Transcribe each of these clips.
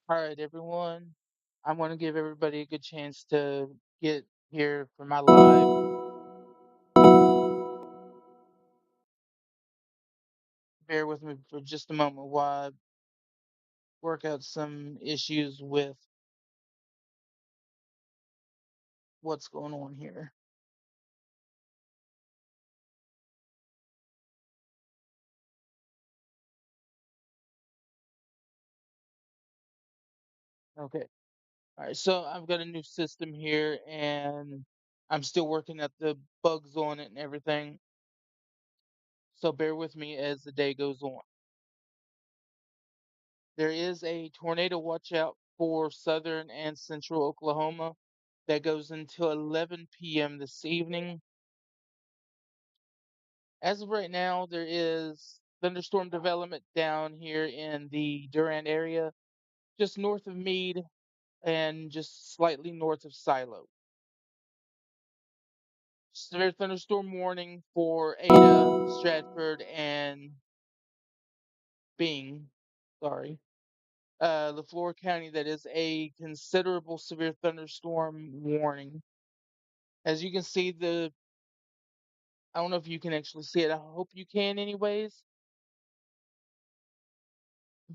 All right, everyone. I want to give everybody a good chance to get here for my live. Bear with me for just a moment while I work out some issues with what's going on here. Okay. All right. So I've got a new system here and I'm still working at the bugs on it and everything. So bear with me as the day goes on. There is a tornado watch out for southern and central Oklahoma that goes until 11 p.m. this evening. As of right now, there is thunderstorm development down here in the Durant area, just north of Meade and just slightly north of Silo. Severe thunderstorm warning for Ada, Stratford, and Bing. Sorry. LeFlore County, that is a considerable severe thunderstorm warning. As you can see, I don't know if you can actually see it. I hope you can, anyways.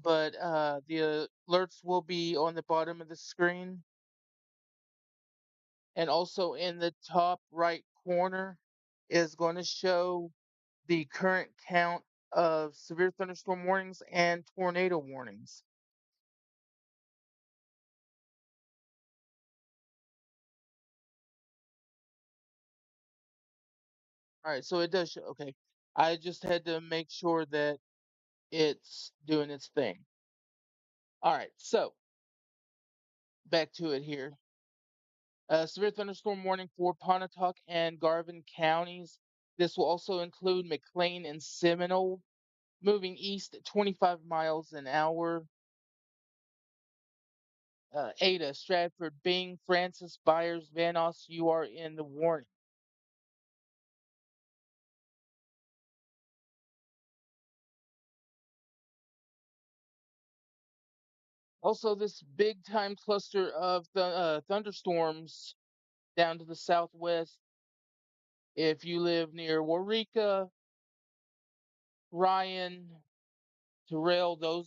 But the alerts will be on the bottom of the screen. And also in the top right corner is going to show the current count of severe thunderstorm warnings and tornado warnings. All right, so it does show. Okay, I just had to make sure that it's doing its thing. All right, so back to it here. Severe thunderstorm warning for Pontotoc and Garvin counties. This will also include McLean and Seminole, moving east at 25 miles an hour. Ada, Stratford, Bing, Francis, Byers, Vanos, you are in the warning. Also, this big time cluster of the thunderstorms down to the southwest. If you live near Waurika, Ryan, Terrell,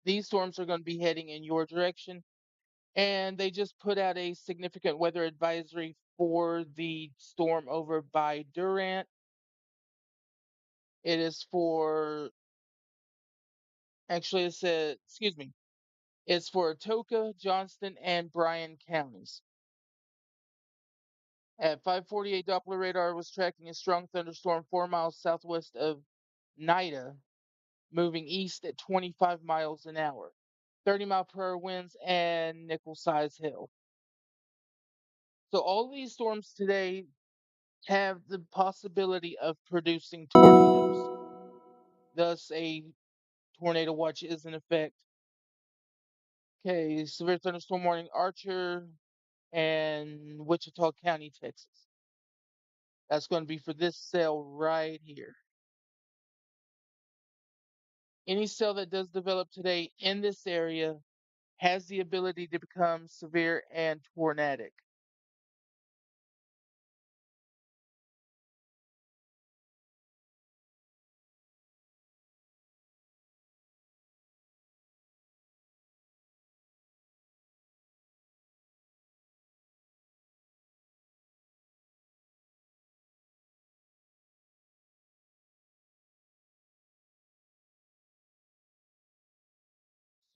these storms are going to be heading in your direction. And they just put out a significant weather advisory for the storm over by Durant. It is for, actually, it said, excuse me, it's for Atoka, Johnston, and Bryan counties. At 5:48, Doppler radar was tracking a strong thunderstorm 4 miles southwest of Nida, moving east at 25 miles an hour, 30-mile-per-hour winds, and nickel-size hail. So all these storms today have the possibility of producing tornadoes. Thus, a tornado watch is in effect. Okay, severe thunderstorm warning Archer and Wichita County, Texas. That's going to be for this cell right here. Any cell that does develop today in this area has the ability to become severe and tornadic.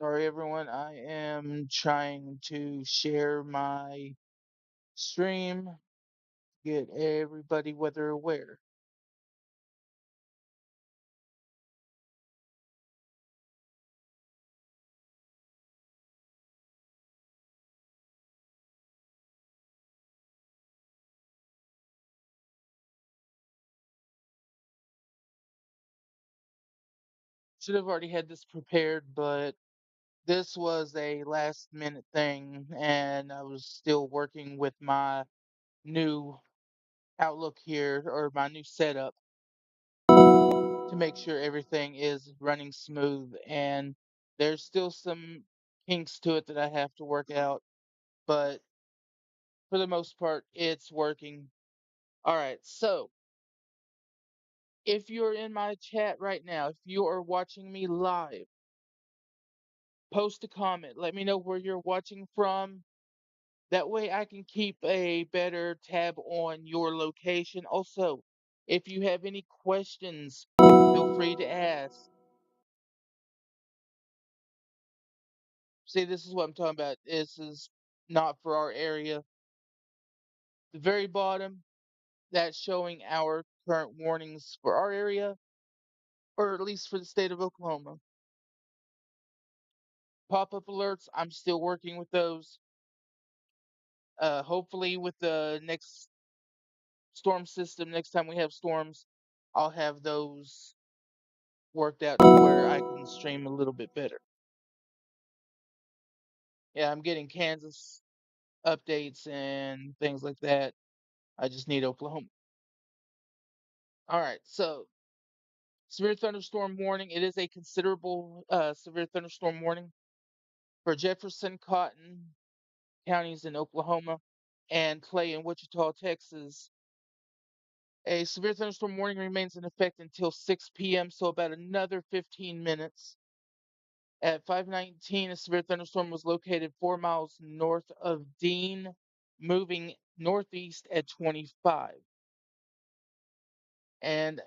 Sorry, everyone. I am trying to share my stream, get everybody weather aware. Should have already had this prepared, but this was a last minute thing, and I was still working with my new Outlook here, or my new setup, to make sure everything is running smooth. And there's still some kinks to it that I have to work out, but for the most part, it's working. All right, so if you're in my chat right now, if you are watching me live, post a comment. Let me know where you're watching from. That way I can keep a better tab on your location. Also, if you have any questions, feel free to ask. See, this is what I'm talking about. This is not for our area. The very bottom, that's showing our current warnings for our area, or at least for the state of Oklahoma. Pop-up alerts, I'm still working with those. Hopefully with the next storm system, next time we have storms, I'll have those worked out to where I can stream a little bit better. Yeah, I'm getting Kansas updates and things like that. I just need Oklahoma. All right, so severe thunderstorm warning. It is a considerable severe thunderstorm warning for Jefferson, Cotton counties in Oklahoma, and Clay in Wichita, Texas. A severe thunderstorm warning remains in effect until 6 p.m., so about another 15 minutes. At 5:19, a severe thunderstorm was located 4 miles north of Dean, moving northeast at 25. And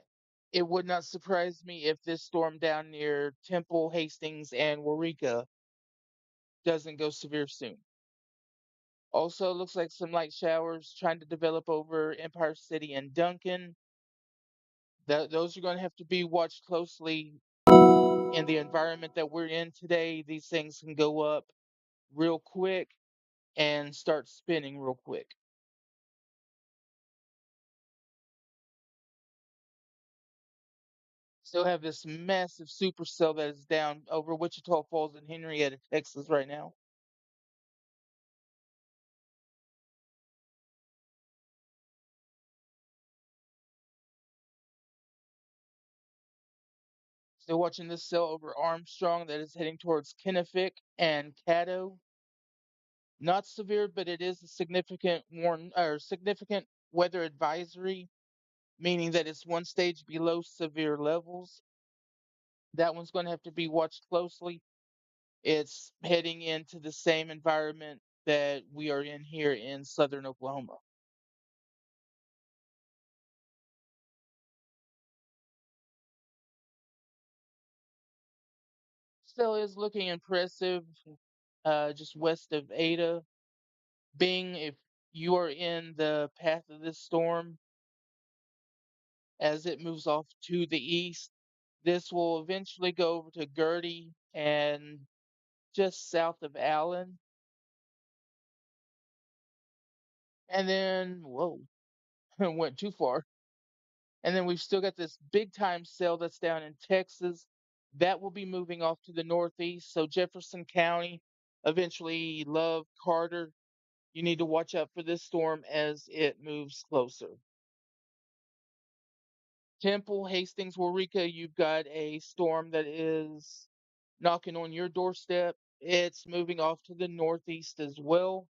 it would not surprise me if this storm down near Temple, Hastings, and Waurika doesn't go severe soon. Also, looks like some light showers trying to develop over Empire City and Duncan. Those are going to have to be watched closely in the environment that we're in today. These things can go up real quick and start spinning real quick. Still have this massive supercell that is down over Wichita Falls and Henrietta, Texas right now. Still watching this cell over Armstrong that is heading towards Kennefic and Caddo. Not severe, but it is a significant weather advisory, meaning that it's one stage below severe levels. That one's going to have to be watched closely. It's heading into the same environment that we are in here in southern Oklahoma. Still is looking impressive, just west of Ada. Bing, if you are in the path of this storm as it moves off to the east, this will eventually go over to Gertie and just south of Allen. And then, whoa, went too far. And then we've still got this big time cell that's down in Texas. That will be moving off to the northeast. So Jefferson County, eventually Love, Carter, you need to watch out for this storm as it moves closer. Temple, Hastings, Waurika, you've got a storm that is knocking on your doorstep. It's moving off to the northeast as well.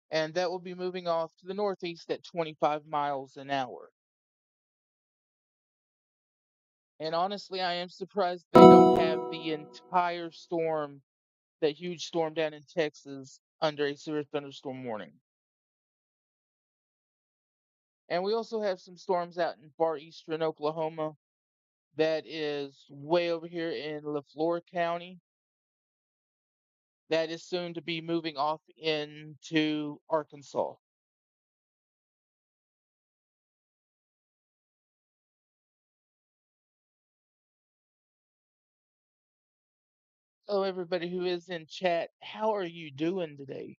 And that will be moving off to the northeast at 25 miles an hour. And honestly, I am surprised they don't have the entire storm, that huge storm down in Texas, under a severe thunderstorm warning. And we also have some storms out in far eastern Oklahoma that is way over here in LaFleur County. That is soon to be moving off into Arkansas. So, everybody who is in chat, how are you doing today?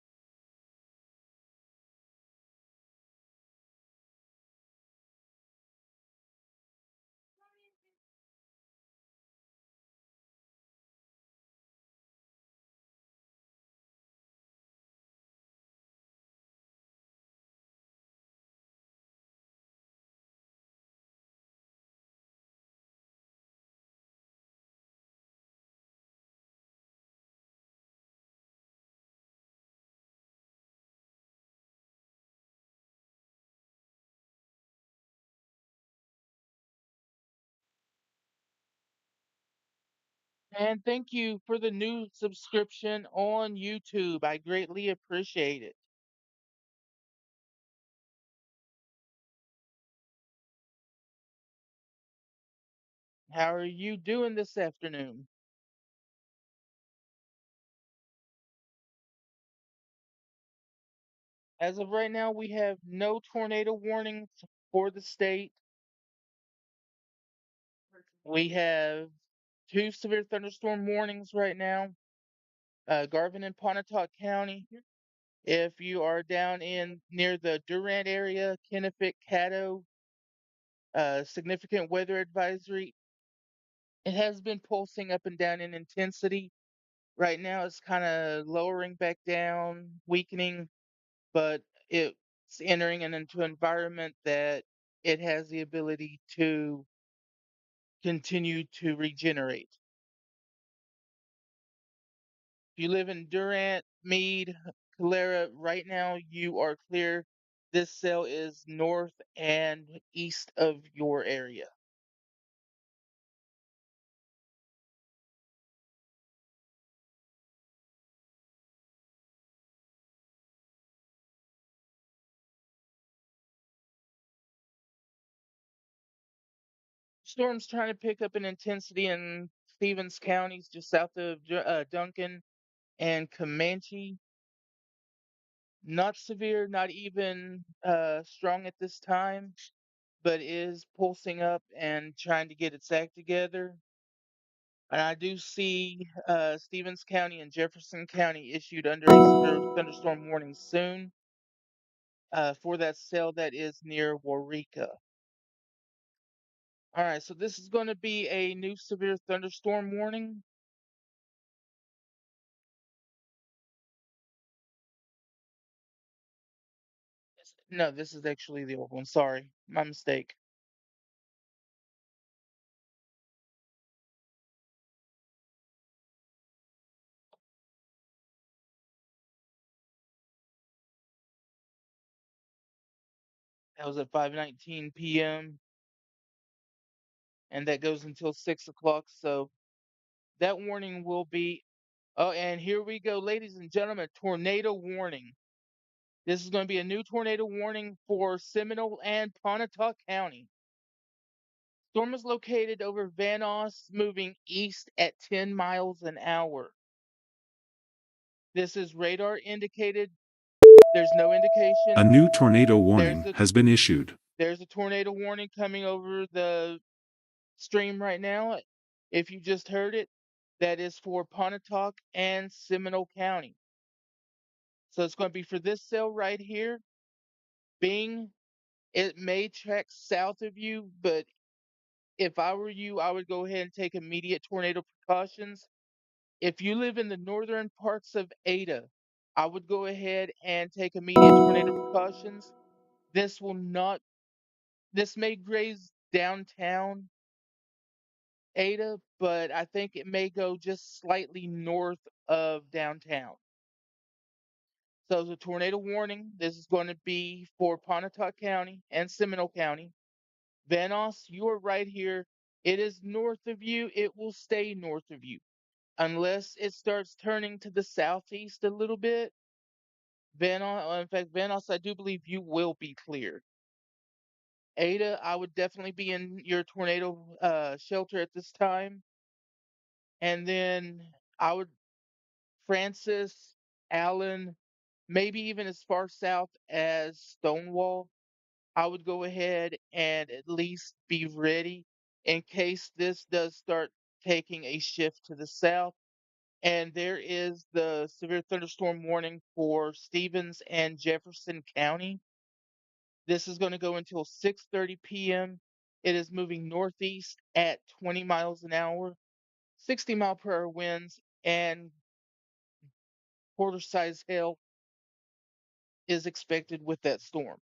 And thank you for the new subscription on YouTube. I greatly appreciate it. How are you doing this afternoon? As of right now, we have no tornado warnings for the state. We have two severe thunderstorm warnings right now. Garvin and Pontotoc County. If you are down in near the Durant area, Kennefic, Caddo, significant weather advisory. It has been pulsing up and down in intensity. Right now, it's kind of lowering back down, weakening, but it's entering into an environment that it has the ability to continue to regenerate. If you live in Durant, Meade, Calera, right now you are clear. This cell is north and east of your area. Storm's trying to pick up in intensity in Stevens counties, just south of Duncan and Comanche. Not severe, not even strong at this time, but is pulsing up and trying to get its act together. And I do see Stevens County and Jefferson County issued under a severe thunderstorm warning soon for that cell that is near Waurika. All right, so this is going to be a new severe thunderstorm warning. No, this is actually the old one. Sorry, my mistake. That was at 5:19 p.m. and that goes until 6 o'clock. So that warning will be. Oh, and here we go, ladies and gentlemen, tornado warning. This is going to be a new tornado warning for Seminole and Pontotoc County. Storm is located over Vanoss, moving east at 10 miles an hour. This is radar indicated. There's no A indication. new tornado There's warning a has been issued. there's a tornado warning coming over the stream right now. If you just heard it, that is for Pontotoc and Seminole County. So it's going to be for this cell right here. Bing, it may track south of you, but if I were you, I would go ahead and take immediate tornado precautions. If you live in the northern parts of Ada, I would go ahead and take immediate tornado precautions. This will not, this may graze downtown Ada, but I think it may go just slightly north of downtown. So the tornado warning, this is going to be for Pontotoc County and Seminole County. Vanoss, you are right here. It is north of you. It will stay north of you. Unless it starts turning to the southeast a little bit. In fact, Vanoss, I do believe you will be cleared. Ada, I would definitely be in your tornado shelter at this time. And then I would, Francis, Allen, maybe even as far south as Stonewall. I would go ahead and at least be ready in case this does start taking a shift to the south. And there is the severe thunderstorm warning for Stevens and Jefferson County. This is going to go until 6:30 p.m. It is moving northeast at 20 miles an hour, 60 mile per hour winds, and quarter size hail is expected with that storm.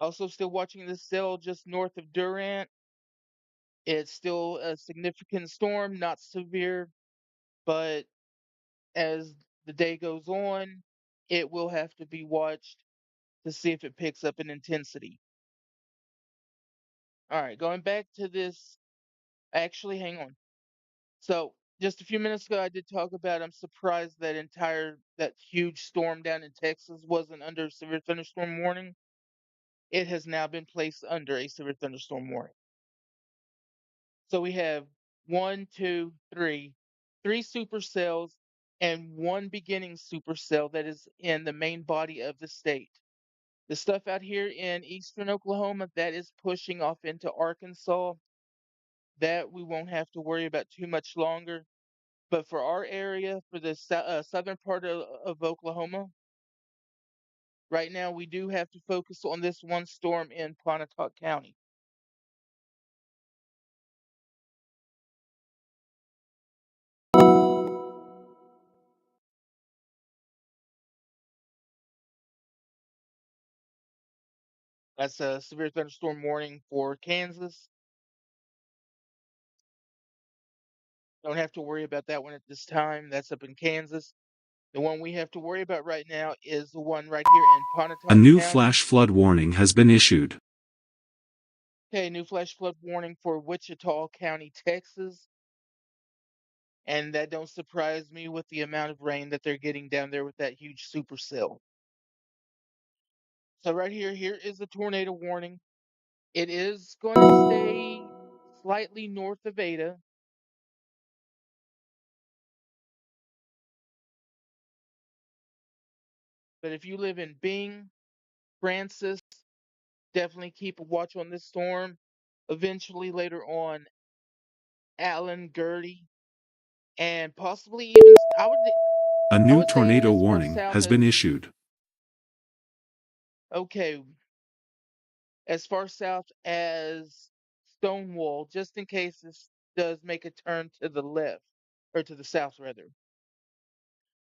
Also, still watching this cell just north of Durant. It's still a significant storm, not severe, but as the day goes on, it will have to be watched. to see if it picks up in intensity. All right, going back to this. Actually, hang on. So just a few minutes ago, I did talk about. I'm surprised that huge storm down in Texas wasn't under severe thunderstorm warning. It has now been placed under a severe thunderstorm warning. So we have one, two, three supercells and one beginning supercell that is in the main body of the state. The stuff out here in eastern Oklahoma that is pushing off into Arkansas, that we won't have to worry about too much longer. But for our area, for the southern part of Oklahoma, right now we do have to focus on this one storm in Pontotoc County. That's a severe thunderstorm warning for Kansas. Don't have to worry about that one at this time. That's up in Kansas. The one we have to worry about right now is the one right here in A Pontotoc new County. flash flood warning has been issued. Okay, new flash flood warning for Wichita County, Texas. And that don't surprise me with the amount of rain that they're getting down there with that huge supercell. So right here is the tornado warning. It is going to stay slightly north of Ada. But if you live in Bing, Francis, definitely keep a watch on this storm. Eventually, later on, Allen, Gertie, and possibly even A I new would say even tornado as far warning south has been as issued. okay, as far south as Stonewall, just in case this does make a turn to the left or to the south rather.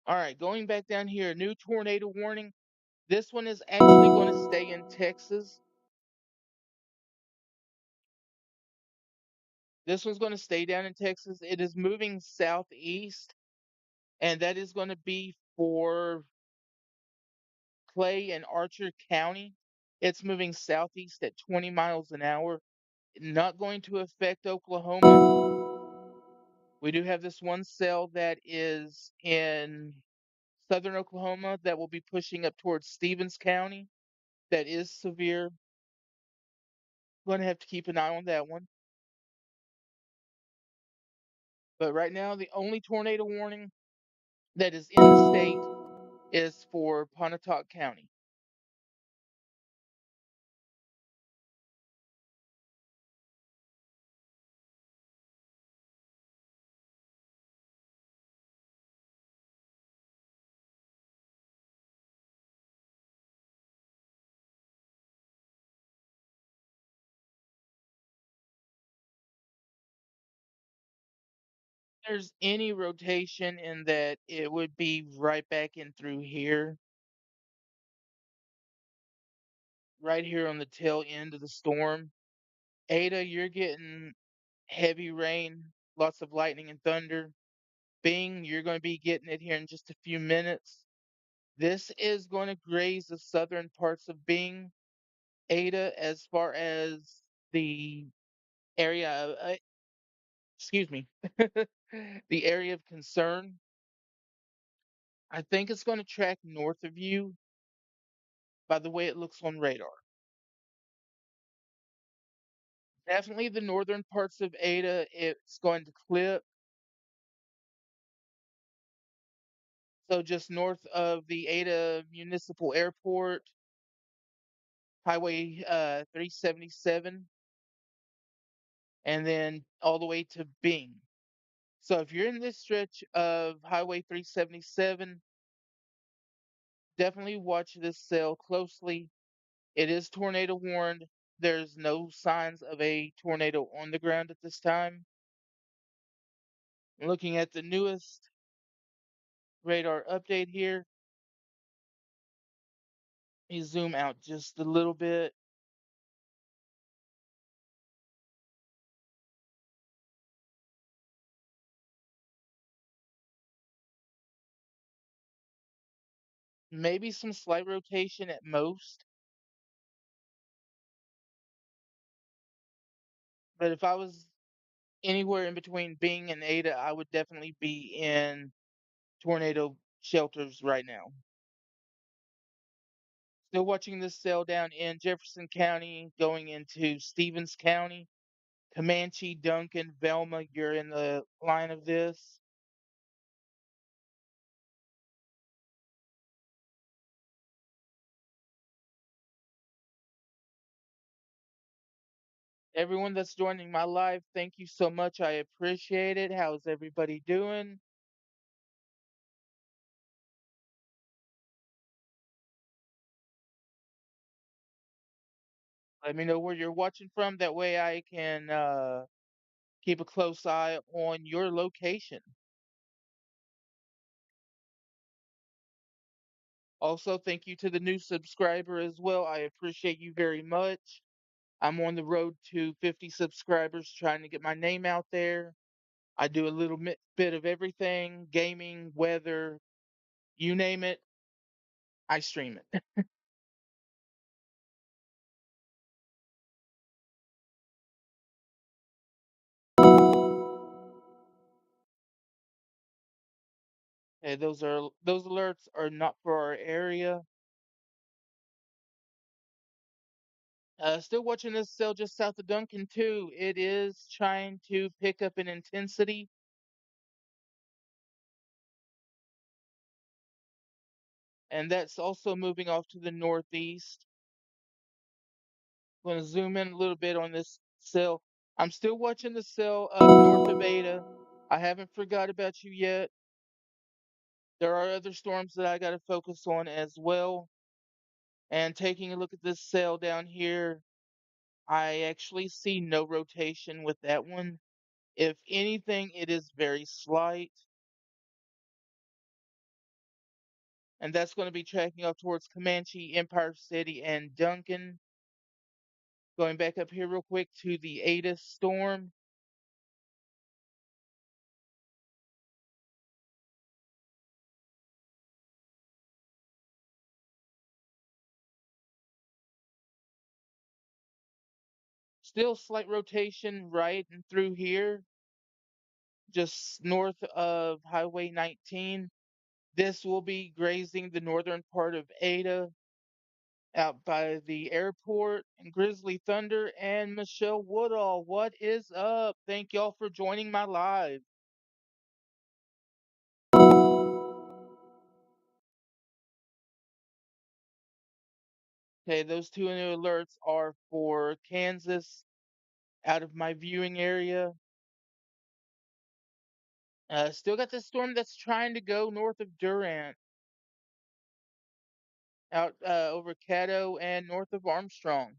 All right, going back down here, new tornado warning. This one is actually going to stay in Texas. This one's going to stay down in Texas. It is moving southeast, and that is going to be for Clay and Archer County. It's moving southeast at 20 miles an hour. Not going to affect Oklahoma. We do have this one cell that is in southern Oklahoma that will be pushing up towards Stevens County. That is severe. Going to have to keep an eye on that one. But right now, the only tornado warning that is in the state is for Pontotoc County. If there's any rotation in that, it would be right back in through here, right here on the tail end of the storm. Ada, you're getting heavy rain, lots of lightning and thunder. Bing, you're going to be getting it here in just a few minutes. This is going to graze the southern parts of Bing. Ada, as far as the area, excuse me, the area of concern, I think it's going to track north of you by the way it looks on radar. Definitely the northern parts of Ada, it's going to clip. So just north of the Ada Municipal Airport, Highway 377, and then all the way to Bing. So if you're in this stretch of Highway 377, definitely watch this cell closely. It is tornado warned. There's no signs of a tornado on the ground at this time. Looking at the newest radar update here, you zoom out just a little bit. Maybe some slight rotation at most. But if I was anywhere in between Bing and Ada, I would definitely be in tornado shelters right now. Still watching this cell down in Jefferson County, going into Stevens County. Comanche, Duncan, Velma, you're in the line of this. Everyone that's joining my live, thank you so much. I appreciate it. How's everybody doing? Let me know where you're watching from. That way I can keep a close eye on your location. Also, thank you to the new subscriber as well. I appreciate you very much. I'm on the road to 50 subscribers trying to get my name out there. I do a little bit of everything, gaming, weather, you name it, I stream it. Hey, those alerts are not for our area. Still watching this cell just south of Duncan too. It is trying to pick up in intensity, and that's also moving off to the northeast. I'm going to zoom in a little bit on this cell. I'm still watching the cell up north of Ada. I haven't forgot about you yet. There are other storms that I got to focus on as well. And taking a look at this cell down here, I actually see no rotation with that one. If anything, it is very slight. And that's going to be tracking up towards Comanche, Empire City, and Duncan. Going back up here real quick to the Ada storm. Still slight rotation right and through here, just north of Highway 19. This will be grazing the northern part of Ada out by the airport. And Grizzly Thunder and Michelle Woodall, what is up? Thank y'all for joining my live. Okay, those two new alerts are for Kansas out of my viewing area. Still got this storm that's trying to go north of Durant, out over Caddo and north of Armstrong.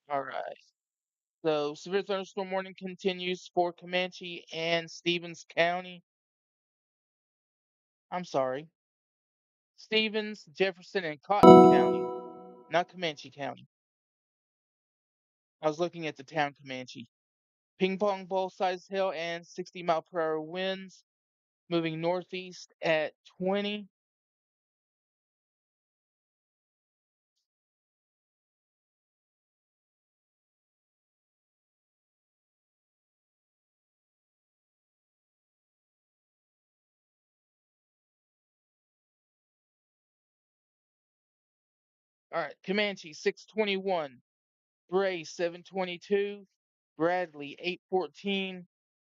All right. So severe thunderstorm warning continues for Comanche and Stevens County. I'm sorry, Stevens, Jefferson, and Cotton County, not Comanche County. I was looking at the town Comanche. Ping pong ball size hail and 60-mile-per-hour winds moving northeast at 20. All right, Comanche 621, Bray 722, Bradley 814,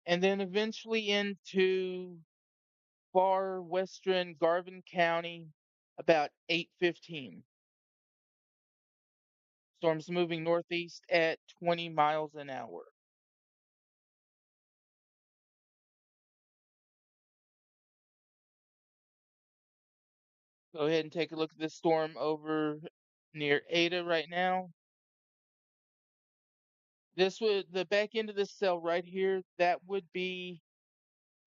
and then eventually into far western Garvin County about 8:15. Storms moving northeast at 20 miles an hour. Go ahead and take a look at this storm over near Ada right now. This would the back end of this cell right here, that would be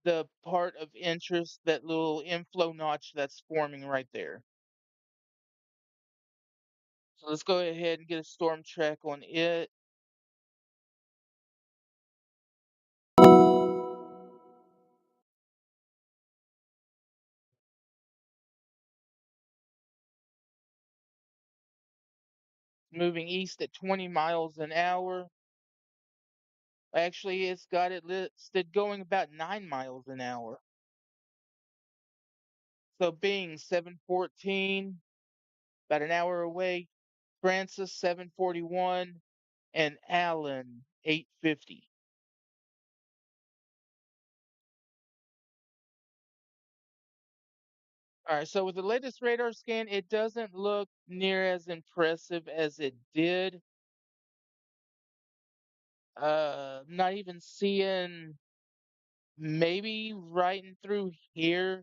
the part of interest, that little inflow notch that's forming right there. So let's go ahead and get a storm track on it. moving east at 20 miles an hour. Actually, it's got it listed going about 9 miles an hour. So Bing 714, about an hour away. Francis 741, and Allen 850. All right, so with the latest radar scan, it doesn't look near as impressive as it did. Not even seeing maybe right in through here.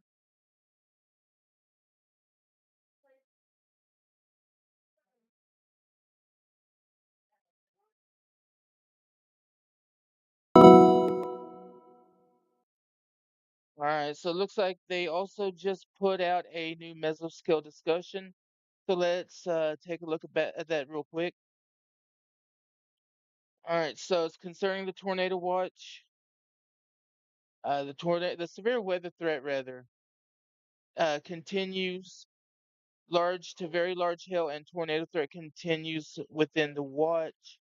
All right, so it looks like they also just put out a new mesoscale discussion. So let's take a look at that real quick. All right, so it's concerning the tornado watch. The severe weather threat rather continues. Large to very large hail and tornado threat continues within the watch.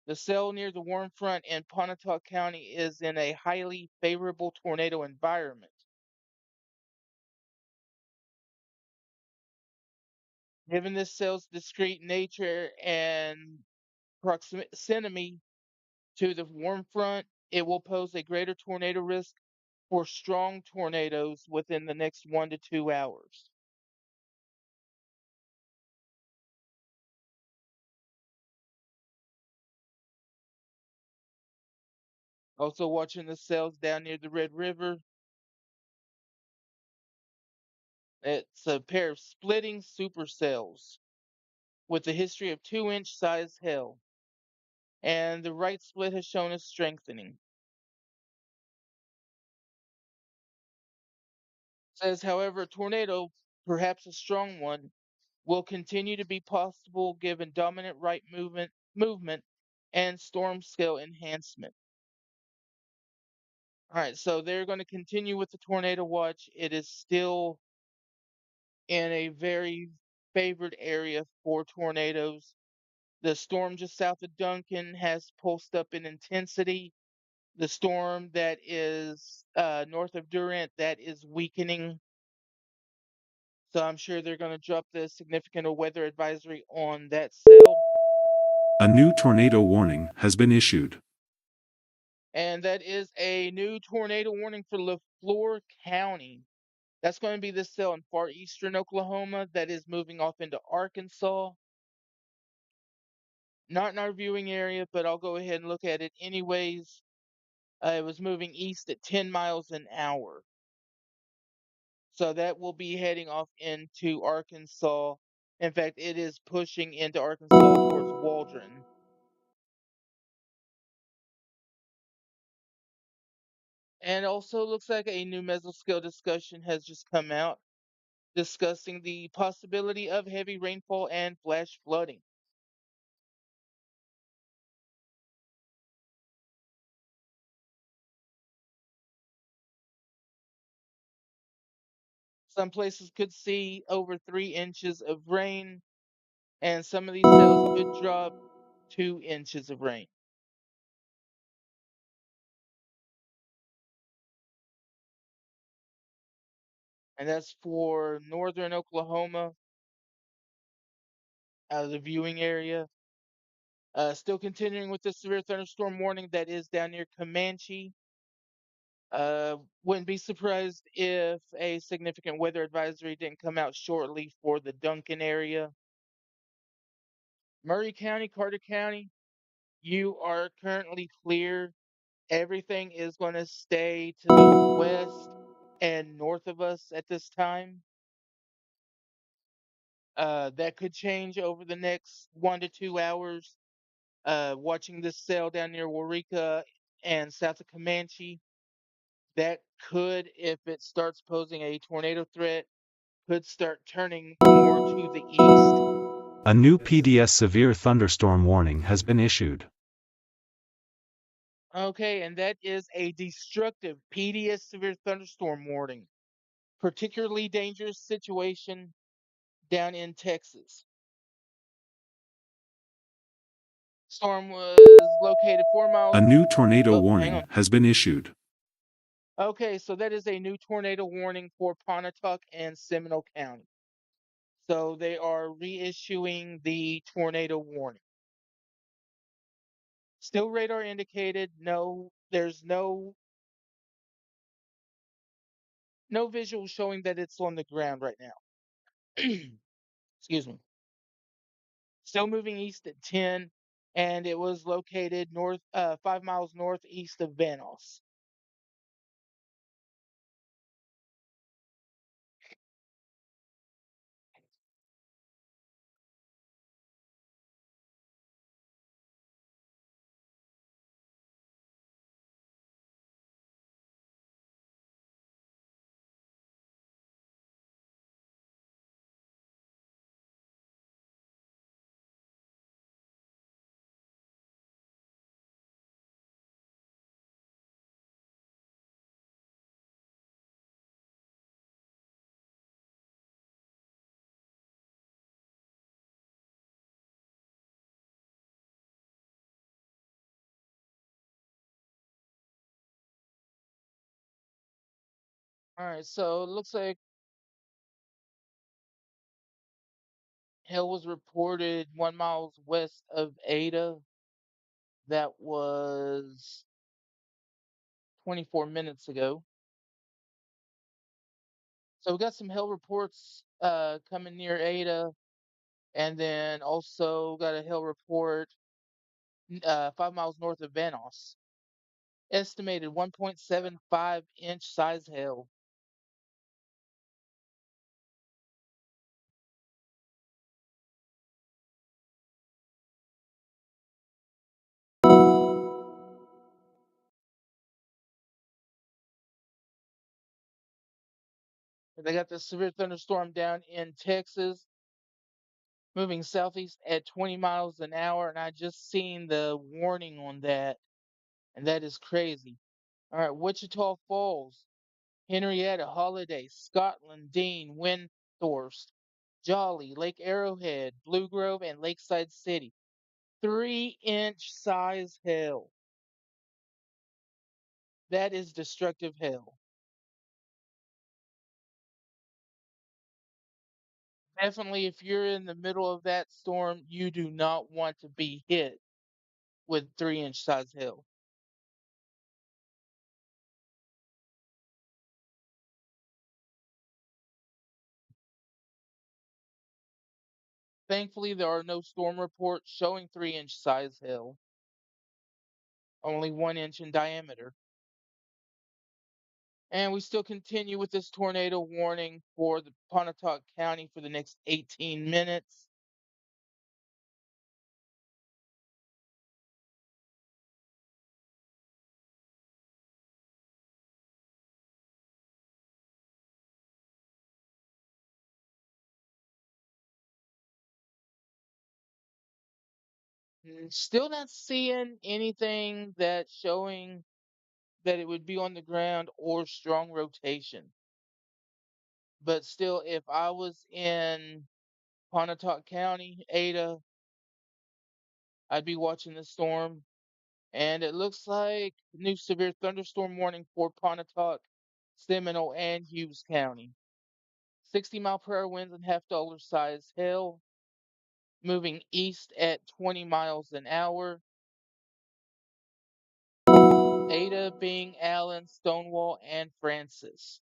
The cell near the warm front in Pontotoc County is in a highly favorable tornado environment. Given this cell's discrete nature and proximity to the warm front, it will pose a greater tornado risk for strong tornadoes within the next 1 to 2 hours. Also watching the cells down near the Red River. It's a pair of splitting supercells with a history of 2-inch size hail, and the right split has shown a strengthening. Says, however, a tornado, perhaps a strong one, will continue to be possible given dominant right movement and storm scale enhancement. All right, so they're going to continue with the tornado watch. It is still in a very favored area for tornadoes. The storm just south of Duncan has pulsed up in intensity. The storm that is north of Durant, that is weakening. So I'm sure they're going to drop the significant weather advisory on that cell. A new tornado warning has been issued. And that is a new tornado warning for LeFlore County. That's going to be the cell in far eastern Oklahoma that is moving off into Arkansas. Not in our viewing area, but I'll go ahead and look at it anyways. It was moving east at 10 miles an hour. So that will be heading off into Arkansas. In fact, it is pushing into Arkansas towards Waldron. And also looks like a new mesoscale discussion has just come out discussing the possibility of heavy rainfall and flash flooding. Some places could see over 3 inches of rain, and some of these cells could drop 2 inches of rain. And that's for northern Oklahoma, out of the viewing area. Still continuing with the severe thunderstorm warning that is down near Comanche. Wouldn't be surprised if a significant weather advisory didn't come out shortly for the Duncan area. Murray County, Carter County, you are currently clear. Everything is going to stay to the west and north of us at this time. That could change over the next 1 to 2 hours. Watching this cell down near Waurika and south of Comanche, that could, if it starts posing a tornado threat, could start turning more to the east. A new PDS severe thunderstorm warning has been issued. Okay, and that is a destructive PDS severe thunderstorm warning. Particularly dangerous situation down in Texas. Storm was located 4 miles. A new tornado Oh, hang warning on. has been issued. Okay, so that is a new tornado warning for Pontotoc and Seminole County. So they are reissuing the tornado warning. Still radar indicated. No, there's no visual showing that it's on the ground right now. Excuse me. Still moving east at 10, and it was located 5 miles northeast of Vanos. All right, so it looks like hail was reported 1 mile west of Ada. That was 24 minutes ago. So we got some hail reports coming near Ada, and then also got a hail report 5 miles north of Vanos. Estimated 1.75-inch size hail. They got the severe thunderstorm down in Texas, moving southeast at 20 miles an hour, and I just seen the warning on that, and that is crazy. All right, Wichita Falls, Henrietta, Holiday, Scotland, Dean, Windthorst, Jolly, Lake Arrowhead, Blue Grove, and Lakeside City. 3-inch size hail. That is destructive hail. Definitely, if you're in the middle of that storm, you do not want to be hit with 3-inch size hail. Thankfully, there are no storm reports showing 3-inch size hail, only 1 inch in diameter. And we still continue with this tornado warning for the Pontotoc County for the next 18 minutes. Still not seeing anything that's showing that it would be on the ground or strong rotation. But still, if I was in Pontotoc County, Ada, I'd be watching the storm. And it looks like new severe thunderstorm warning for Pontotoc, Seminole, and Hughes County. 60-mile-per-hour winds and half-dollar size hail, moving east at 20 miles an hour. Ada, Bing, Allen, Stonewall, and Francis.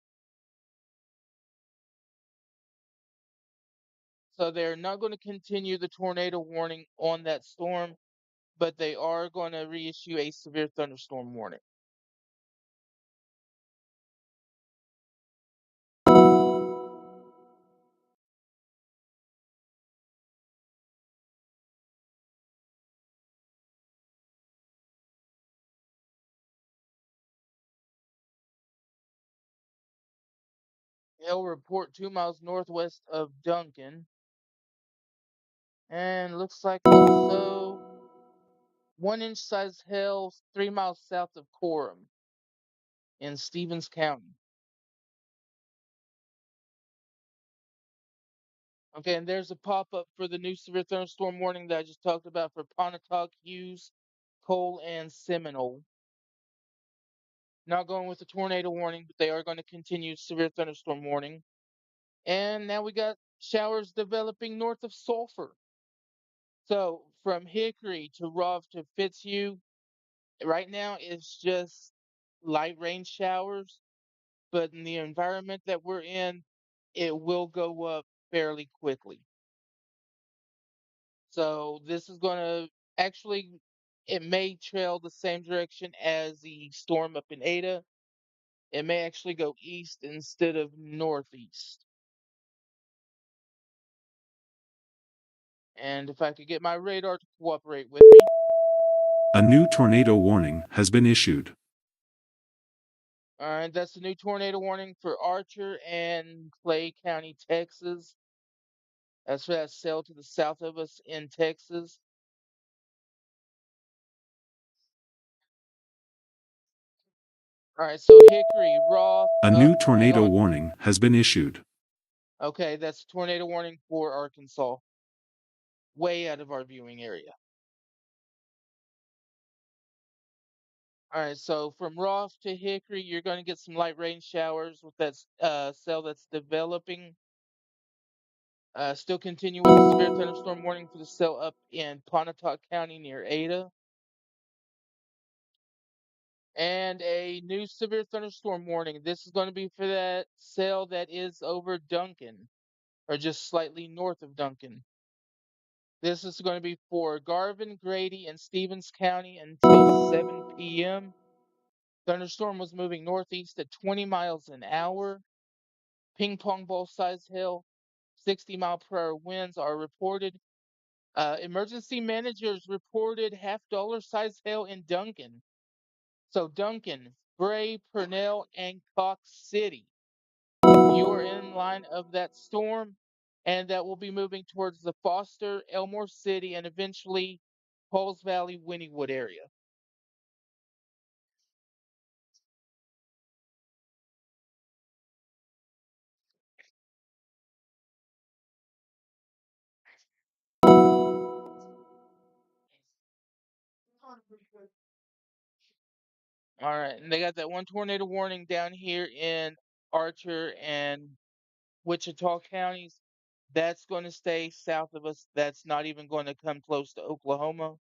So they're not going to continue the tornado warning on that storm, but they are going to reissue a severe thunderstorm warning. Hail report 2 miles northwest of Duncan. And looks like also 1-inch size hail 3 miles south of Coram in Stevens County. Okay, and there's a pop-up for the new severe thunderstorm warning that I just talked about for Pontotoc, Hughes, Cole, and Seminole. Not going with the tornado warning, but they are going to continue severe thunderstorm warning. And now we got showers developing north of Sulphur. So from Hickory to Ruff to Fitzhugh, right now it's just light rain showers, but in the environment that we're in, it will go up fairly quickly. So this is going to actually, it may trail the same direction as the storm up in Ada. It may actually go east instead of northeast. And if I could get my radar to cooperate with me. A new tornado warning has been issued. All right, that's the new tornado warning for Archer and Clay County, Texas. That's for that cell to the south of us in Texas. All right, so Hickory, Roth, A new tornado warning has been issued. okay, that's a tornado warning for Arkansas, way out of our viewing area. All right, so from Roth to Hickory, you're going to get some light rain showers with that cell that's developing. Still continue with the severe thunderstorm warning for the cell up in Pontotoc County near Ada. And a new severe thunderstorm warning. This is going to be for that cell that is over Duncan, or just slightly north of Duncan. This is going to be for Garvin, Grady, and Stevens County until 7 p.m. Thunderstorm was moving northeast at 20 miles an hour. Ping pong ball size hail, 60-mile-per-hour winds are reported. Emergency managers reported half-dollar size hail in Duncan. So Duncan, Bray, Purnell, and Cox City, you are in line of that storm, and that will be moving towards the Foster, Elmore City, and eventually Halls Valley, Wynnewood area. All right, and they got that one tornado warning down here in Archer and Wichita counties. That's going to stay south of us. That's not even going to come close to Oklahoma.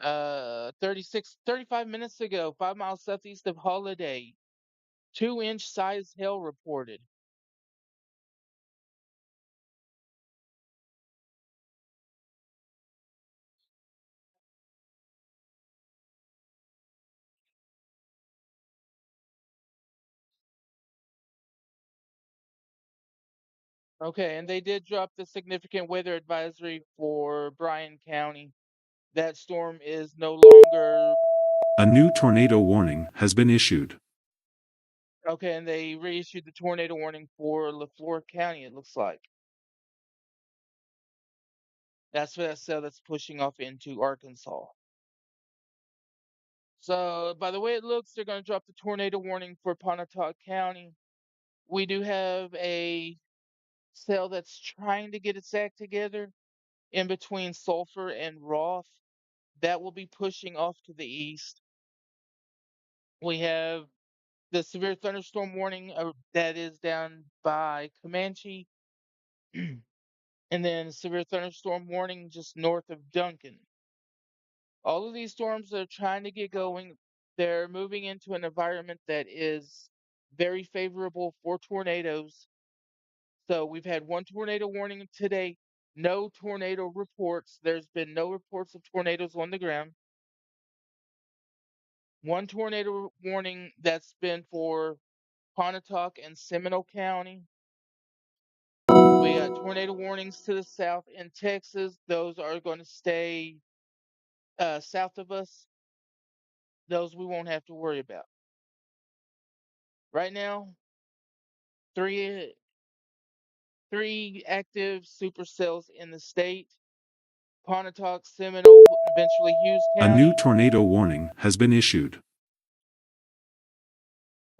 35 minutes ago, 5 miles southeast of Holiday, 2-inch size hail reported. Okay, and they did drop the significant weather advisory for Bryan County. That storm is no longer A new tornado warning has been issued. okay, and they reissued the tornado warning for LeFlore County, it looks like. That's for that cell that's pushing off into Arkansas. So, by the way it looks, they're going to drop the tornado warning for Pontotoc County. We do have a cell that's trying to get its act together in between Sulphur and Roth. That will be pushing off to the east. We have the severe thunderstorm warning that is down by Comanche, and then severe thunderstorm warning just north of Duncan. All of these storms are trying to get going. They're moving into an environment that is very favorable for tornadoes. So we've had one tornado warning today, no tornado reports. There's been no reports of tornadoes on the ground. One tornado warning that's been for Pontotoc and Seminole County. We got tornado warnings to the south in Texas. Those are going to stay south of us. Those we won't have to worry about. Right now, three active supercells in the state. Pontotoc, Seminole, eventually Hughes A new County. tornado warning has been issued.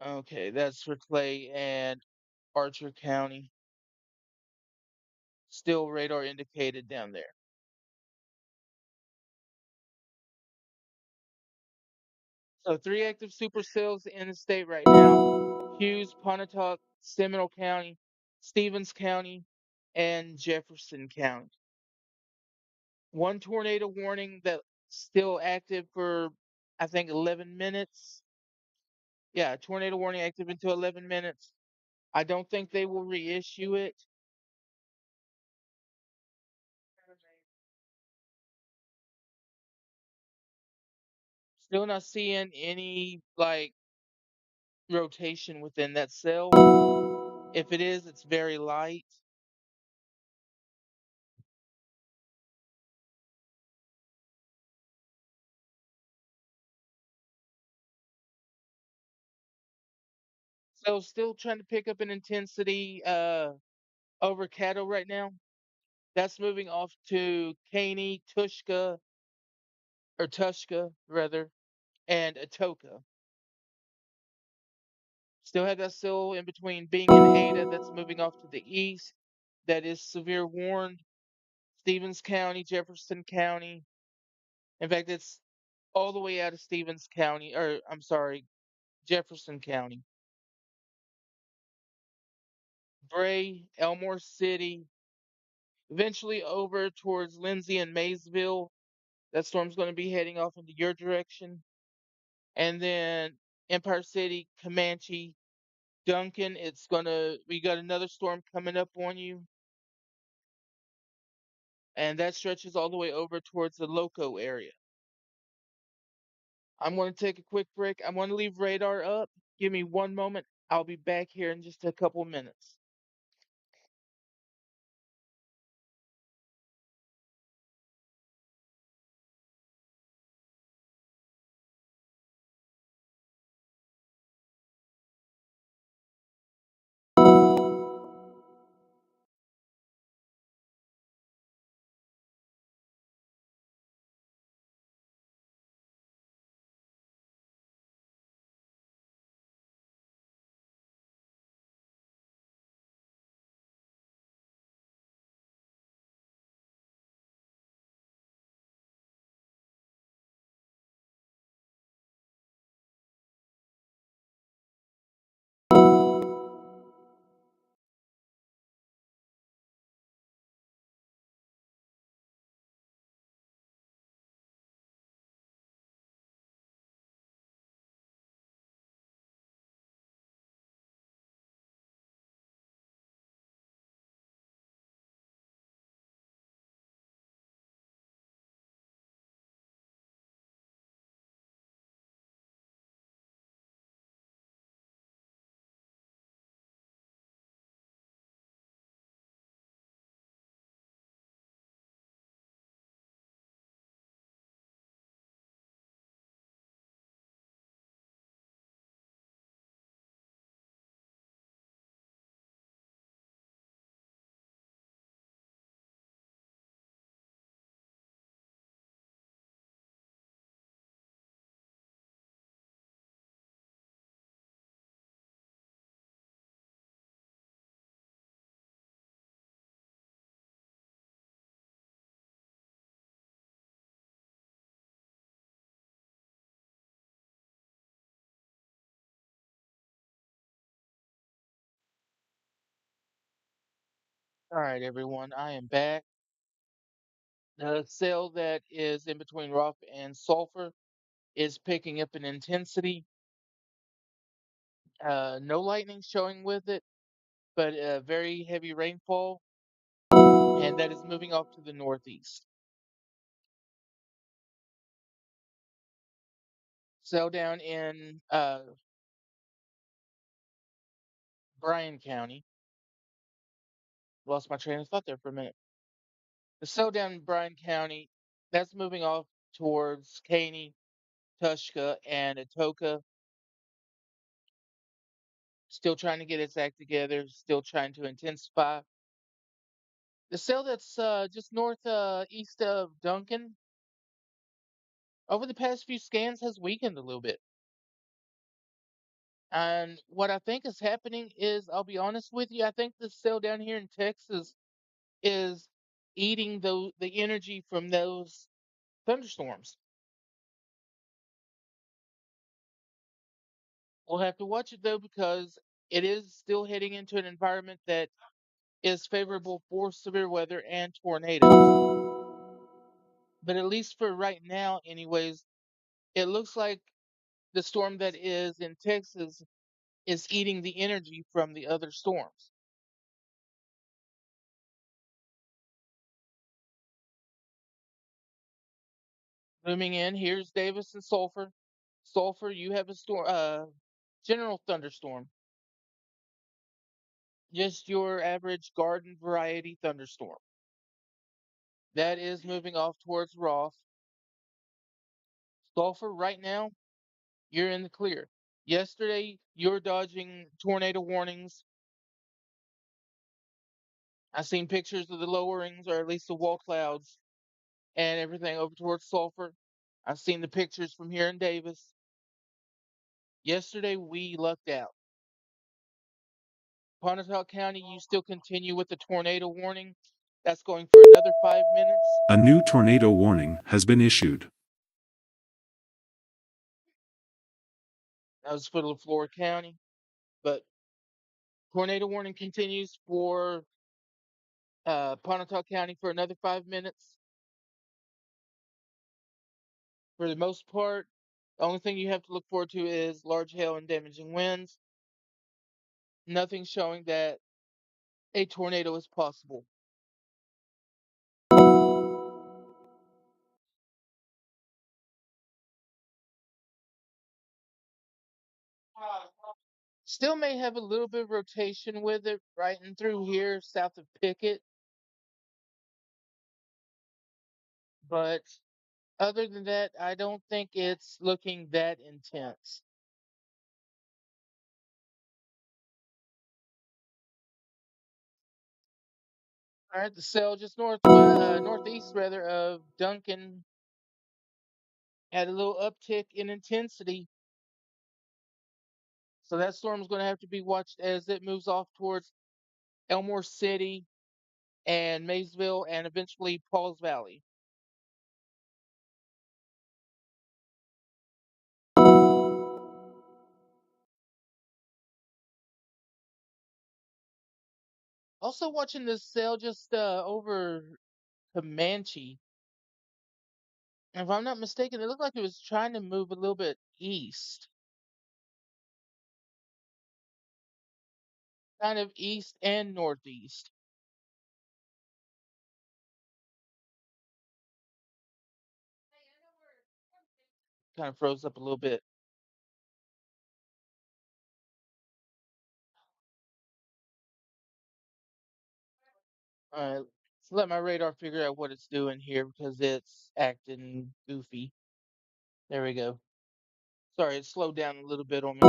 Okay, that's for Clay and Archer County. Still radar indicated down there. So three active supercells in the state right now: Hughes, Pontotoc, Seminole County, Stevens County, and Jefferson County. One tornado warning that's still active for, I think, 11 minutes. Yeah, tornado warning active until 11 minutes. I don't think they will reissue it. Still not seeing any like rotation within that cell. If it is, it's very light. So still trying to pick up an intensity over Caddo right now. That's moving off to Caney, Tushka, or Tushka rather, and Atoka. Still have that still in between Bing and Ada that's moving off to the east. That is severe warned. Stevens County, Jefferson County. In fact, it's all the way out of Stevens County, or I'm sorry, Jefferson County. Bray, Elmore City, eventually over towards Lindsay and Maysville. That storm's going to be heading off into your direction. And then Empire City, Comanche, Duncan, we got another storm coming up on you. And that stretches all the way over towards the Loco area. I'm going to take a quick break. I'm going to leave radar up. Give me one moment. I'll be back here in just a couple minutes. All right, everyone, I am back. The cell that is in between Rough and Sulphur is picking up an intensity. No lightning showing with it, but very heavy rainfall, and that is moving off to the northeast. Cell down in Bryan County. Lost my train of thought there for a minute. The cell down in Bryan County, that's moving off towards Caney, Tushka, and Atoka. Still trying to get its act together, still trying to intensify. The cell that's just north east of Duncan, over the past few scans, has weakened a little bit. And what I think is happening is, I'll be honest with you, I think the cell down here in Texas is eating the energy from those thunderstorms. We'll have to watch it though, because it is still heading into an environment that is favorable for severe weather and tornadoes. But at least for right now, anyways, it looks like the storm that is in Texas is eating the energy from the other storms. Zooming in, here's Davis and Sulphur. Sulphur, you have a storm, general thunderstorm, just your average garden variety thunderstorm. That is moving off towards Roth. Sulphur, right now, you're in the clear. Yesterday, you're dodging tornado warnings. I've seen pictures of the lowerings, or at least the wall clouds, and everything over towards Sulphur. I've seen the pictures from here in Davis. Yesterday, we lucked out. Pontotoc County, you still continue with the tornado warning. That's going for another 5 minutes. A new tornado warning has been issued. That was for LaFleur County. But tornado warning continues for Pontotoc County for another 5 minutes. For the most part, the only thing you have to look forward to is large hail and damaging winds. Nothing showing that a tornado is possible. Still may have a little bit of rotation with it right in through here south of Pickett. But other than that, I don't think it's looking that intense. All right, the cell just northeast rather of Duncan had a little uptick in intensity, so that storm's going to have to be watched as it moves off towards Elmore City and Maysville and eventually Pauls Valley. Also watching this cell just over Comanche. If I'm not mistaken, it looked like it was trying to move a little bit east, kind of east and northeast. Kind of froze up a little bit. Let's let my radar figure out what it's doing here because it's acting goofy. There we go. Sorry, it slowed down a little bit on me.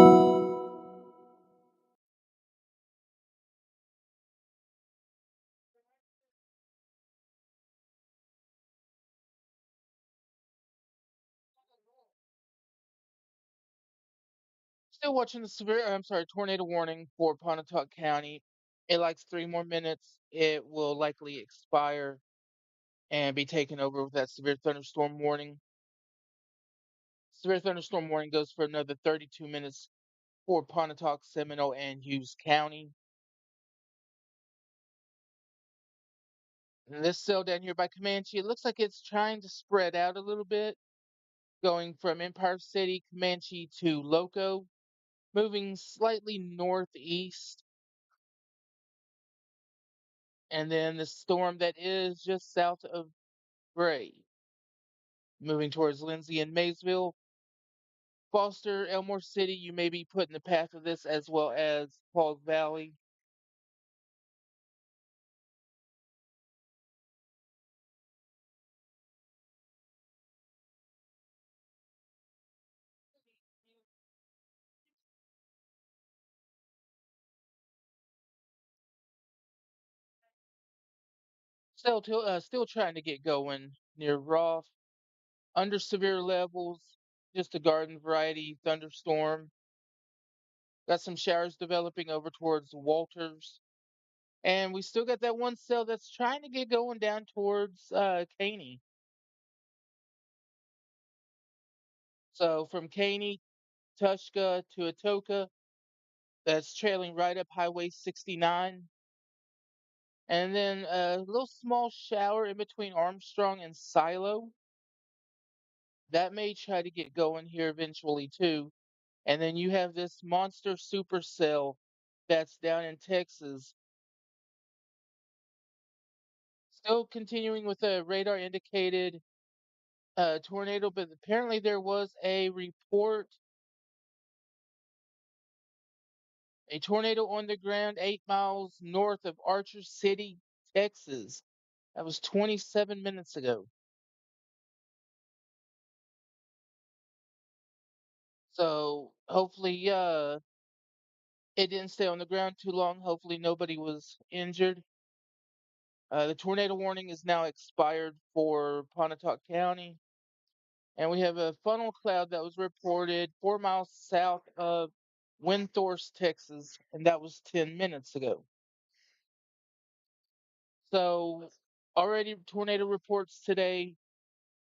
Still watching the tornado warning for Pontotoc County. It likes 3 more minutes. It will likely expire and be taken over with that severe thunderstorm warning. Severe thunderstorm warning goes for another 32 minutes for Pontotoc, Seminole, and Hughes County. And this cell down here by Comanche, it looks like it's trying to spread out a little bit, going from Empire City, Comanche to Loco, moving slightly northeast. And then the storm that is just south of Gray, moving towards Lindsay and Maysville. Foster, Elmore City, you may be put in the path of this, as well as Pauls Valley. Still trying to get going near Roth. Under severe levels, just a garden variety thunderstorm. Got some showers developing over towards Walters. And we still got that one cell that's trying to get going down towards Caney. So from Caney, Tushka to Atoka, that's trailing right up Highway 69. And then a little small shower in between Armstrong and Silo. That may try to get going here eventually too. And then you have this monster supercell that's down in Texas. Still continuing with a radar indicated tornado, but apparently there was a report, a tornado on the ground 8 miles north of Archer City, Texas. That was 27 minutes ago. So hopefully it didn't stay on the ground too long. Hopefully nobody was injured. The tornado warning is now expired for Pontotoc County. And we have a funnel cloud that was reported 4 miles south of Windthorst, Texas, and that was 10 minutes ago. So already tornado reports today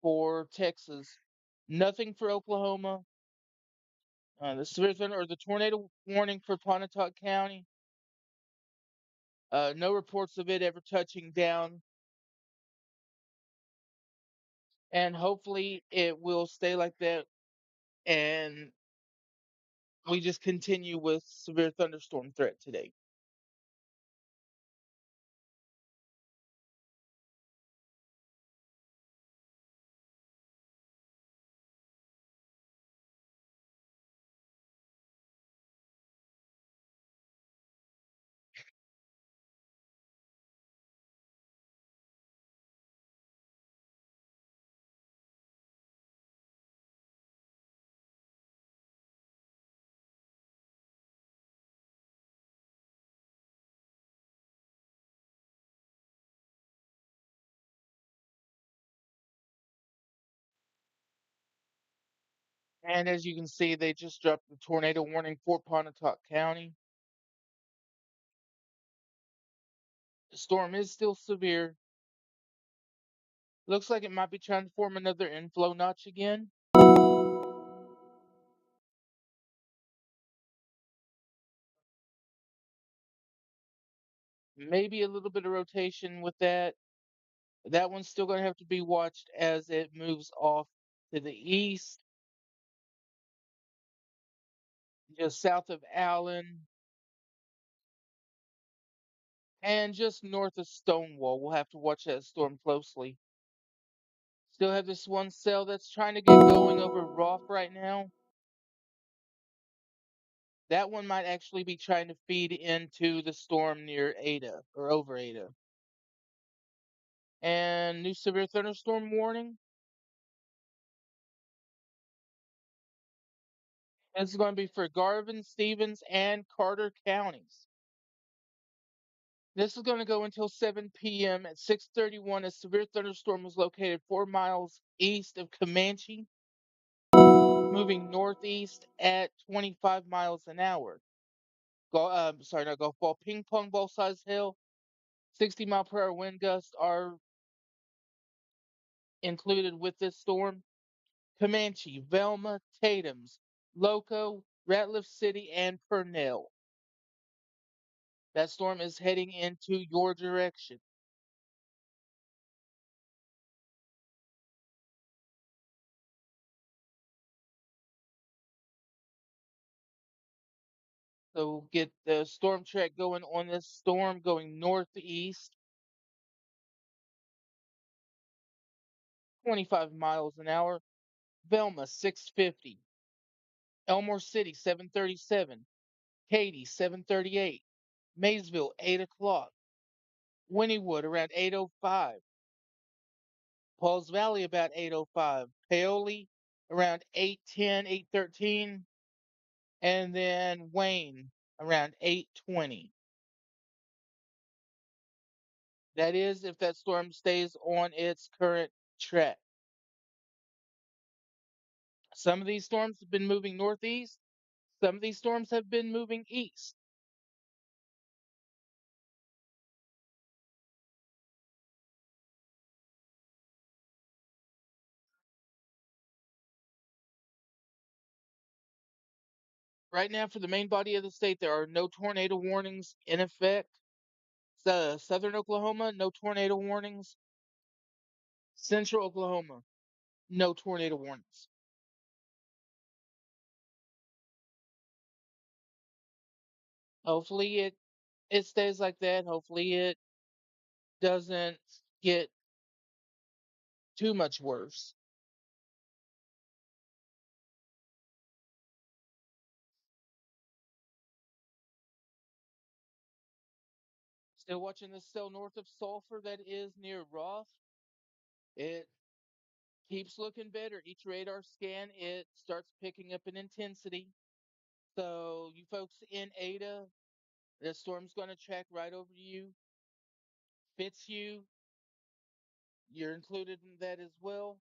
for Texas. Nothing for Oklahoma. The severe thunder or the tornado warning for Pontotoc County. No reports of it ever touching down. And hopefully it will stay like that. And we just continue with severe thunderstorm threat today. And as you can see, they just dropped the tornado warning for Pontotoc County. The storm is still severe. Looks like it might be trying to form another inflow notch again. Maybe a little bit of rotation with that. That one's still going to have to be watched as it moves off to the east, just south of Allen, and just north of Stonewall. We'll have to watch that storm closely. Still have this one cell that's trying to get going over Roth right now. That one might actually be trying to feed into the storm near Ada or over Ada. And new severe thunderstorm warning. This is going to be for Garvin, Stevens, and Carter counties. This is going to go until 7 p.m. At 6:31. A severe thunderstorm was located 4 miles east of Comanche, moving northeast at 25 miles an hour. Golf ball, ping pong ball size hail, 60-mile-per-hour wind gusts are included with this storm. Comanche, Velma, Tatums, Loco, Ratliff City, and Purnell. That storm is heading into your direction. So get the storm track going on this storm going northeast, 25 miles an hour. Velma, 650. Elmore City, 737. Katy, 738. Maysville, 8 o'clock. Wynnewood, around 8:05. Pauls Valley, about 8:05. Paoli, around 8:10, 8:13. And then Wayne, around 8:20. That is if that storm stays on its current track. Some of these storms have been moving northeast. Some of these storms have been moving east. Right now, for the main body of the state, there are no tornado warnings in effect. Southern Oklahoma, no tornado warnings. Central Oklahoma, no tornado warnings. Hopefully it stays like that. Hopefully it doesn't get too much worse. Still watching the cell north of Sulphur that is near Roth. It keeps looking better. Each radar scan, it starts picking up in intensity. So you folks in Ada, the storm's going to track right over you. Fitzhugh, you're included in that as well.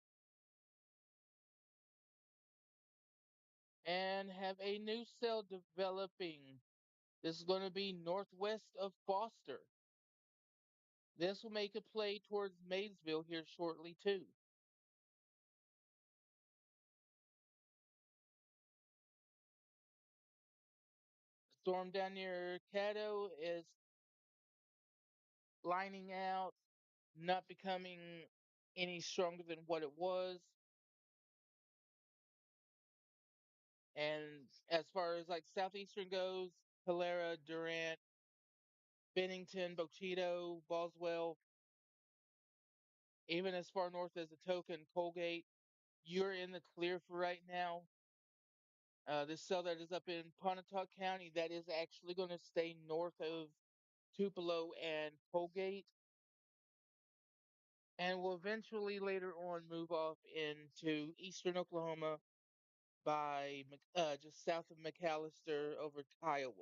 And have a new cell developing. This is going to be northwest of Foster. This will make a play towards Maysville here shortly, too. The storm down near Caddo is lining out, not becoming any stronger than what it was. And as far as like southeastern goes, Calera, Durant, Bennington, Bochito, Boswell, even as far north as Atoka and Colgate, you're in the clear for right now. This cell that is up in Pontotoc County, that is actually going to stay north of Tupelo and Colgate, and will eventually later on move off into eastern Oklahoma by just south of McAllister over to Iowa.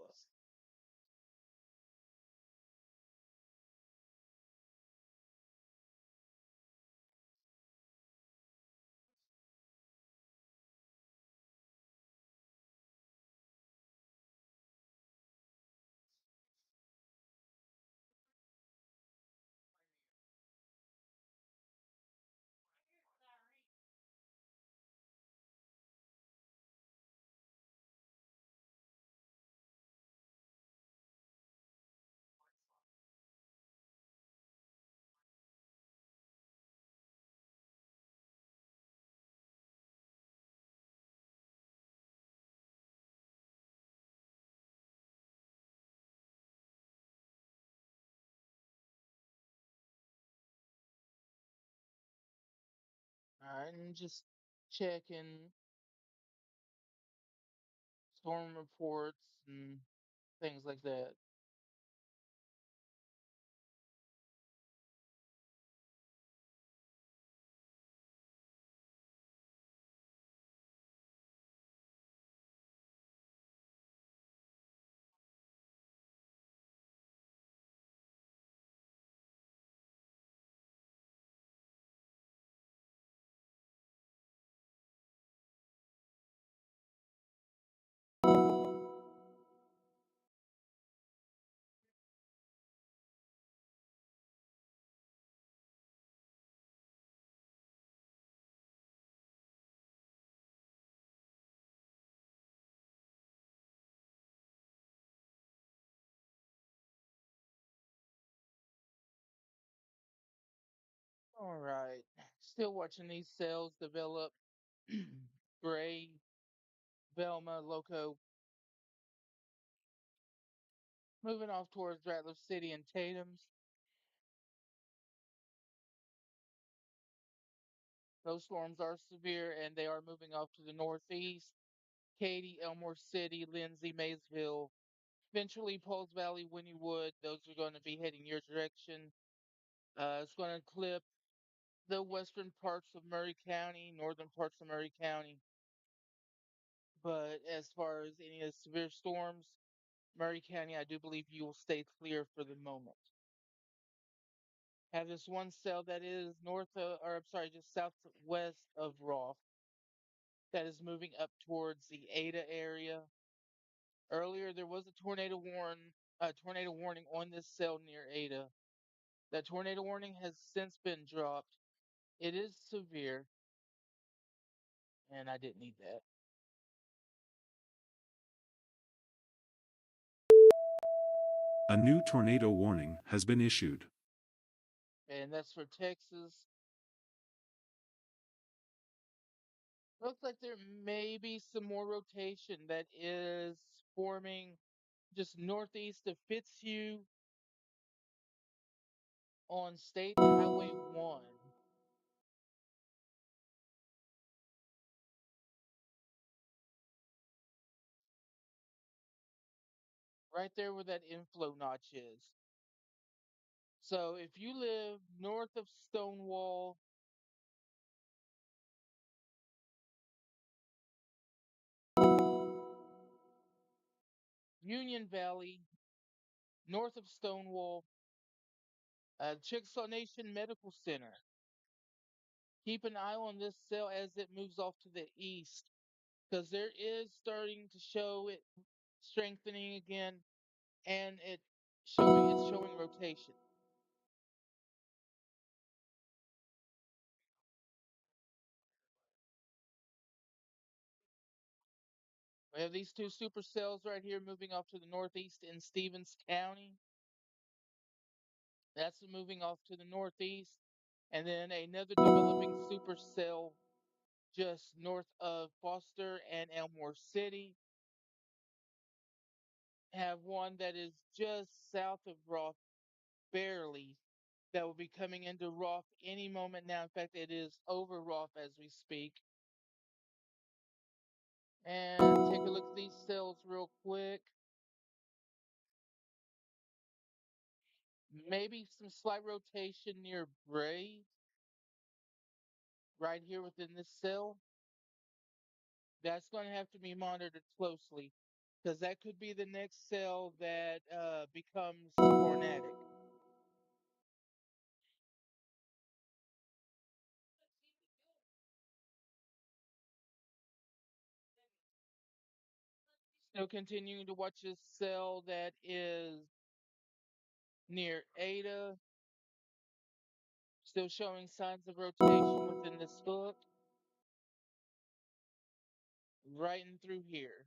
All right, and just checking storm reports and things like that. All right, still watching these cells develop. Gray, Velma, Loco, moving off towards Rattler City and Tatum's. Those storms are severe and they are moving off to the northeast. Katy, Elmore City, Lindsay, Maysville, eventually Pauls Valley, Wynnewood. Those are going to be heading your direction. It's going to clip the western parts of Murray County, northern parts of Murray County. But as far as any of the severe storms, Murray County, I do believe you will stay clear for the moment. Have this one cell that is north of, or I'm sorry, just southwest of Roth that is moving up towards the Ada area. Earlier, there was a tornado warning on this cell near Ada. That tornado warning has since been dropped. It is severe, and I didn't need that. A new tornado warning has been issued. And that's for Texas. Looks like there may be some more rotation that is forming just northeast of Fitzhugh on State Highway 1. Right there where that inflow notch is. So if you live north of Stonewall, Union Valley, north of Stonewall, Chickasaw Nation Medical Center, keep an eye on this cell as it moves off to the east because there is starting to show it strengthening again and it's showing rotation. We have these two supercells right here moving off to the northeast in Stevens County. That's moving off to the northeast. And then another developing supercell just north of Foster and Elmore City. Have one that is just south of Roth, barely, that will be coming into Roth any moment now. In fact, it is over Roth as we speak. And take a look at these cells real quick. Maybe some slight rotation near Bray, right here within this cell. That's going to have to be monitored closely because that could be the next cell that becomes tornadic. Still continuing to watch this cell that is near Ada. Still showing signs of rotation within this hook. Right in through here.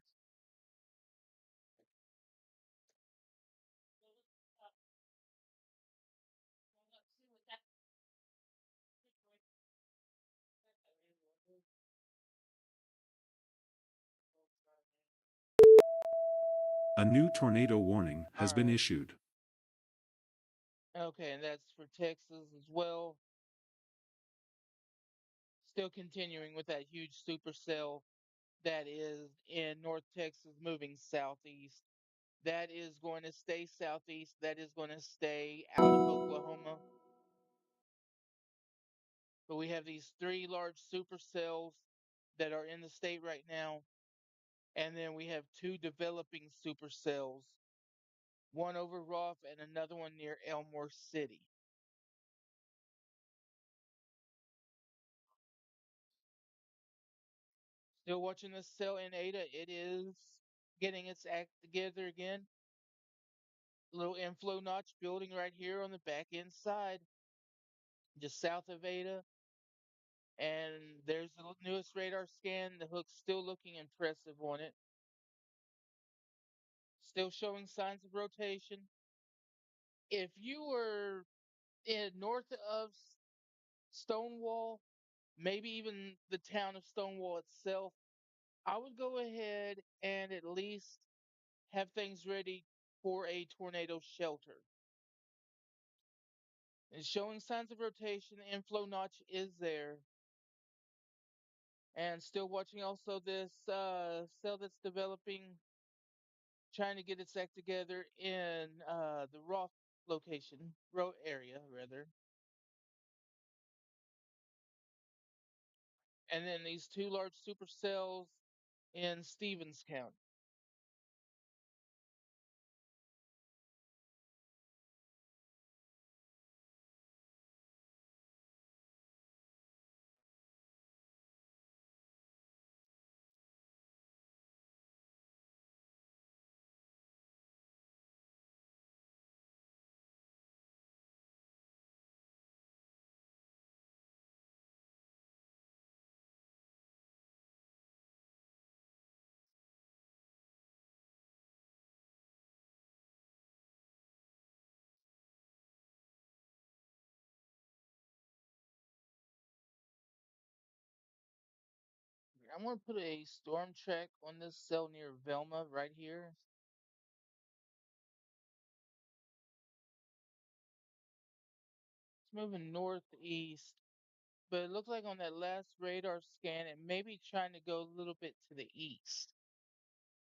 A new tornado warning has been Alright. issued. Okay, and that's for Texas as well. Still continuing with that huge supercell that is in North Texas moving southeast. That is going to stay southeast. That is going to stay out of Oklahoma. But we have these three large supercells that are in the state right now. And then we have two developing supercells, one over Roth and another one near Elmore City. Still watching this cell in Ada. It is getting its act together again. Little inflow notch building right here on the back end side, just south of Ada. And there's the newest radar scan. The hook's still looking impressive on it. Still showing signs of rotation. If you were north of Stonewall, maybe even the town of Stonewall itself, I would go ahead and at least have things ready for a tornado shelter. And showing signs of rotation, the inflow notch is there. And still watching also this cell that's developing, trying to get its act together in the Roth location, Roth area rather. And then these two large supercells in Stevens County. I'm going to put a storm track on this cell near Velma right here. It's moving northeast, but it looks like on that last radar scan, it may be trying to go a little bit to the east.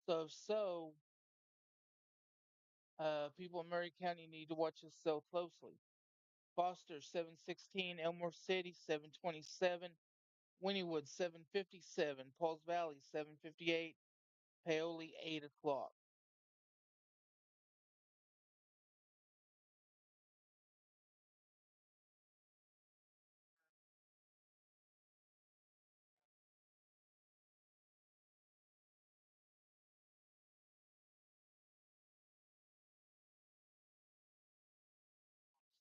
So if so, people in Murray County need to watch this cell closely. Foster 716, Elmore City 727, Wynnewood 757, Pauls Valley 758, Paoli 8 o'clock.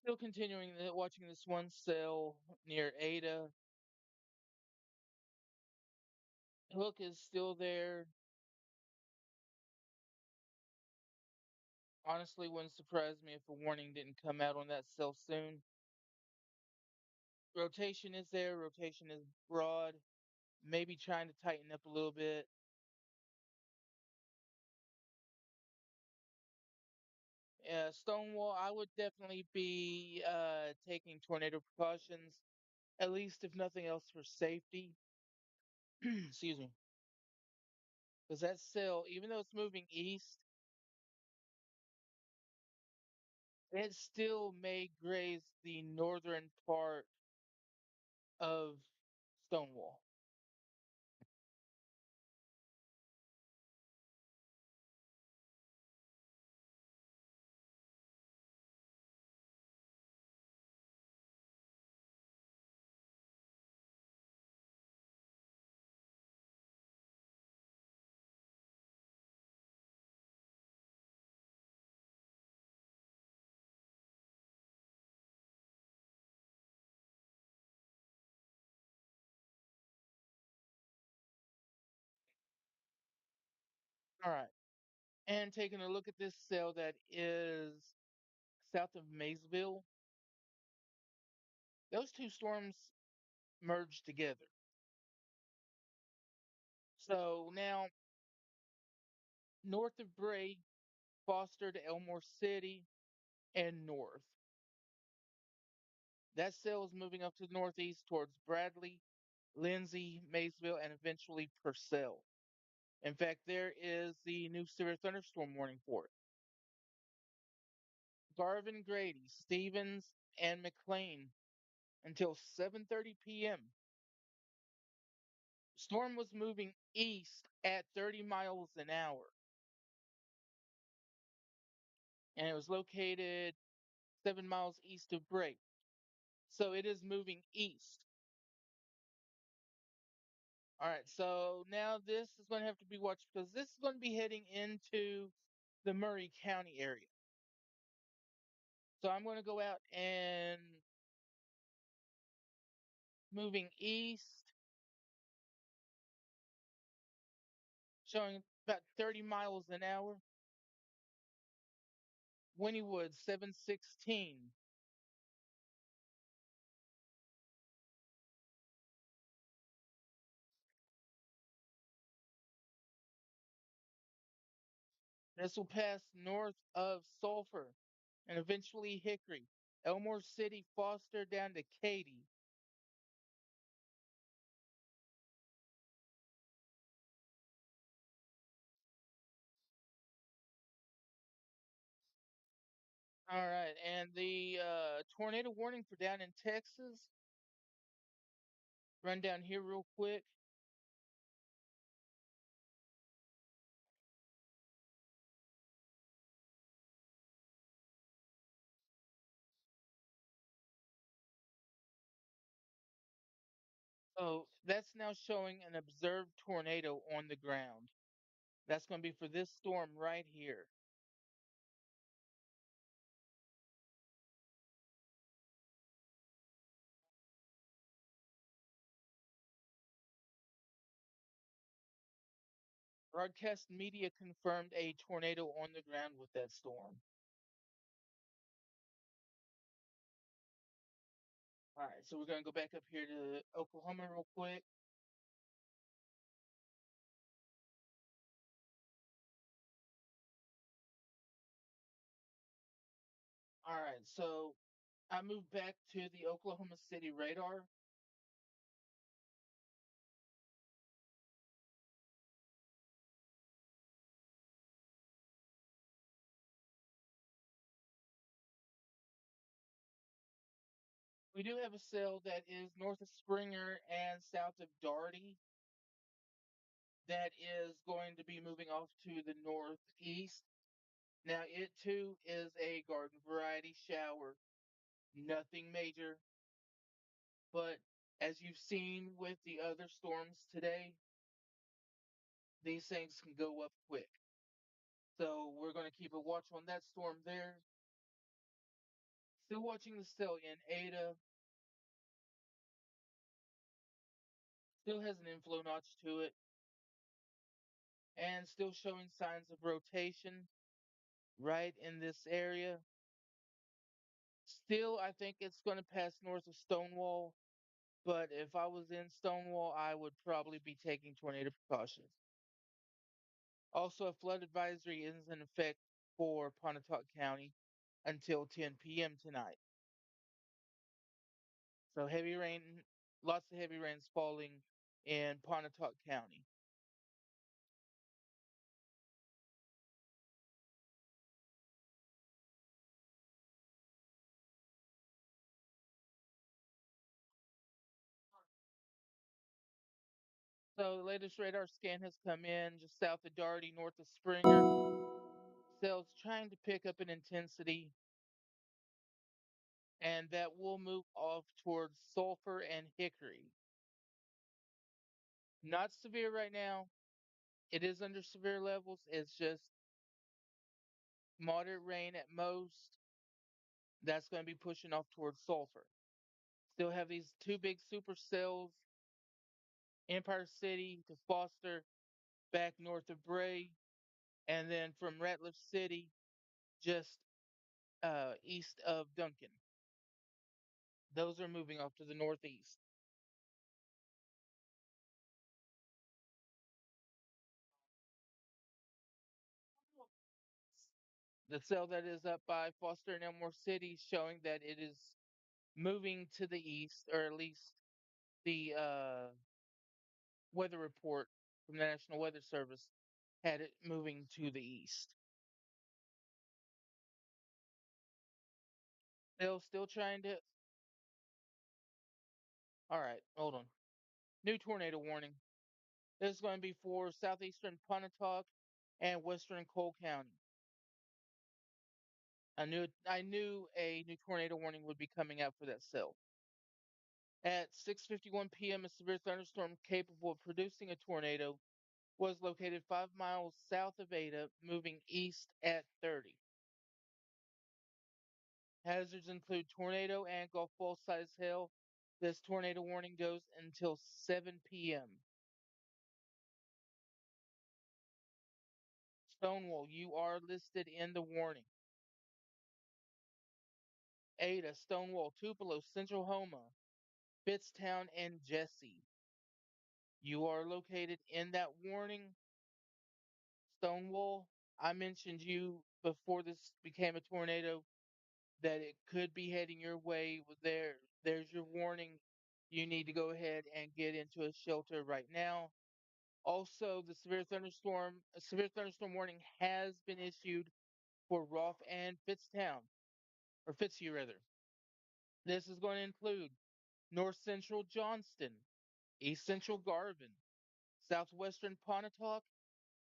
Still continuing watching this one cell near Ada. Hook is still there. Honestly, wouldn't surprise me if a warning didn't come out on that cell soon. Rotation is there. Rotation is broad. Maybe trying to tighten up a little bit. Stonewall, I would definitely be taking tornado precautions, at least if nothing else for safety. Excuse me. Because that cell, even though it's moving east, it still may graze the northern part of Stonewall. All right. And taking a look at this cell that is south of Maysville, those two storms merged together. So now north of Bray, Foster to Elmore City, and north. That cell is moving up to the northeast towards Bradley, Lindsay, Maysville, and eventually Purcell. In fact, there is the new severe thunderstorm warning for it. Garvin, Grady, Stevens, and McLean until 7:30 p.m. Storm was moving east at 30 miles an hour, and it was located 7 miles east of Bray. So it is moving east. All right, so now this is going to have to be watched because this is going to be heading into the Murray County area. So I'm going to go out and moving east, showing about 30 miles an hour. Wynnewood 716. This will pass north of Sulphur and eventually Hickory, Elmore City, Foster down to Katy. All right, and the tornado warning for down in Texas. Run down here real quick. So that's now showing an observed tornado on the ground. That's going to be for this storm right here. Broadcast media confirmed a tornado on the ground with that storm. All right, so we're going to go back up here to Oklahoma real quick. All right, so I moved back to the Oklahoma City radar. We do have a cell that is north of Springer and south of Darty that is going to be moving off to the northeast. Now, it too is a garden variety shower, nothing major, but as you've seen with the other storms today, these things can go up quick. So we're going to keep a watch on that storm there. Still watching the cell in Ada, still has an inflow notch to it, and still showing signs of rotation right in this area. Still, I think it's going to pass north of Stonewall, but if I was in Stonewall, I would probably be taking tornado precautions. Also, a flood advisory is in effect for Pontotoc County until 10 p.m. tonight. So heavy rain, lots of heavy rains falling in Pontotoc County. So the latest radar scan has come in just south of Darty, north of Springer. Cells trying to pick up an intensity, and that will move off towards Sulphur and Hickory. Not severe right now. It is under severe levels. It's just moderate rain at most. That's going to be pushing off towards Sulphur. Still have these two big supercells, Empire City to Foster, back north of Bray, and then from Ratliff City, just east of Duncan. Those are moving off to the northeast. The cell that is up by Foster and Elmore City showing that it is moving to the east, or at least the weather report from the National Weather Service had it moving to the east. Still trying to. All right, hold on. New tornado warning. This is going to be for southeastern Pontotoc and western Cole County. I knew a new tornado warning would be coming out for that cell. At 6:51 p.m., a severe thunderstorm capable of producing a tornado was located 5 miles south of Ada, moving east at 30. Hazards include tornado and golf ball size hail. This tornado warning goes until 7 p.m. Stonewall, you are listed in the warning. Ada, Stonewall, Tupelo, Central Homa, Fitztown, and Jesse. You are located in that warning. Stonewall, I mentioned you before this became a tornado that it could be heading your way. There's your warning. You need to go ahead and get into a shelter right now. Also, a severe thunderstorm warning has been issued for Rolfe and Fitztown, or Fitzhugh rather. This is going to include North Central Johnston, East Central Garvin, Southwestern Pontotoc,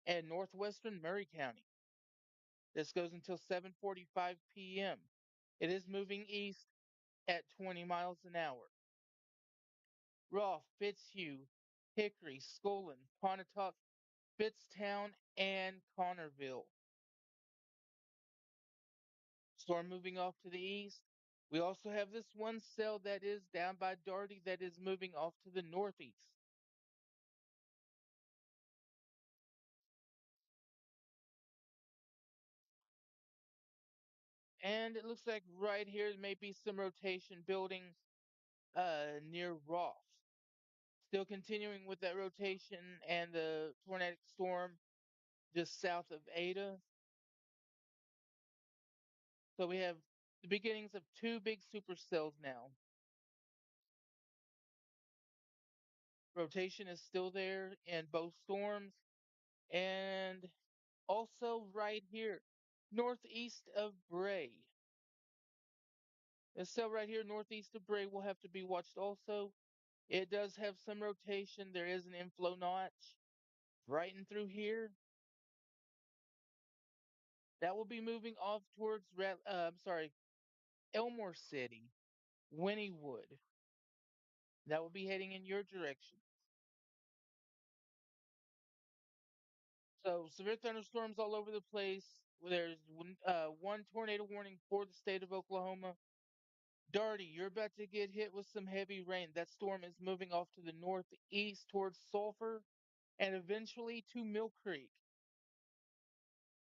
and Northwestern Murray County. This goes until 7:45 p.m. It is moving east at 20 miles an hour. Rolfe, Fitzhugh, Hickory, Skolin, Pontotoc, Fitztown, and Connerville. Storm moving off to the east. We also have this one cell that is down by Darty that is moving off to the northeast. And it looks like right here there may be some rotation building near Rolfe. Still continuing with that rotation and the tornadic storm just south of Ada. So we have the beginnings of two big supercells now. Rotation is still there in both storms. And also right here, northeast of Bray. This cell right here, northeast of Bray, will have to be watched also. It does have some rotation. There is an inflow notch right in through here. That will be moving off towards, Elmore City, Wynnewood. That will be heading in your direction. So severe thunderstorms all over the place. There's one tornado warning for the state of Oklahoma. Darty, you're about to get hit with some heavy rain. That storm is moving off to the northeast towards Sulphur and eventually to Mill Creek.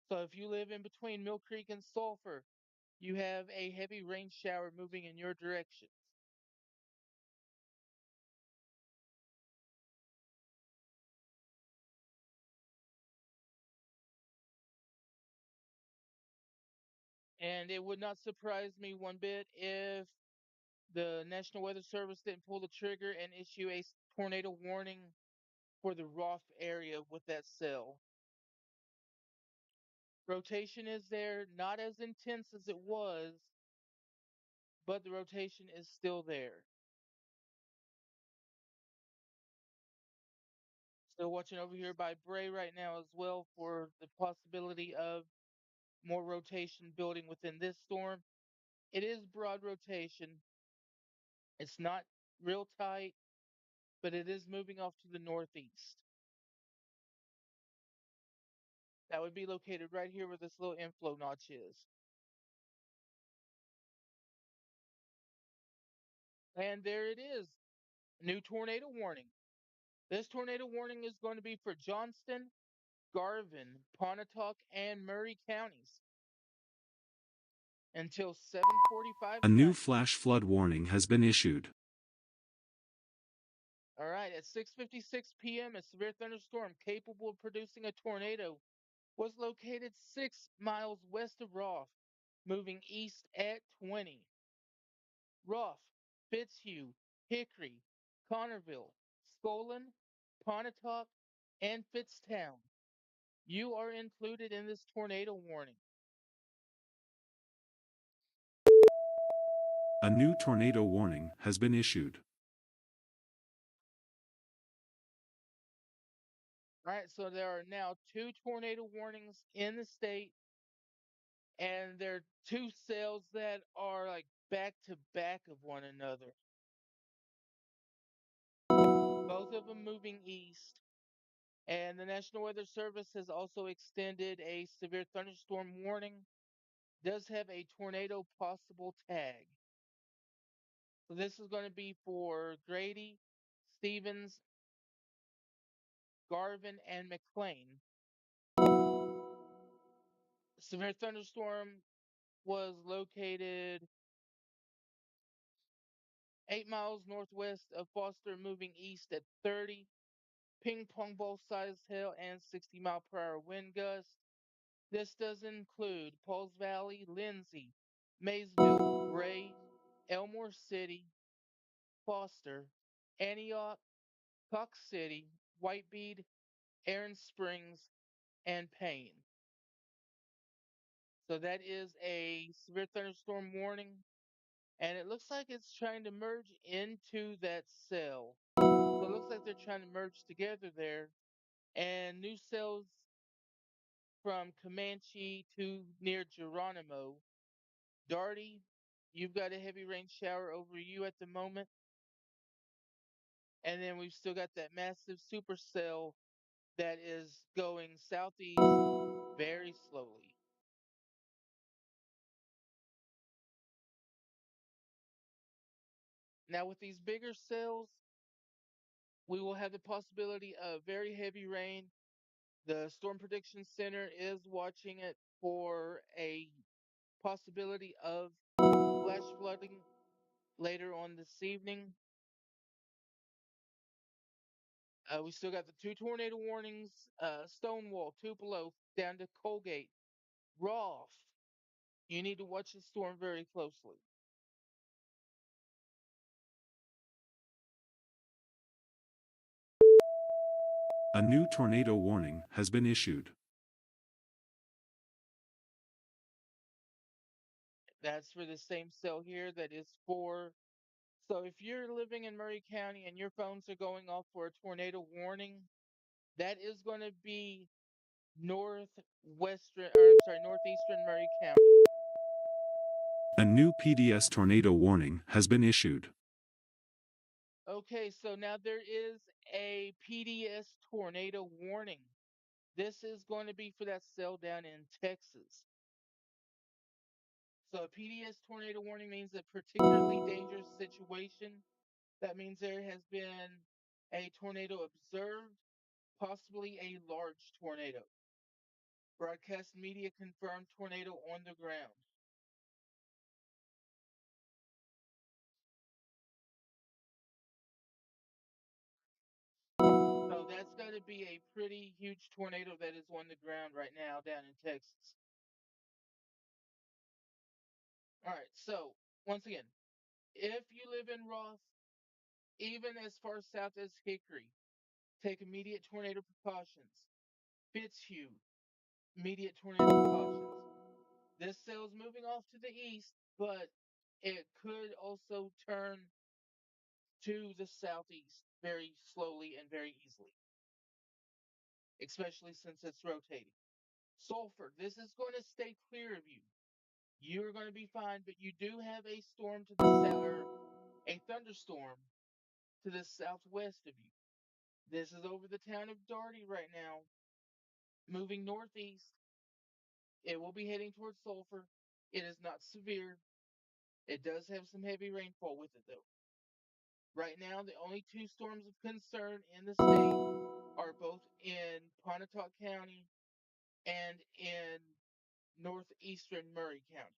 So if you live in between Mill Creek and Sulphur, you have a heavy rain shower moving in your direction. And it would not surprise me one bit if the National Weather Service didn't pull the trigger and issue a tornado warning for the Roth area with that cell. Rotation is there, not as intense as it was, but the rotation is still there. Still watching over here by Bray right now as well for the possibility of more rotation building within this storm. It is broad rotation. It's not real tight, but it is moving off to the northeast. That would be located right here where this little inflow notch is. And there it is. New tornado warning. This tornado warning is going to be for Johnston, Garvin, Pontotoc, and Murray counties until 7:45 A new tonight. flash flood warning has been issued. All right, at 6:56 p.m., a severe thunderstorm capable of producing a tornado was located 6 miles west of Roth, moving east at 20. Roth, Fitzhugh, Hickory, Connerville, Skolin, Pontotoc, and Fitztown. You are included in this tornado warning. A new tornado warning has been issued. All right, so there are now two tornado warnings in the state, and there are two cells that are like back to back of one another. Both of them moving east. And the National Weather Service has also extended a severe thunderstorm warning. Does have a tornado possible tag. So this is going to be for Grady, Stevens, Garvin, and McLean. Severe thunderstorm was located 8 miles northwest of Foster, moving east at 30. Ping pong ball sized hail and 60-mile-per-hour wind gusts. This does include Pauls Valley, Lindsay, Maysville, Bray, Elmore City, Foster, Antioch, Cox City, Whitebead, Aaron Springs, and Payne. So that is a severe thunderstorm warning, and it looks like it's trying to merge into that cell. So it looks like they're trying to merge together there, and new cells from Comanche to near Geronimo. Darty, you've got a heavy rain shower over you at the moment. And then we've still got that massive supercell that is going southeast very slowly. Now, with these bigger cells, we will have the possibility of very heavy rain. The Storm Prediction Center is watching it for a possibility of flash flooding later on this evening. We still got the two tornado warnings, Stonewall, Tupelo, down to Colgate, Roth. You need to watch the storm very closely. A new tornado warning has been issued. That's for the same cell here that is for. So if you're living in Murray County and your phones are going off for a tornado warning, that is going to be northeastern Murray County. A new PDS tornado warning has been issued. Okay, so now there is a PDS tornado warning. This is going to be for that cell down in Texas. So a PDS tornado warning means a particularly dangerous situation. That means there has been a tornado observed, possibly a large tornado. Broadcast media confirmed tornado on the ground. So that's got to be a pretty huge tornado that is on the ground right now down in Texas. All right, so once again, if you live in Ross, even as far south as Hickory, take immediate tornado precautions. Fitzhugh, immediate tornado precautions. This cell is moving off to the east, but it could also turn to the southeast very slowly and very easily, especially since it's rotating. Sulfur, this is going to stay clear of you. You're going to be fine, but you do have a storm to the south, or a thunderstorm to the southwest of you. This is over the town of Darty right now, moving northeast. It will be heading towards Sulphur. It is not severe. It does have some heavy rainfall with it, though. Right now, the only two storms of concern in the state are both in Pontotoc County and in northeastern Murray County.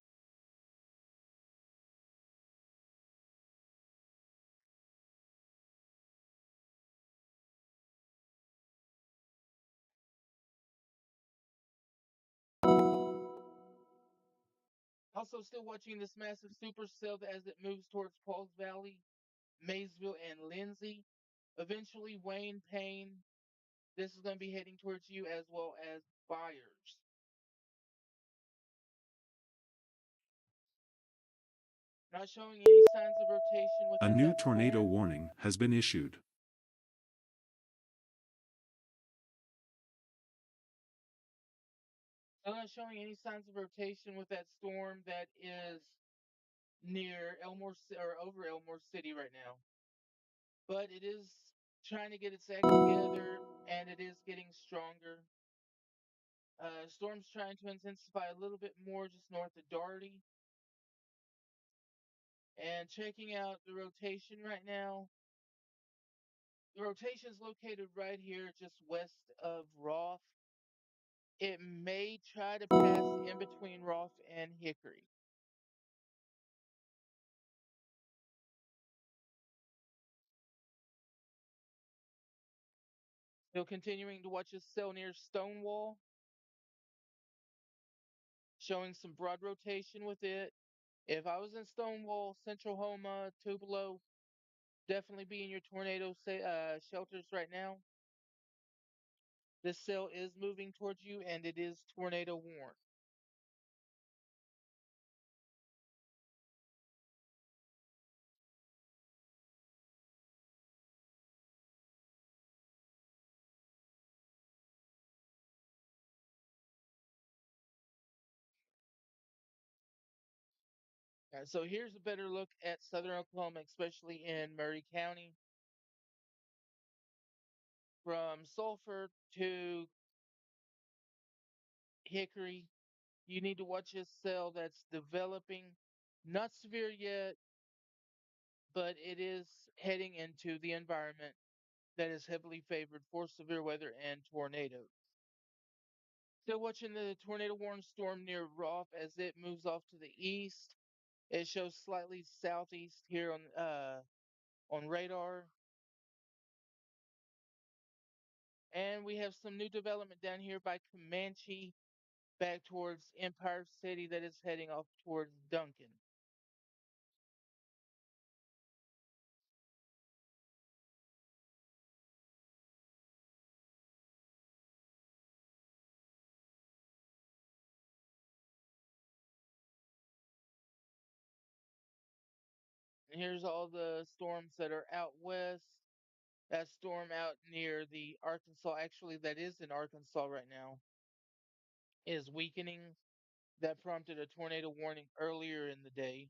Also, still watching this massive supercell as it moves towards Pauls Valley, Maysville, and Lindsay. Eventually, Wayne Payne. This is going to be heading towards you as well as Byers. Not showing any signs of rotation A within new that tornado storm. warning has been issued. Still not showing any signs of rotation with that storm that is near or over Elmore City right now. But it is trying to get its act together and it is getting stronger. Storm's trying to intensify a little bit more just north of Darty. And checking out the rotation right now. The rotation is located right here just west of Roth. It may try to pass in between Roth and Hickory. Still continuing to watch this cell near Stonewall, showing some broad rotation with it. If I was in Stonewall, Central Homa, Tupelo, definitely be in your tornado shelters right now. This cell is moving towards you and it is tornado warned. So here's a better look at southern Oklahoma, especially in Murray County. From Sulphur to Hickory, you need to watch this cell that's developing. Not severe yet, but it is heading into the environment that is heavily favored for severe weather and tornadoes. Still watching the tornado warning storm near Roth as it moves off to the east. It shows slightly southeast here on radar. And we have some new development down here by Comanche. back towards Empire City that is heading off towards Duncan. And here's all the storms that are out west. That storm out near the Arkansas, actually, that is in Arkansas right now, is weakening. That prompted a tornado warning earlier in the day.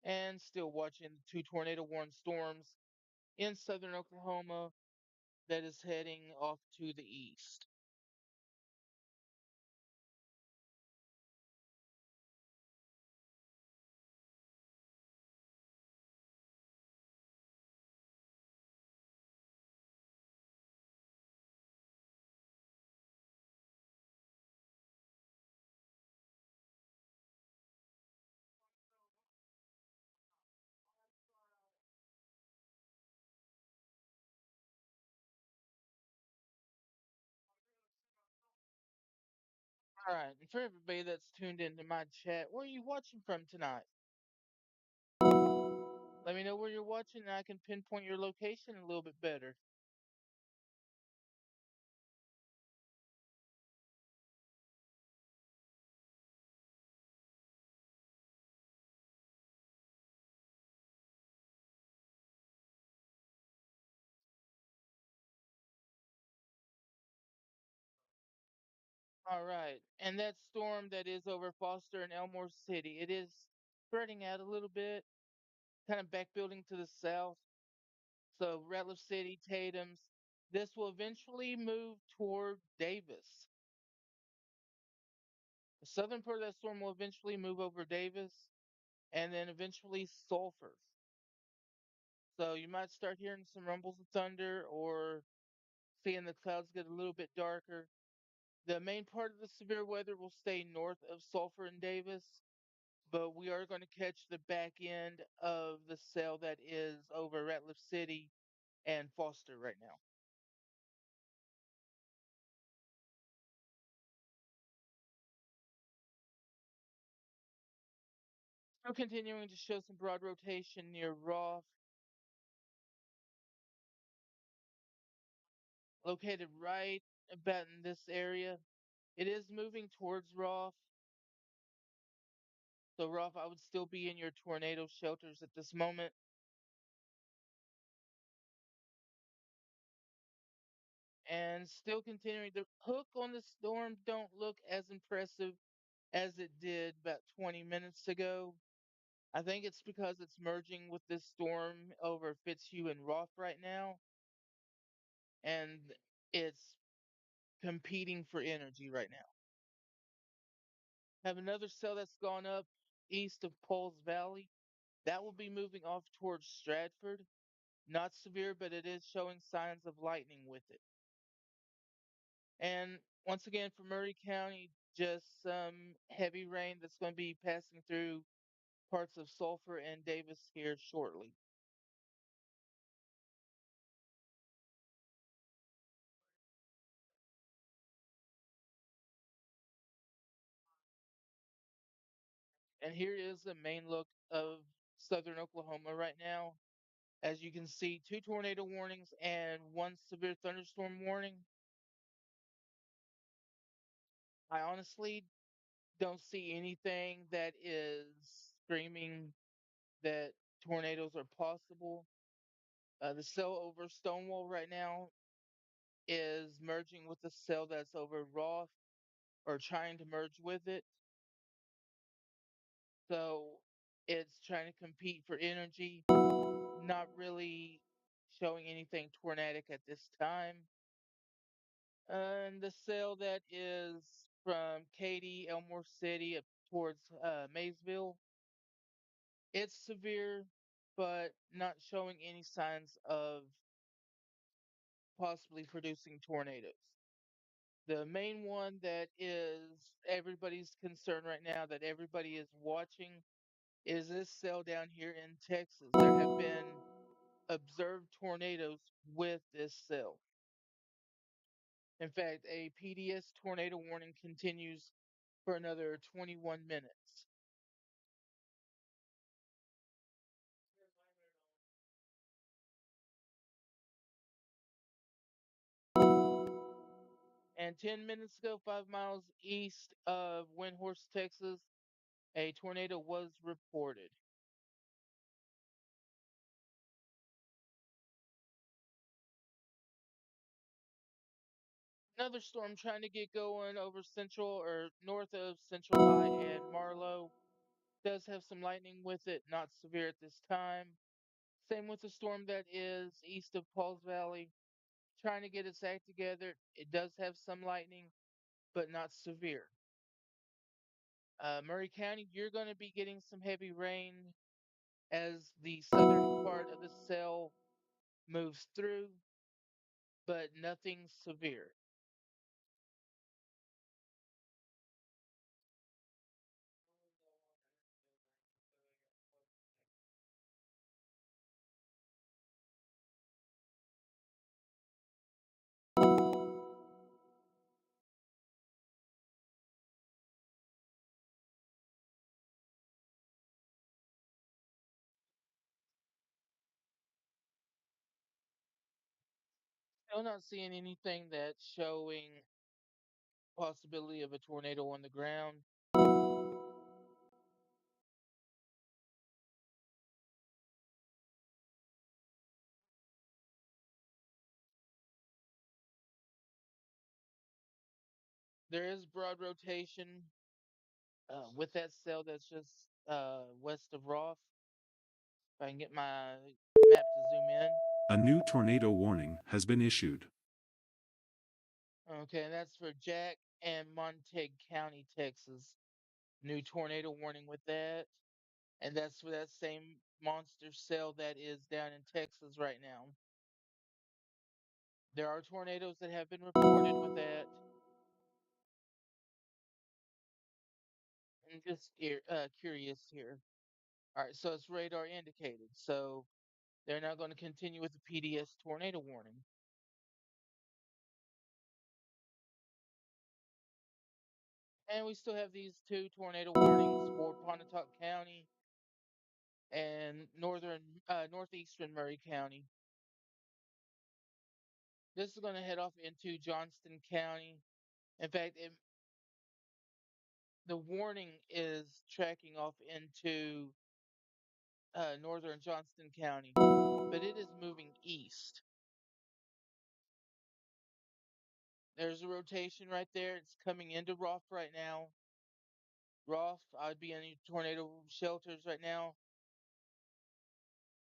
And still watching the two tornado warned storms in southern Oklahoma that is heading off to the east. All right, and for everybody that's tuned into my chat, where are you watching from tonight? Let me know where you're watching, and I can pinpoint your location a little bit better. All right, and that storm that is over Foster and Elmore City, it is spreading out a little bit, kind of backbuilding to the south. So Ratliff City, Tatum's. This will eventually move toward Davis. The southern part of that storm will eventually move over Davis and then eventually Sulphur. So you might start hearing some rumbles of thunder or seeing the clouds get a little bit darker. The main part of the severe weather will stay north of Sulphur and Davis, but we are going to catch the back end of the cell that is over Ratliff City and Foster right now. Still continuing to show some broad rotation near Roth, located right about in this area. It is moving towards Roth. So, Roth, I would still be in your tornado shelters at this moment. And still continuing. The hook on the storm don't look as impressive as it did about 20 minutes ago. I think it's because it's merging with this storm over Fitzhugh and Roth right now, and it's competing for energy right now. Have another cell that's gone up east of Pauls Valley. That will be moving off towards Stratford. Not severe, but it is showing signs of lightning with it. And once again, for Murray County, just some heavy rain that's going to be passing through parts of Sulphur and Davis here shortly. And here is the main look of southern Oklahoma right now. As you can see, two tornado warnings and one severe thunderstorm warning. I honestly don't see anything that is screaming that tornadoes are possible. The cell over Stonewall right now is merging with the cell that's over Roth or trying to merge with it. So it's trying to compete for energy, not really showing anything tornadic at this time. And the cell that is from Katy, Elmore City up towards Maysville, it's severe, but not showing any signs of possibly producing tornadoes. The main one that is everybody's concern right now, that everybody is watching, is this cell down here in Texas. There have been observed tornadoes with this cell. In fact, a PDS tornado warning continues for another 21 minutes. And 10 minutes ago, 5 miles east of Windhorse, Texas, a tornado was reported. Another storm trying to get going over central or north of Central High and Marlow. Does have some lightning with it, not severe at this time. Same with the storm that is east of Pauls Valley, trying to get its act together. It does have some lightning, but not severe. Murray County, you're going to be getting some heavy rain as the southern part of the cell moves through, but nothing severe. Still not seeing anything that's showing possibility of a tornado on the ground. There is broad rotation with that cell that's just west of Roth. If I can get my map to zoom in. A new tornado warning has been issued. Okay, and that's for Jack and Montague County, Texas. New tornado warning with that. And that's for that same monster cell that is down in Texas right now. There are tornadoes that have been reported with that. I'm just curious here. All right, so it's radar indicated. So they're not going to continue with the PDS tornado warning. And we still have these two tornado warnings for Pontotoc County and northeastern Murray County. This is going to head off into Johnston County. In fact, the warning is tracking off into northern Johnston County, but it is moving east. There's a rotation right there. It's coming into Roth right now. Roth, I'd be in tornado shelters right now.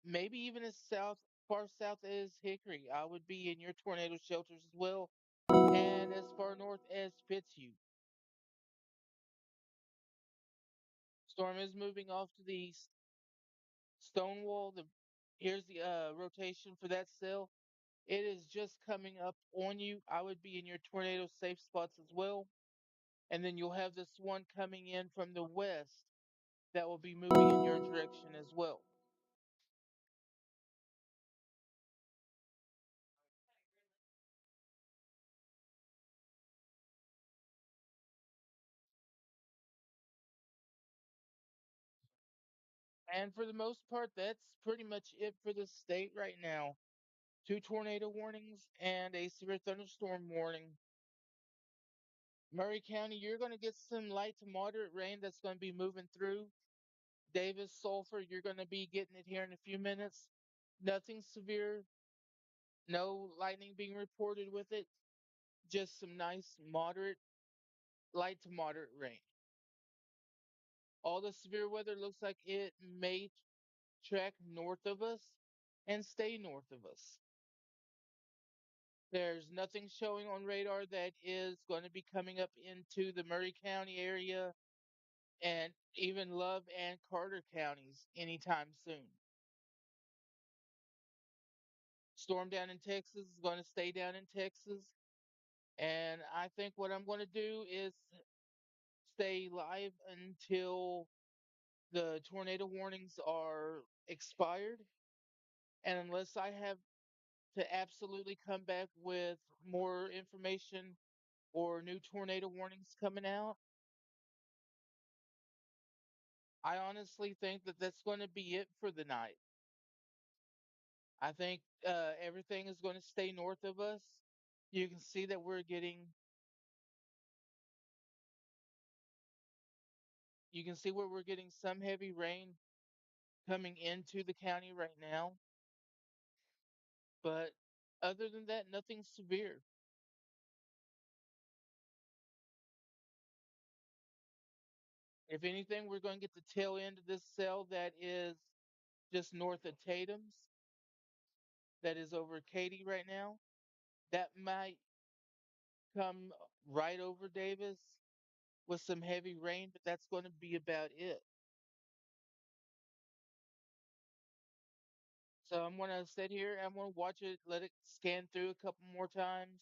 Maybe even as far south as Hickory, I would be in your tornado shelters as well. And as far north as Fitzhugh. Storm is moving off to the east. Stonewall, here's the rotation for that cell. It is just coming up on you. I would be in your tornado safe spots as well. And then you'll have this one coming in from the west that will be moving in your direction as well. And for the most part, that's pretty much it for the state right now. Two tornado warnings and a severe thunderstorm warning. Murray County, you're going to get some light to moderate rain that's going to be moving through. Davis, Sulphur, you're going to be getting it here in a few minutes. Nothing severe, no lightning being reported with it, just some nice moderate, light to moderate rain. All the severe weather looks like it may track north of us and stay north of us. There's nothing showing on radar that is going to be coming up into the Murray County area and even Love and Carter counties anytime soon. Storm down in Texas is going to stay down in Texas. And I think what I'm going to do is stay live until the tornado warnings are expired. And unless I have to absolutely come back with more information or new tornado warnings coming out. I honestly think that that's going to be it for the night. I think everything is going to stay north of us. You can see that you can see where we're getting some heavy rain coming into the county right now. But other than that, nothing severe. If anything, we're going to get the tail end of this cell that is just north of Tatum's, that is over Katy right now. That might come right over Davis with some heavy rain, but that's going to be about it. So I'm going to sit here, I'm going to watch it, let it scan through a couple more times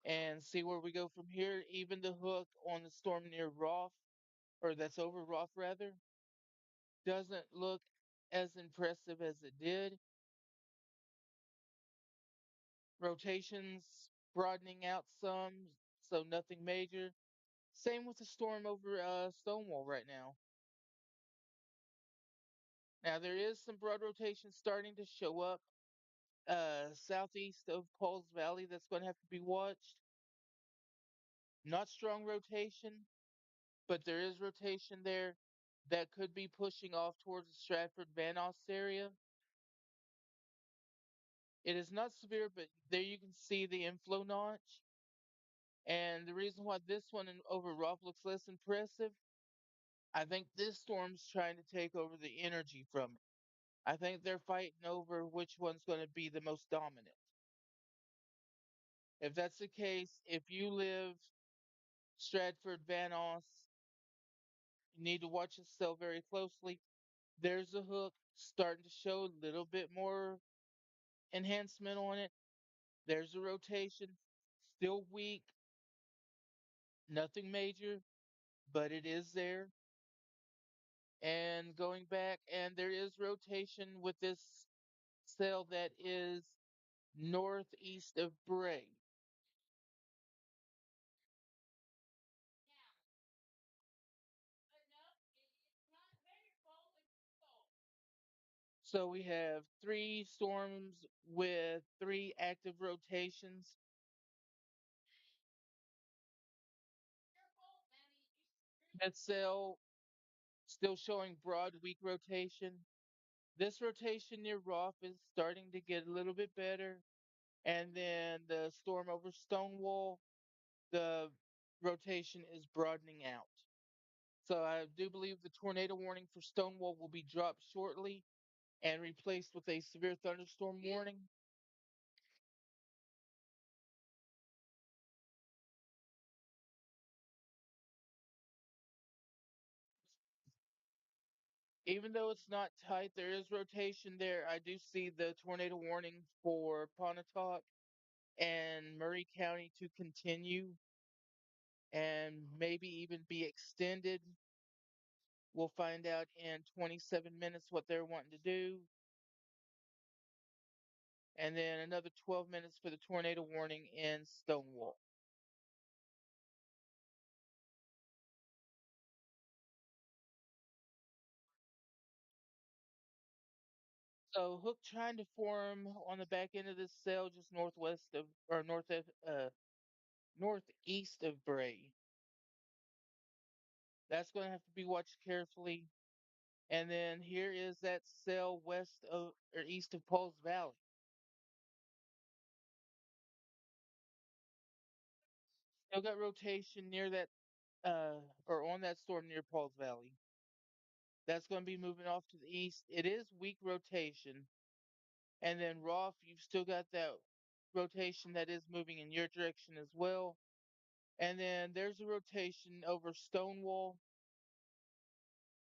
and see where we go from here. Even the hook on the storm near Roth, or that's over Roth rather, doesn't look as impressive as it did. Rotations broadening out some, so nothing major. Same with the storm over Stonewall right now. Now there is some broad rotation starting to show up southeast of Pauls Valley that's going to have to be watched. Not strong rotation, but there is rotation there that could be pushing off towards the Stratford Van Oss area. It is not severe, but there you can see the inflow notch. And the reason why this one over Roth looks less impressive, I think this storm's trying to take over the energy from it. I think they're fighting over which one's going to be the most dominant. If that's the case, if you live Stratford Van Oss, you need to watch this cell very closely. There's a hook starting to show a little bit more enhancement on it. There's a rotation, still weak, nothing major, but it is there. And going back, and there is rotation with this cell that is northeast of Bray. So we have three storms with three active rotations. That cell still showing broad, weak rotation. This rotation near Roth is starting to get a little bit better. And then the storm over Stonewall, the rotation is broadening out. So I do believe the tornado warning for Stonewall will be dropped shortly and replaced with a severe thunderstorm warning. Even though it's not tight, there is rotation there. I do see the tornado warning for Pontotoc and Murray County to continue and maybe even be extended. We'll find out in 27 minutes what they're wanting to do. And then another 12 minutes for the tornado warning in Stonewall. So hook trying to form on the back end of this cell just northwest of or northeast of Bray. That's going to have to be watched carefully. And then here is that cell west of or east of Pauls Valley. Still got rotation near that or on that storm near Pauls Valley. That's going to be moving off to the east. It is weak rotation. And then Roth, you've still got that rotation that is moving in your direction as well. And then there's a rotation over Stonewall,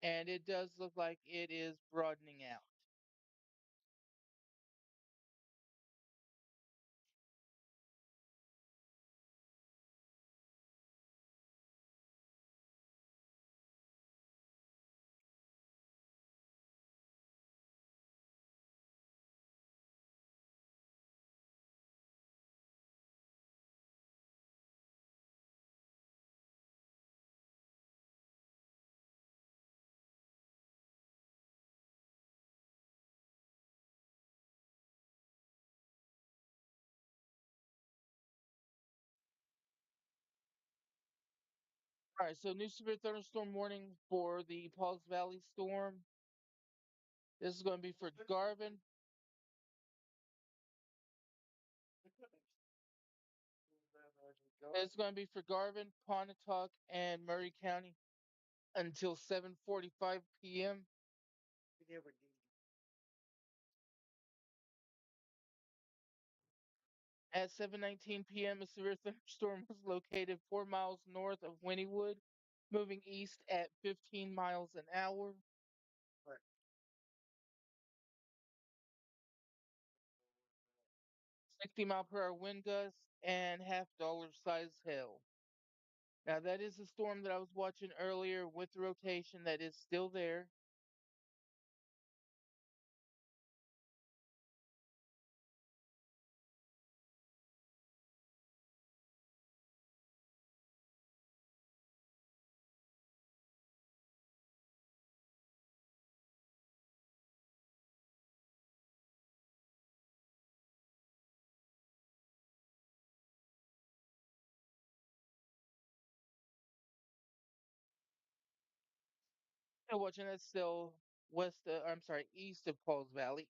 and it does look like it is broadening out. All right, so new severe thunderstorm warning for the Pauls Valley storm. This is going to be for Garvin. It's going to be for Garvin, Pontotoc, and Murray County until 7:45 p.m. At 7:19 p.m., a severe thunderstorm was located 4 miles north of Wynnewood, moving east at 15 miles an hour. 60-mile-per-hour wind gusts and half-dollar size hail. Now that is the storm that I was watching earlier with the rotation that is still there. And watching that still east of Pauls Valley.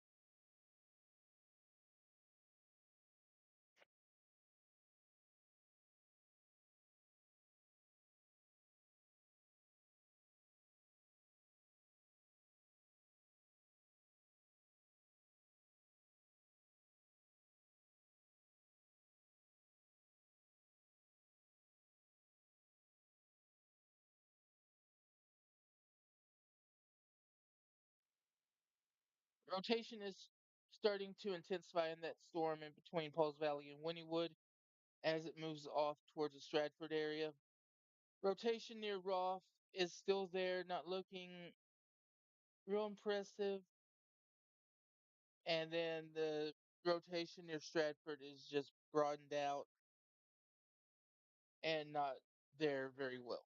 Rotation is starting to intensify in that storm in between Pauls Valley and Wynnewood as it moves off towards the Stratford area. Rotation near Roth is still there, not looking real impressive. And then the rotation near Stratford is just broadened out and not there very well.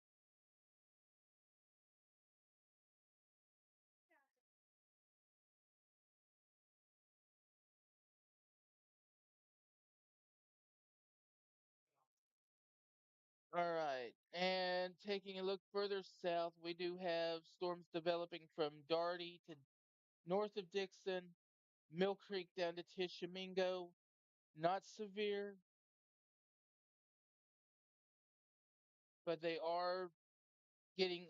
All right. And taking a look further south, we do have storms developing from Darty to north of Dixon, Mill Creek down to Tishomingo. Not severe, but getting,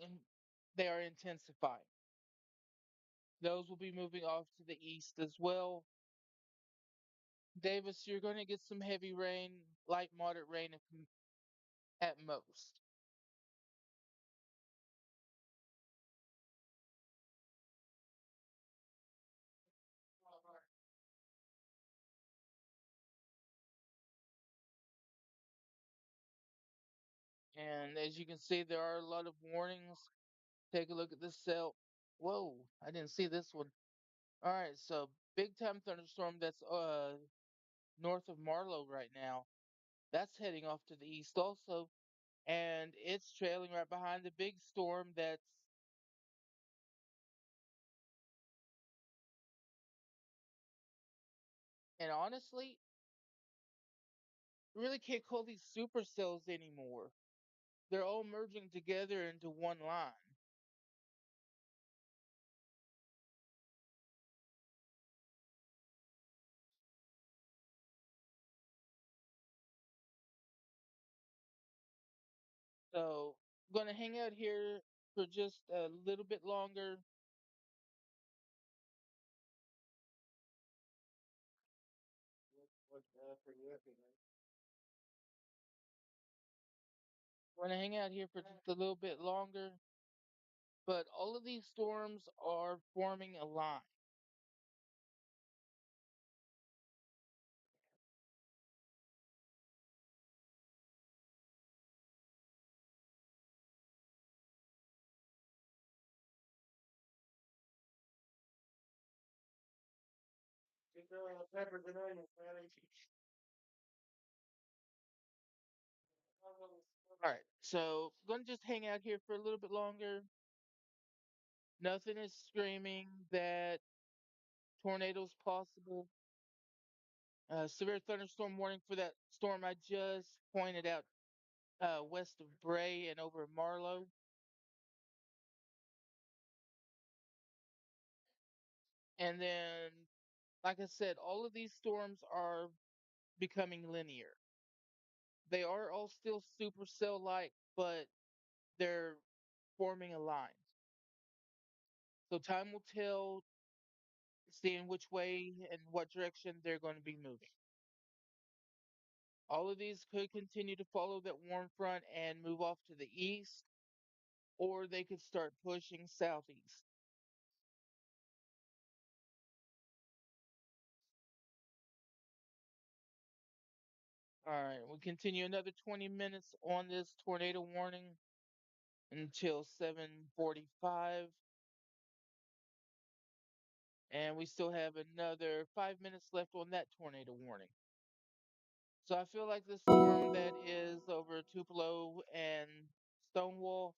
they are intensifying. Those will be moving off to the east as well. Davis, you're going to get some heavy rain, light moderate rain at most. And as you can see, there are a lot of warnings. Take a look at this cell. Whoa, I didn't see this one. All right, so big time thunderstorm that's north of Marlow right now. That's heading off to the east also, and it's trailing right behind the big storm and honestly, really can't call these supercells anymore. They're all merging together into one line. So I'm gonna hang out here for just a little bit longer. I'm gonna hang out here for just a little bit longer. But all of these storms are forming a line. All right, so I'm gonna just hang out here for a little bit longer. Nothing is screaming that tornadoes possible. Severe thunderstorm warning for that storm I just pointed out west of Bray and over Marlow. And then, like I said, all of these storms are becoming linear. They are all still supercell like, but they're forming a line. So time will tell, seeing which way and what direction they're going to be moving. All of these could continue to follow that warm front and move off to the east, or they could start pushing southeast. All right, we continue another 20 minutes on this tornado warning until 7:45, and we still have another 5 minutes left on that tornado warning. So I feel like the storm that is over Tupelo and Stonewall,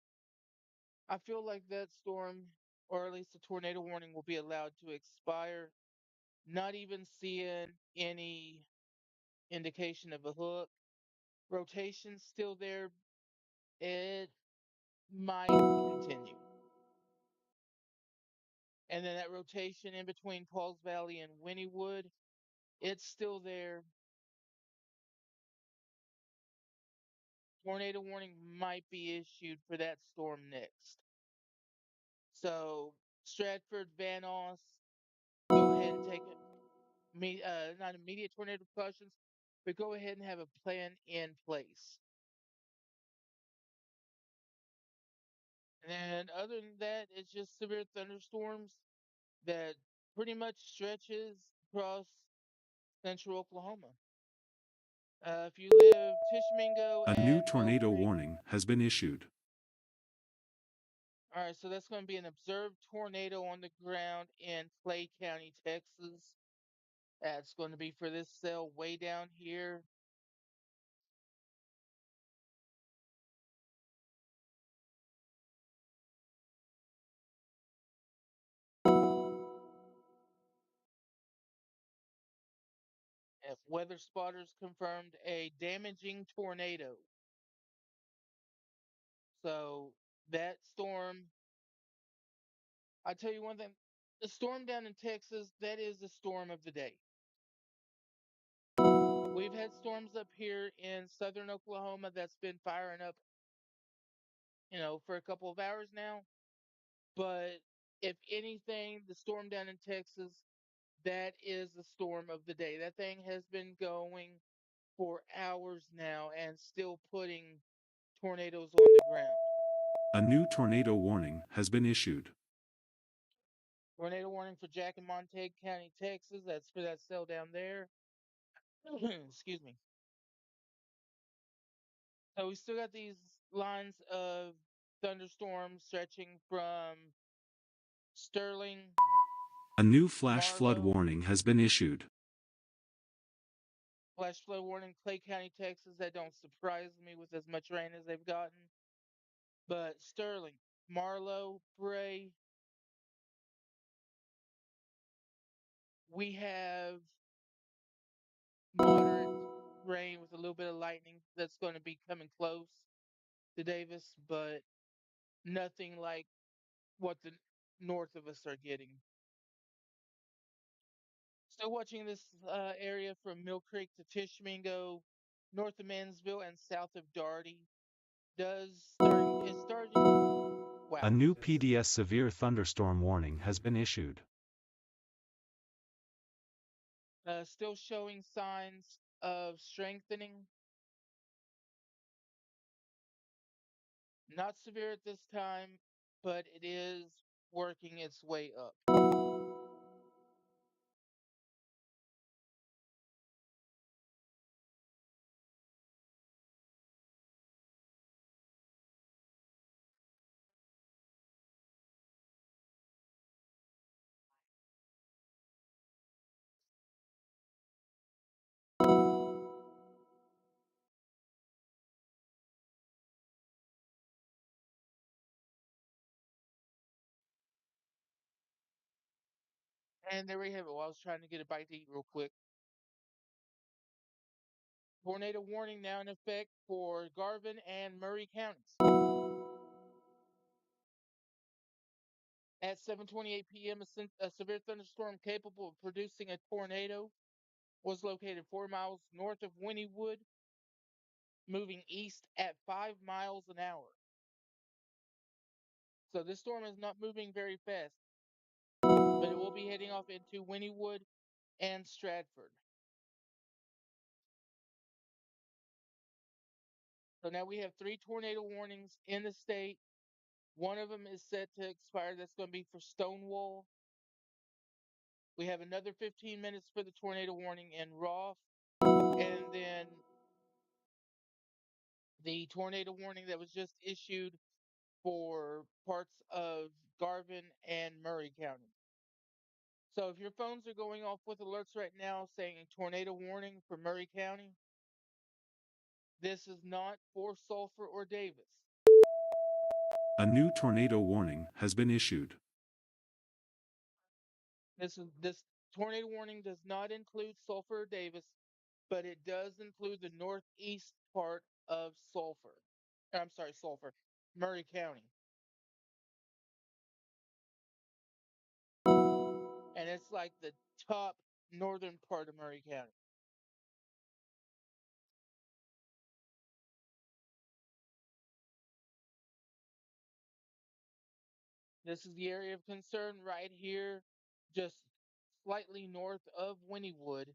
I feel like that storm, or at least the tornado warning, will be allowed to expire. Not even seeing any indication of a hook. Rotation's still there. It might continue. And then that rotation in between Pauls Valley and Wynnewood, it's still there. Tornado warning might be issued for that storm next. So Stratford, Van Oss, go ahead and take not immediate tornado precautions, but go ahead and have a plan in place. And other than that, it's just severe thunderstorms that pretty much stretches across central Oklahoma. If you live Tishmingo A new and Mill tornado Creek, warning has been issued. all right, so that's going to be an observed tornado on the ground in Clay County, Texas. That's going to be for this cell way down here. Weather spotters confirmed a damaging tornado. So that storm, I tell you one thing, the storm down in Texas, that is the storm of the day. We've had storms up here in southern Oklahoma that's been firing up, for a couple of hours now. But if anything, the storm down in Texas, that is the storm of the day. That thing has been going for hours now and still putting tornadoes on the ground. A new tornado warning has been issued. Tornado warning for Jack and Montague County, Texas. That's for that cell down there. Excuse me. So we still got these lines of thunderstorms stretching from Sterling, A new flash flood Marlow, warning has been issued. flash flood warning, Clay County, Texas. That don't surprise me with as much rain as they've gotten. But Sterling, Marlow, Bray, we have moderate rain with a little bit of lightning that's going to be coming close to Davis, but nothing like what the north of us are getting. Still watching this area from Mill Creek to Tishmingo, north of Mansville and south of Darty. Is starting. A Wow. new PDS severe thunderstorm warning has been issued. Still showing signs of strengthening. Not severe at this time, but it is working its way up. And there we have it. Well, I was trying to get a bite to eat real quick. Tornado warning now in effect for Garvin and Murray counties. At 7:28 p.m., a severe thunderstorm capable of producing a tornado was located 4 miles north of Wynnewood, moving east at 5 miles an hour. So this storm is not moving very fast, but it will be heading off into Wynnewood and Stratford. So now we have 3 tornado warnings in the state. One of them is set to expire. That's going to be for Stonewall. We have another 15 minutes for the tornado warning in Roth. And then the tornado warning that was just issued for parts of Garvin and Murray County. So if your phones are going off with alerts right now saying tornado warning for Murray County, this is not for Sulphur or Davis. A new tornado warning has been issued. This tornado warning does not include Sulphur or Davis, but it does include the northeast part of Sulphur. I'm sorry, Sulphur, Murray County. And it's like the top northern part of Murray County. This is the area of concern right here, just slightly north of Wynnewood.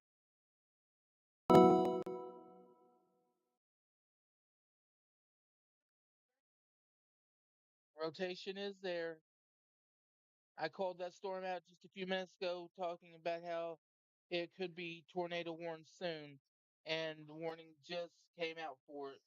Rotation is there. I called that storm out just a few minutes ago, talking about how it could be tornado warned soon, and the warning just came out for it.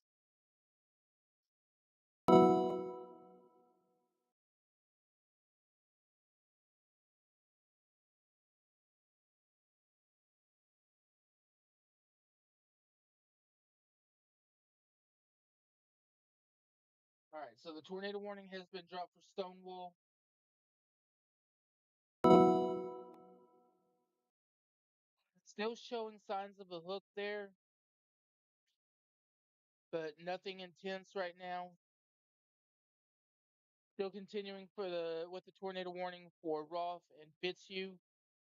All right, so the tornado warning has been dropped for Stonewall. Still showing signs of a hook there, but nothing intense right now. Still continuing for the with the tornado warning for Roth and Fitzhugh.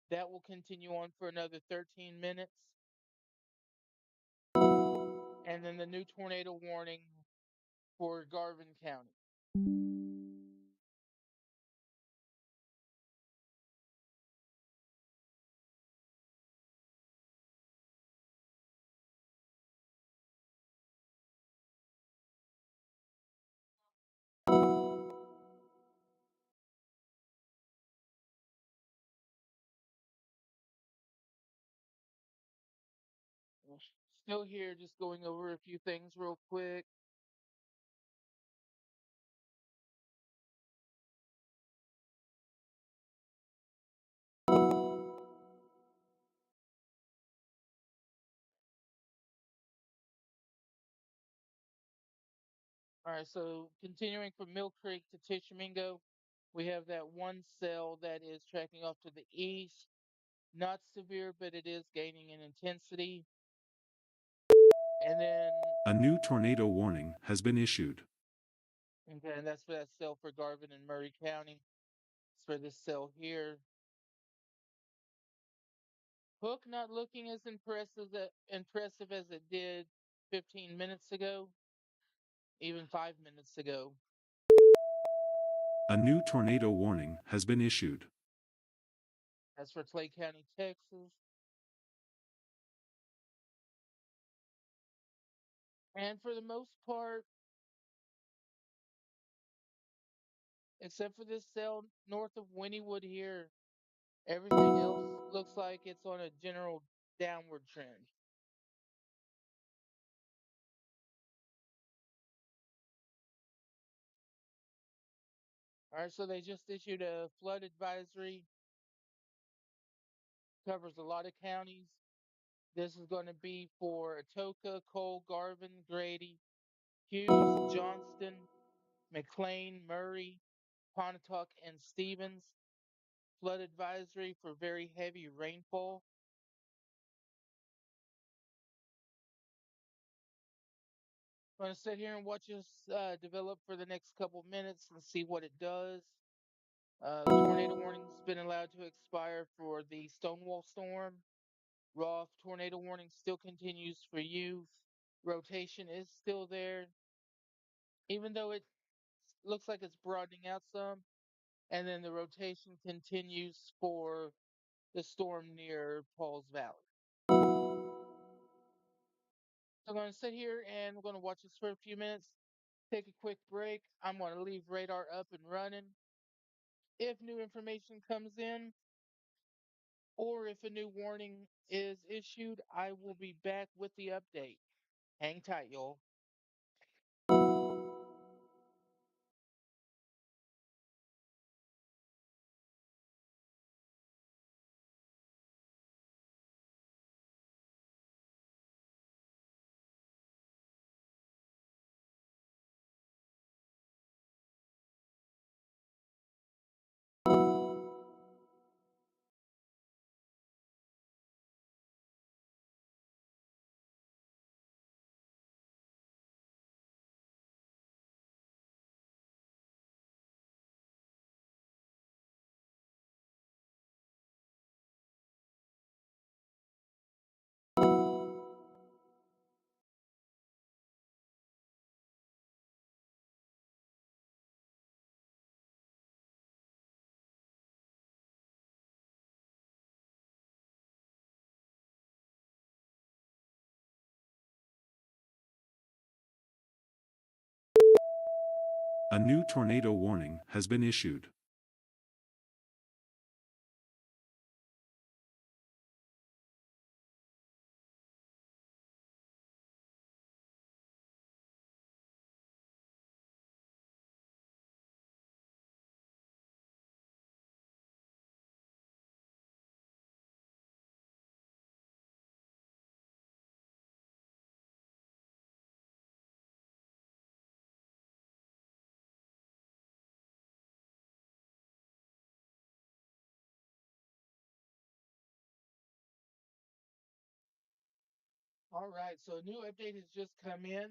That will continue on for another 13 minutes. And then the new tornado warning for Garvin County. Still here, just going over a few things real quick. All right, so continuing from Mill Creek to Tishomingo, we have that one cell that is tracking off to the east. Not severe, but it is gaining in intensity. And then, A new tornado warning has been issued. okay, and that's for that cell for Garvin and Murray County. It's for this cell here. Hook not looking as impressive as it did 15 minutes ago, even 5 minutes ago. A new tornado warning has been issued. That's for Clay County, Texas. And for the most part, except for this cell north of Wynnewood here, everything else looks like it's on a general downward trend. All right, so they just issued a flood advisory, covers a lot of counties. This is going to be for Atoka, Cole, Garvin, Grady, Hughes, Johnston, McLean, Murray, Pontotoc, and Stevens. Flood advisory for very heavy rainfall. I'm going to sit here and watch this develop for the next couple minutes and see what it does. Tornado warning's been allowed to expire for the Stonewall storm. Roth tornado warning still continues for you. Rotation is still there, even though it looks like it's broadening out some. And then the rotation continues for the storm near Pauls Valley. So I'm going to sit here and we're going to watch this for a few minutes, take a quick break. I'm going to leave radar up and running. If new information comes in or if a new warning is issued, I will be back with the update. Hang tight, y'all. A new tornado warning has been issued. All right, so a new update has just come in.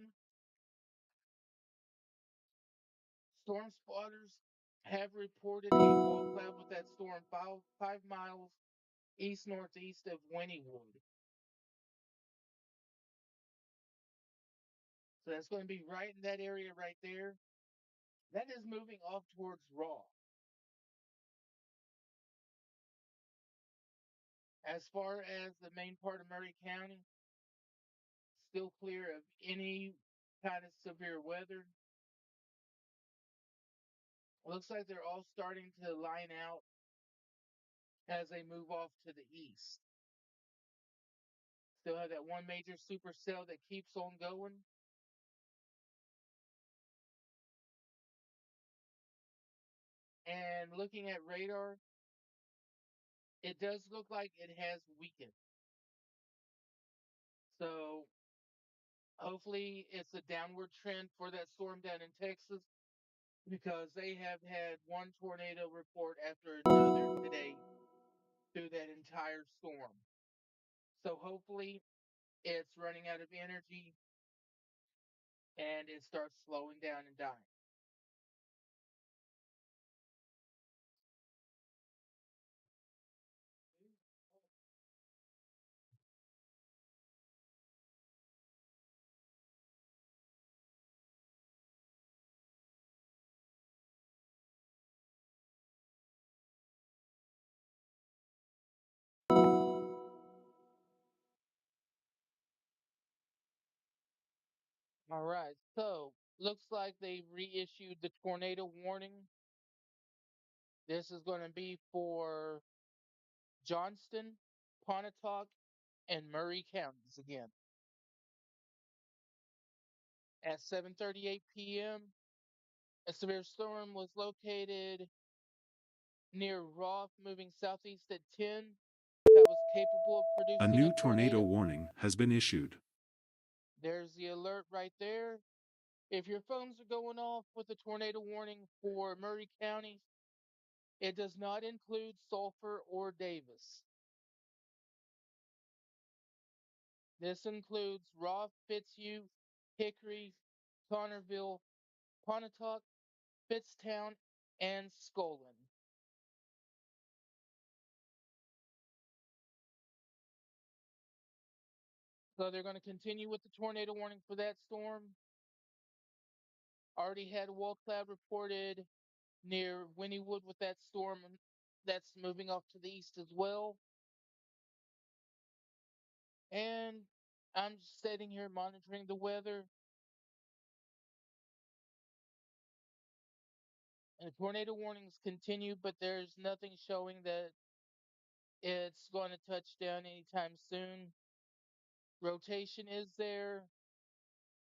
Storm spotters have reported a wall cloud with that storm 5 miles east northeast of Wynnewood. So that's going to be right in that area right there. That is moving off towards Raw. As far as the main part of Murray County, still clear of any kind of severe weather. Looks like they're all starting to line out as they move off to the east. Still have that one major supercell that keeps on going. And looking at radar, it does look like it has weakened. So hopefully it's a downward trend for that storm down in Texas because they have had one tornado report after another today through that entire storm. So hopefully it's running out of energy and it starts slowing down and dying. All right, so looks like they reissued the tornado warning. This is going to be for Johnston, Pontotoc, and Murray counties again. At 7:38 p.m., a severe storm was located near Roth, moving southeast at 10, that was capable of A producing a new tornado tornado. warning has been issued. There's the alert right there. If your phones are going off with a tornado warning for Murray County, it does not include Sulphur or Davis. This includes Roth, Fitzhugh, Hickory, Connerville, Pontotoc, Fitztown, and Skolin. So they're going to continue with the tornado warning for that storm. Already had wall cloud reported near Wynnewood with that storm that's moving off to the east as well. And I'm just sitting here monitoring the weather. And the tornado warnings continue, but there's nothing showing that it's going to touch down anytime soon. Rotation is there.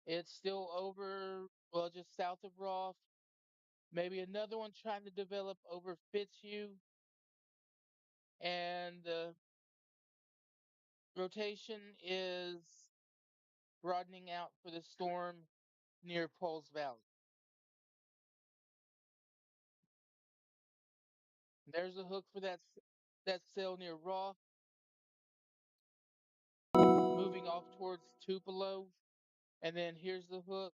It's still over, well, just south of Roth. Maybe another one trying to develop over Fitzhugh. And the rotation is broadening out for the storm near Poles Valley. There's a hook for that cell near Roth, moving off towards Tupelo. And then here's the hook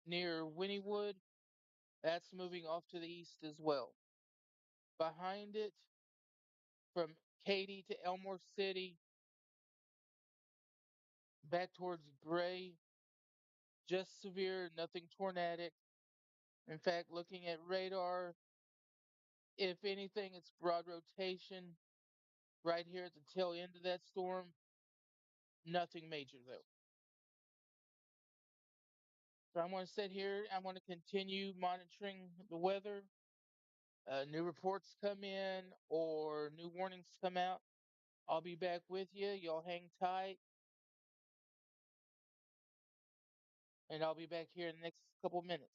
near Wynnewood. That's moving off to the east as well. Behind it, from Katy to Elmore City, back towards Gray, just severe, nothing tornadic. In fact, looking at radar, if anything, it's broad rotation right here at the tail end of that storm. Nothing major though. So I'm going to sit here. I'm going to continue monitoring the weather. New reports come in or new warnings come out. I'll be back with you. Y'all hang tight. And I'll be back here in the next couple minutes.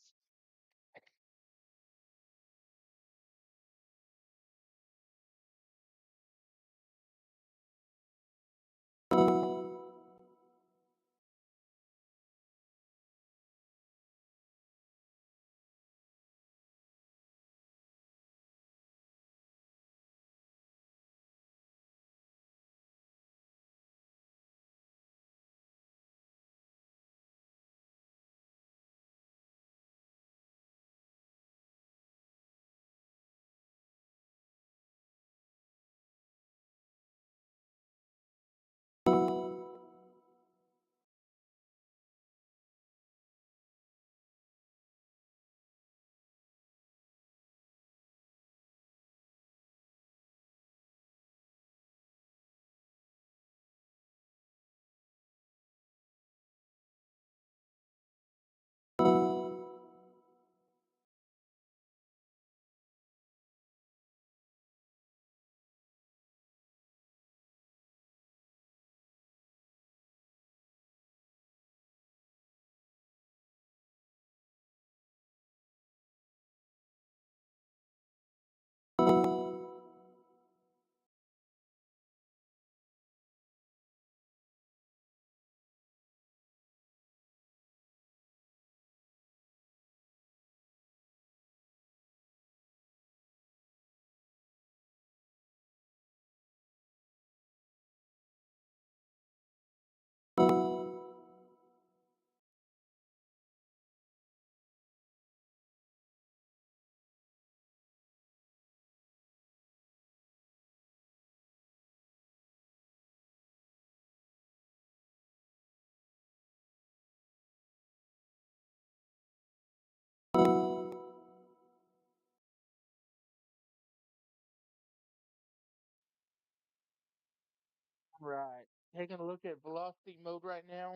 Right. Taking a look at velocity mode right now.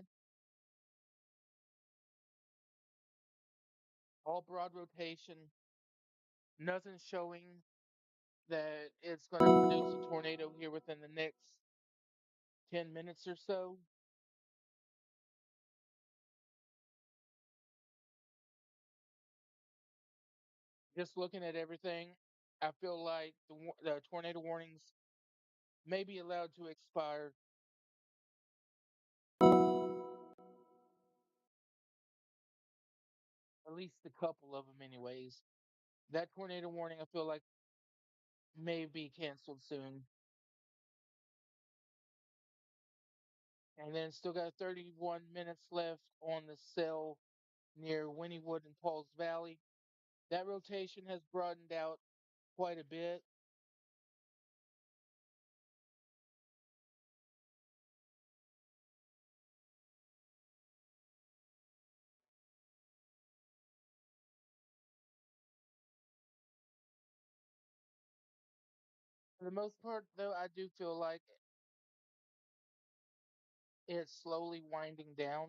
All broad rotation. Nothing showing that it's going to produce a tornado here within the next 10 minutes or so. Just looking at everything, I feel like the tornado warnings may be allowed to expire. At least a couple of them, anyways. That tornado warning, I feel like, may be canceled soon. And then still got 31 minutes left on the cell near Wynnewood and Pauls Valley. That rotation has broadened out quite a bit. For the most part, though, I do feel like it's slowly winding down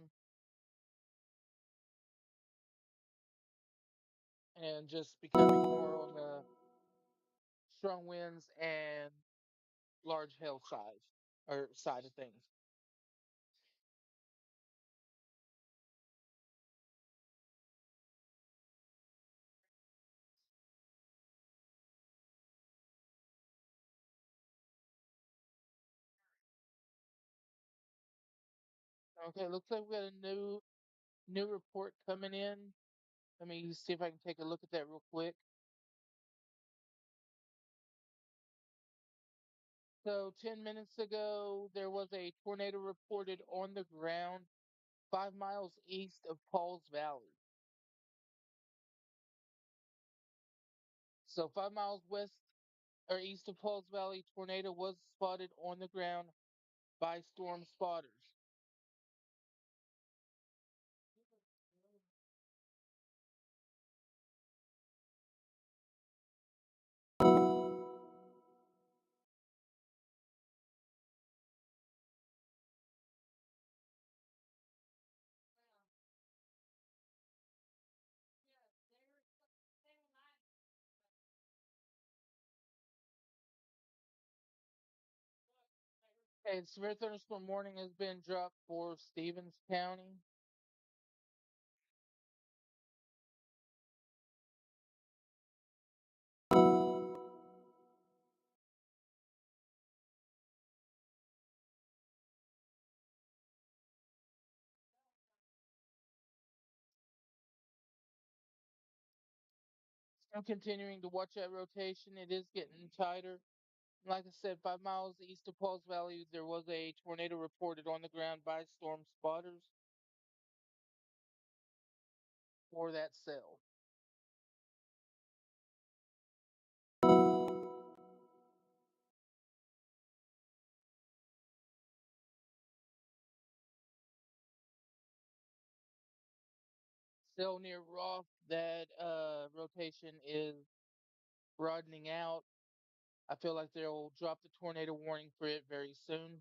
and just becoming more on the strong winds and large hail side of things. Okay, looks like we got a new report coming in. Let me see if I can take a look at that real quick. So 10 minutes ago, there was a tornado reported on the ground 5 miles east of Pauls Valley. So 5 miles west or east of Pauls Valley, tornado was spotted on the ground by storm spotters. A severe thunderstorm warning has been dropped for Stevens County. I'm continuing to watch that rotation. It is getting tighter. Like I said, 5 miles east of Pauls Valley, there was a tornado reported on the ground by storm spotters for that cell. Cell near Roth, that rotation is broadening out. I feel like they'll drop the tornado warning for it very soon.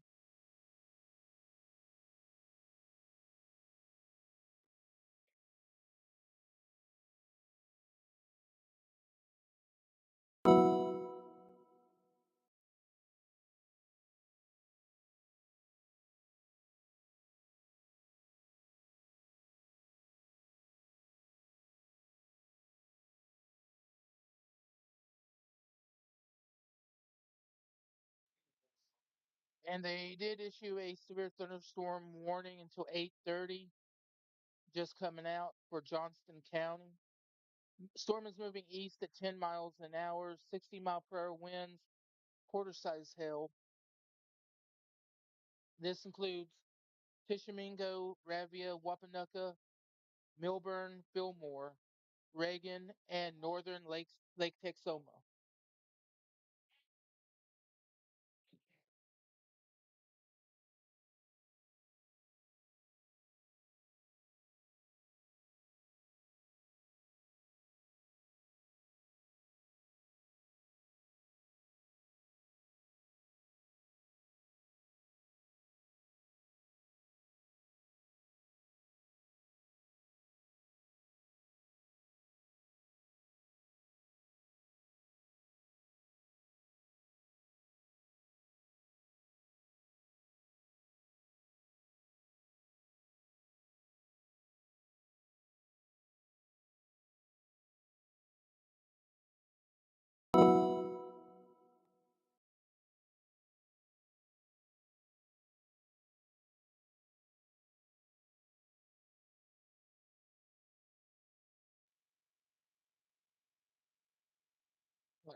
And they did issue a severe thunderstorm warning until 8:30, just coming out for Johnston County. Storm is moving east at 10 miles an hour, 60-mile-per-hour winds, quarter-size hail. This includes Tishomingo, Ravia, Wapanucka, Milburn, Fillmore, Reagan, and northern Lake Texoma.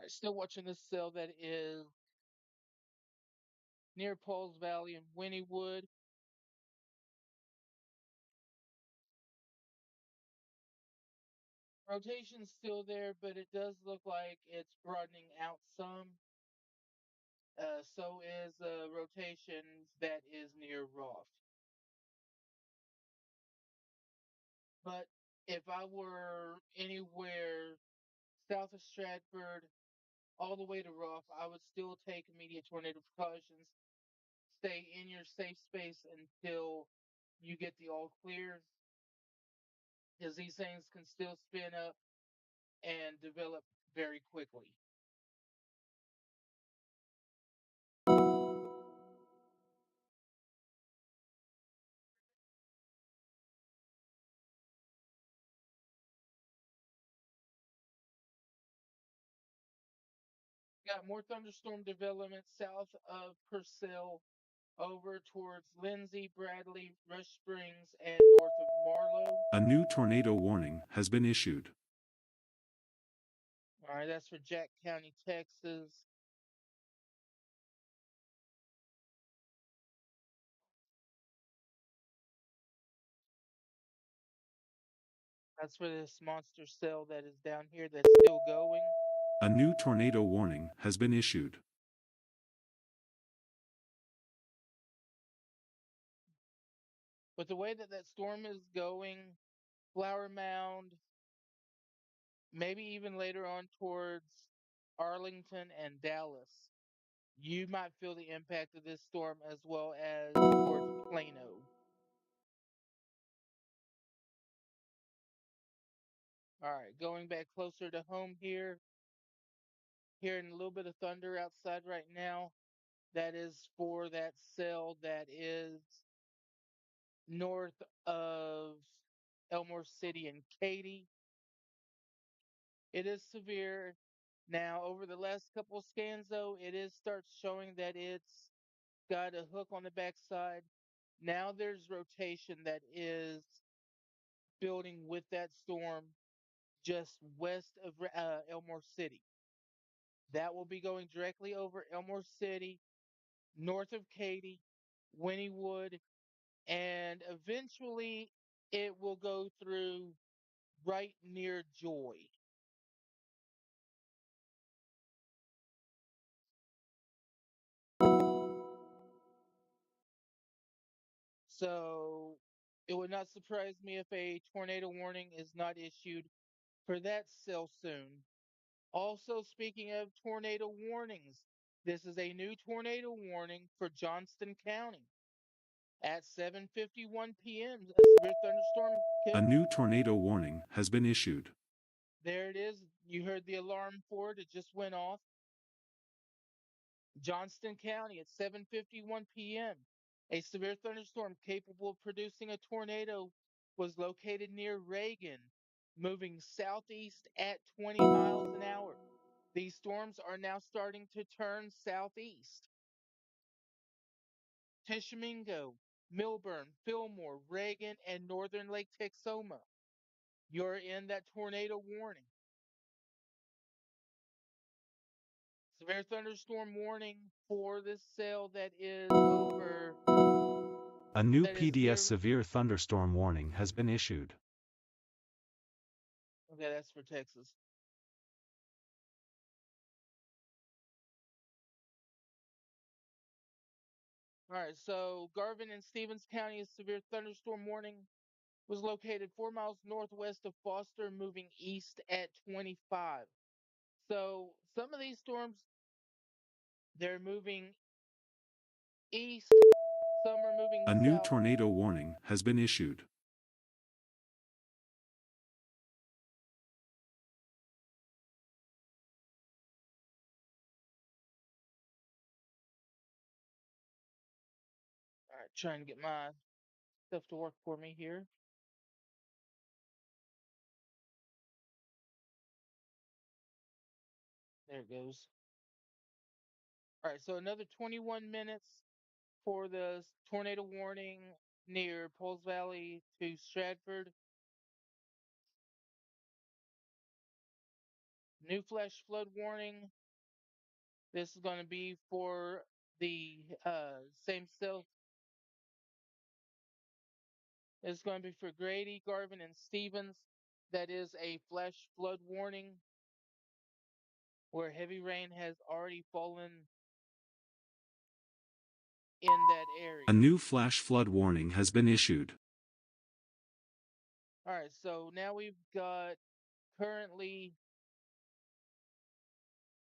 Still watching this cell that is near Pauls Valley and Wynnewood. Rotation's still there, but it does look like it's broadening out some. So is rotation that is near Roth. But if I were anywhere south of Stratford, all the way to Roth, I would still take immediate tornado precautions. Stay in your safe space until you get the all clear, because these things can still spin up and develop very quickly. Got more thunderstorm development south of Purcell over towards Lindsay, Bradley, Rush Springs, and north of Marlow. A new tornado warning has been issued. All right, that's for Jack County, Texas. That's for this monster cell that is down here that's still going. A new tornado warning has been issued. But the way that that storm is going, Flower Mound, maybe even later on towards Arlington and Dallas, you might feel the impact of this storm as well as towards Plano. All right, going back closer to home here, hearing a little bit of thunder outside right now. That is for that cell that is north of Elmore City and Katy. It is severe. Now, over the last couple of scans, though, it is starts showing that it's got a hook on the backside. Now there's rotation that is building with that storm just west of Elmore City. That will be going directly over Elmore City, north of Katy, Wynnewood, and eventually it will go through right near Joy. So it would not surprise me if a tornado warning is not issued for that cell soon. Also, speaking of tornado warnings, this is a new tornado warning for Johnston County at 7:51 p.m. A severe thunderstorm. A new tornado warning has been issued. There it is. You heard the alarm for it. It just went off. Johnston County at 7:51 p.m. A severe thunderstorm capable of producing a tornado was located near Reagan, moving southeast at 20 miles an hour. These storms are now starting to turn southeast. Tishomingo, Milburn, Fillmore, Reagan, and northern Lake Texoma. You're in that tornado warning. Severe thunderstorm warning for this cell that is over. A new That is PDS near. severe thunderstorm warning has been issued. Okay, that's for Texas. All right, so Garvin and Stevens County, a severe thunderstorm warning was located 4 miles northwest of Foster, moving east at 25. So some of these storms, they're moving east, some are moving A new south. tornado warning has been issued. All right, trying to get my stuff to work for me here. There it goes. All right, so another 21 minutes for the tornado warning near Poles Valley to Stratford. New flash flood warning. This is going to be for the same cell. It's going to be for Grady, Garvin, and Stevens. that is a flash flood warning where heavy rain has already fallen in that A area. new flash flood warning has been issued. All right, so now we've got currently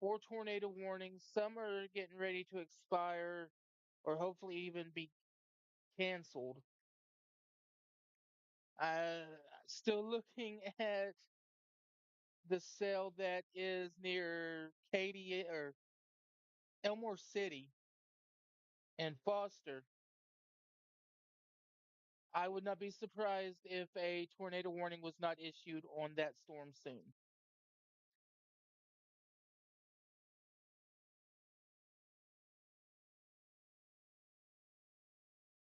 4 tornado warnings. Some are getting ready to expire or hopefully even be canceled. Still looking at the cell that is near Katy or Elmore City and Foster. I would not be surprised if a tornado warning was not issued on that storm soon.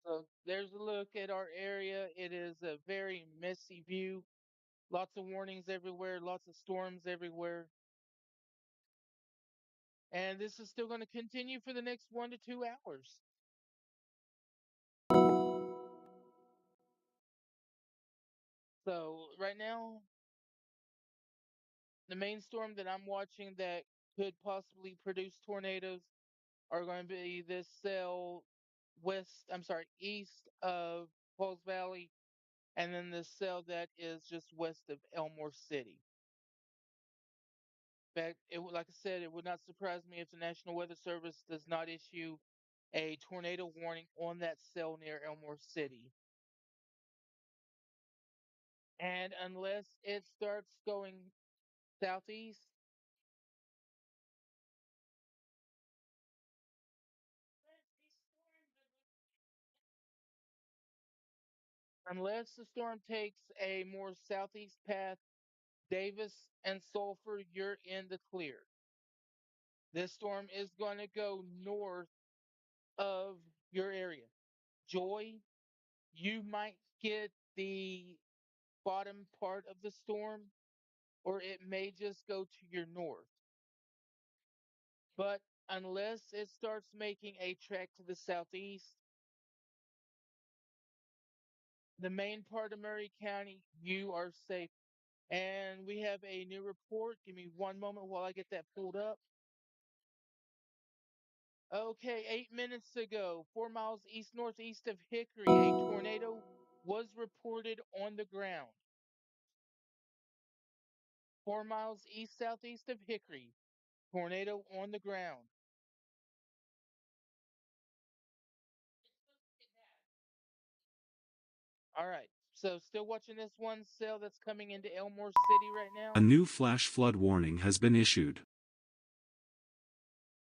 So there's a look at our area. It is a very messy view. Lots of warnings everywhere, lots of storms everywhere. And this is still going to continue for the next 1 to 2 hours. So right now, the main storm that I'm watching that could possibly produce tornadoes are going to be this cell east of Pauls Valley, and then the cell that is just west of Elmore City. In fact, like I said, it would not surprise me if the National Weather Service does not issue a tornado warning on that cell near Elmore City. And unless it starts going southeast, unless the storm takes a more southeast path, Davis and Sulphur, you're in the clear. This storm is going to go north of your area. Joy, you might get the bottom part of the storm, or it may just go to your north. But unless it starts making a trek to the southeast, the main part of Murray County, you are safe. And we have a new report. Give me one moment while I get that pulled up. Okay, 8 minutes ago, 4 miles east northeast of Hickory, a tornado was reported on the ground. 4 miles east southeast of Hickory, tornado on the ground. All right, so still watching this one cell that's coming into Elmore City right A now. new flash flood warning has been issued.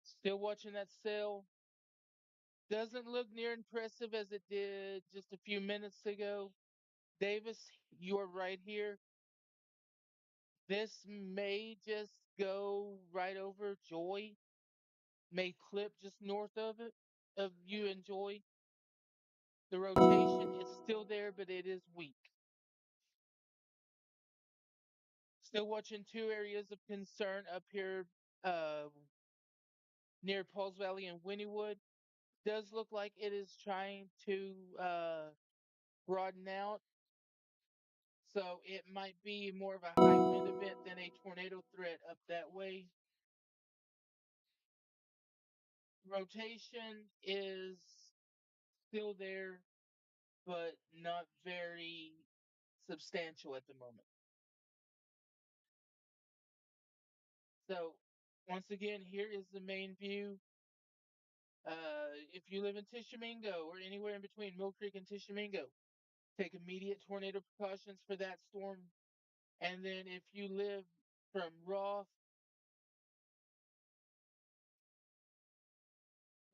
Still watching that cell. Doesn't look near impressive as it did just a few minutes ago. Davis, you're right here. This may just go right over Joy, may clip just north of it, of you and Joy. The rotation is still there, but it is weak. Still watching two areas of concern up here uh, near Pauls Valley and Wynnewood. Does look like it is trying to broaden out. So it might be more of a high wind event than a tornado threat up that way. Rotation is still there, but not very substantial at the moment. So once again, here is the main view. If you live in Tishomingo or anywhere in between Mill Creek and Tishomingo, take immediate tornado precautions for that storm. And then if you live from Roth,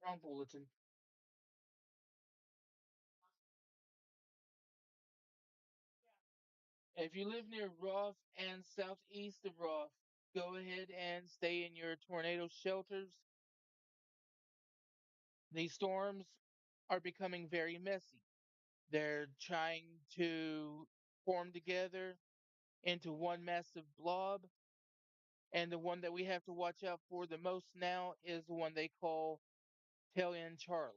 wrong bulletin. If you live near Roth and southeast of Roth, go ahead and stay in your tornado shelters. These storms are becoming very messy. They're trying to form together into one massive blob. And the one that we have to watch out for the most now is the one they call Tail End Charlie,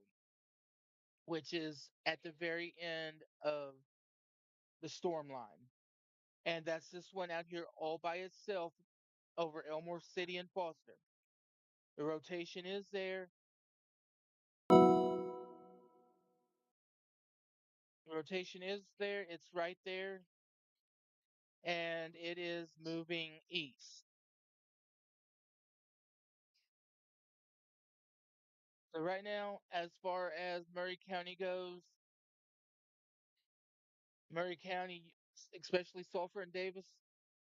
which is at the very end of the storm line. And that's this one out here all by itself over Elmore City and Foster. The rotation is there. The rotation is there. It's right there. And it is moving east. So right now, as far as Murray County goes, Murray County, especially Sulphur and Davis,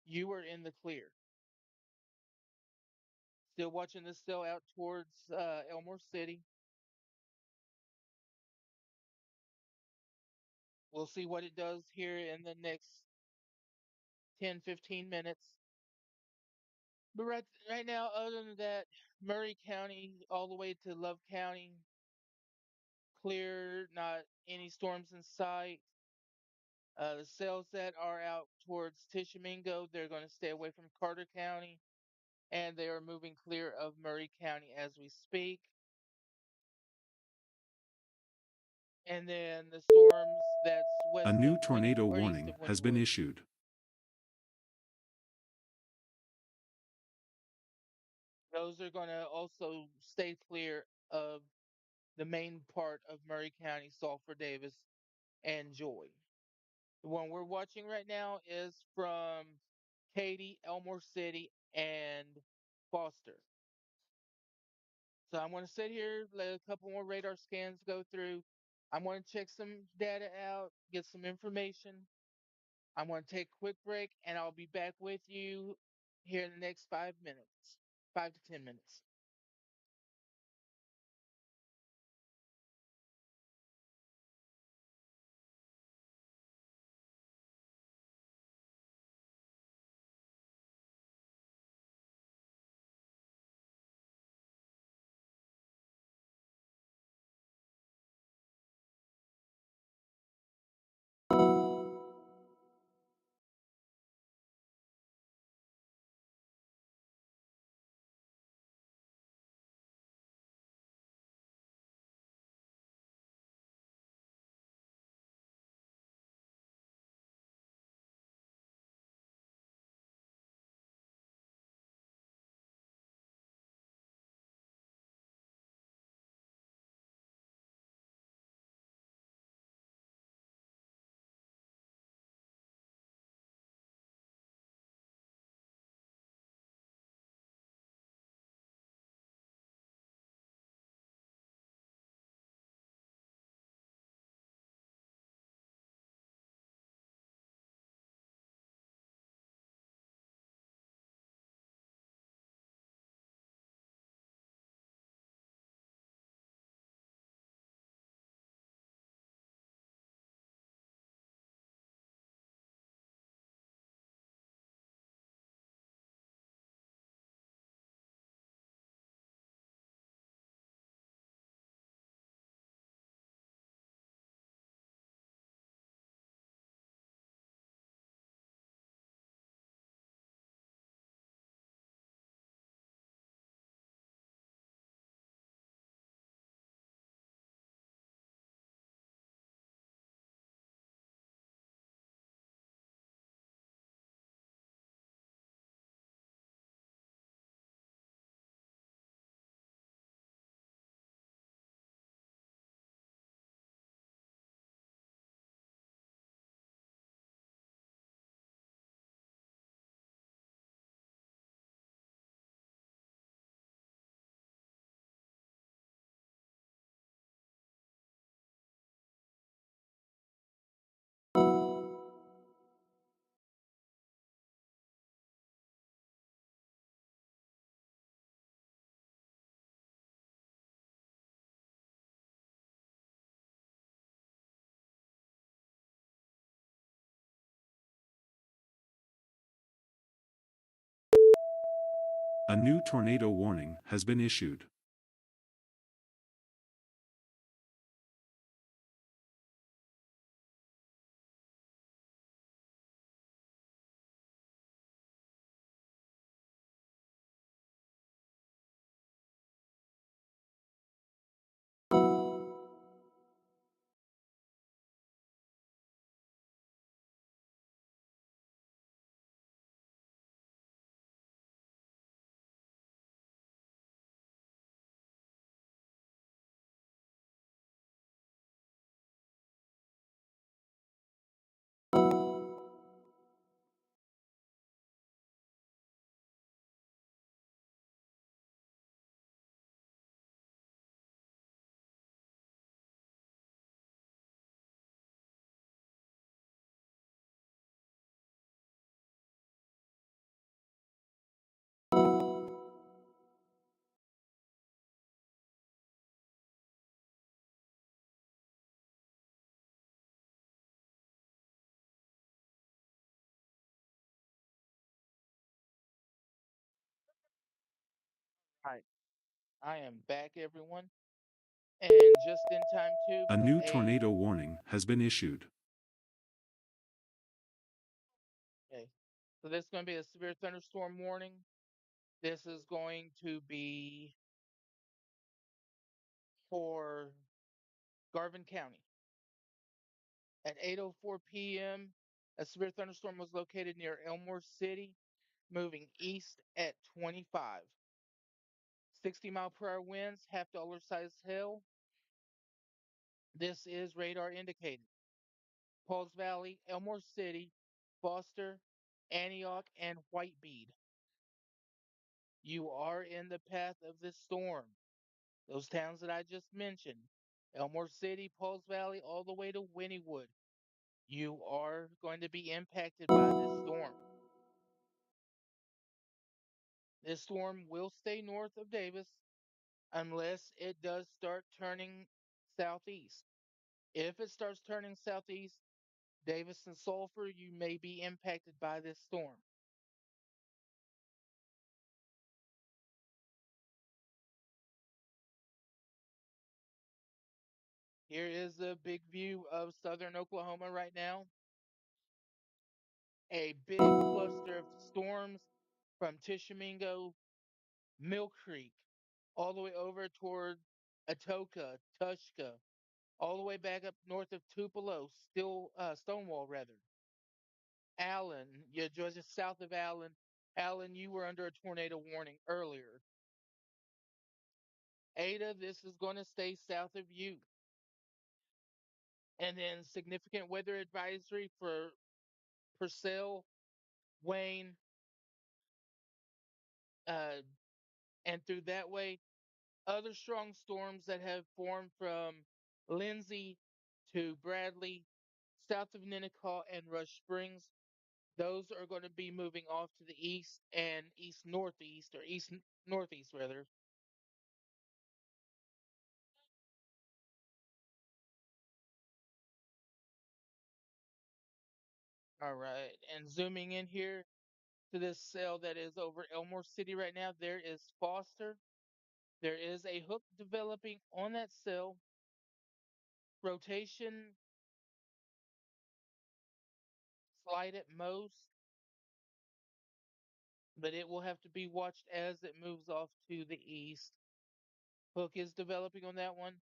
you are in the clear. Still watching this still out towards Elmore City. We'll see what it does here in the next 10, 15 minutes. But right now, other than that, Murray County all the way to Love County, clear, not any storms in sight. The cells that are out towards Tishomingo, they're going to stay away from Carter County, and they are moving clear of Murray County as we speak. And then the storms that's A west new of tornado or east warning of has been Wynnewood, issued. those are going to also stay clear of the main part of Murray County, Sulphur, Davis, and Joy. The one we're watching right now is from Katy, Elmore City, and Foster. So I'm going to sit here, let a couple more radar scans go through. I'm going to check some data out, get some information. I'm going to take a quick break, and I'll be back with you here in the next 5 minutes, 5 to 10 minutes. A new tornado warning has been issued. Hi, I am back, everyone, and just in time too. A But new tornado warning has been issued. okay, so this is going to be a severe thunderstorm warning. This is going to be for Garvin County. At 8:04 p.m., a severe thunderstorm was located near Elmore City, moving east at 25. 60-mile-per-hour winds, half-dollar size hail. This is radar indicated. Pauls Valley, Elmore City, Foster, Antioch, and Whitebead. You are in the path of this storm. Those towns that I just mentioned, Elmore City, Pauls Valley, all the way to Wynnewood, you are going to be impacted by this storm. This storm will stay north of Davis unless it does start turning southeast. If it starts turning southeast, Davis and Sulphur, you may be impacted by this storm. Here is a big view of southern Oklahoma right now. A big cluster of storms from Tishomingo, Mill Creek, all the way over toward Atoka, Tushka, all the way back up north of Tupelo, still Stonewall rather. Allen, you're just south of Allen. Allen, you were under a tornado warning earlier. Ada, this is going to stay south of you. And then significant weather advisory for Purcell, Wayne, uh, and through that way, other strong storms that have formed from Lindsay to Bradley, south of Ninnekah and Rush Springs. Those are going to be moving off to the east and east northeast, or east northeast rather. All right, and zooming in here to this cell that is over Elmore City right now, there is Foster. There is a hook developing on that cell. Rotation slight at most, but it will have to be watched as it moves off to the east. Hook is developing on that one.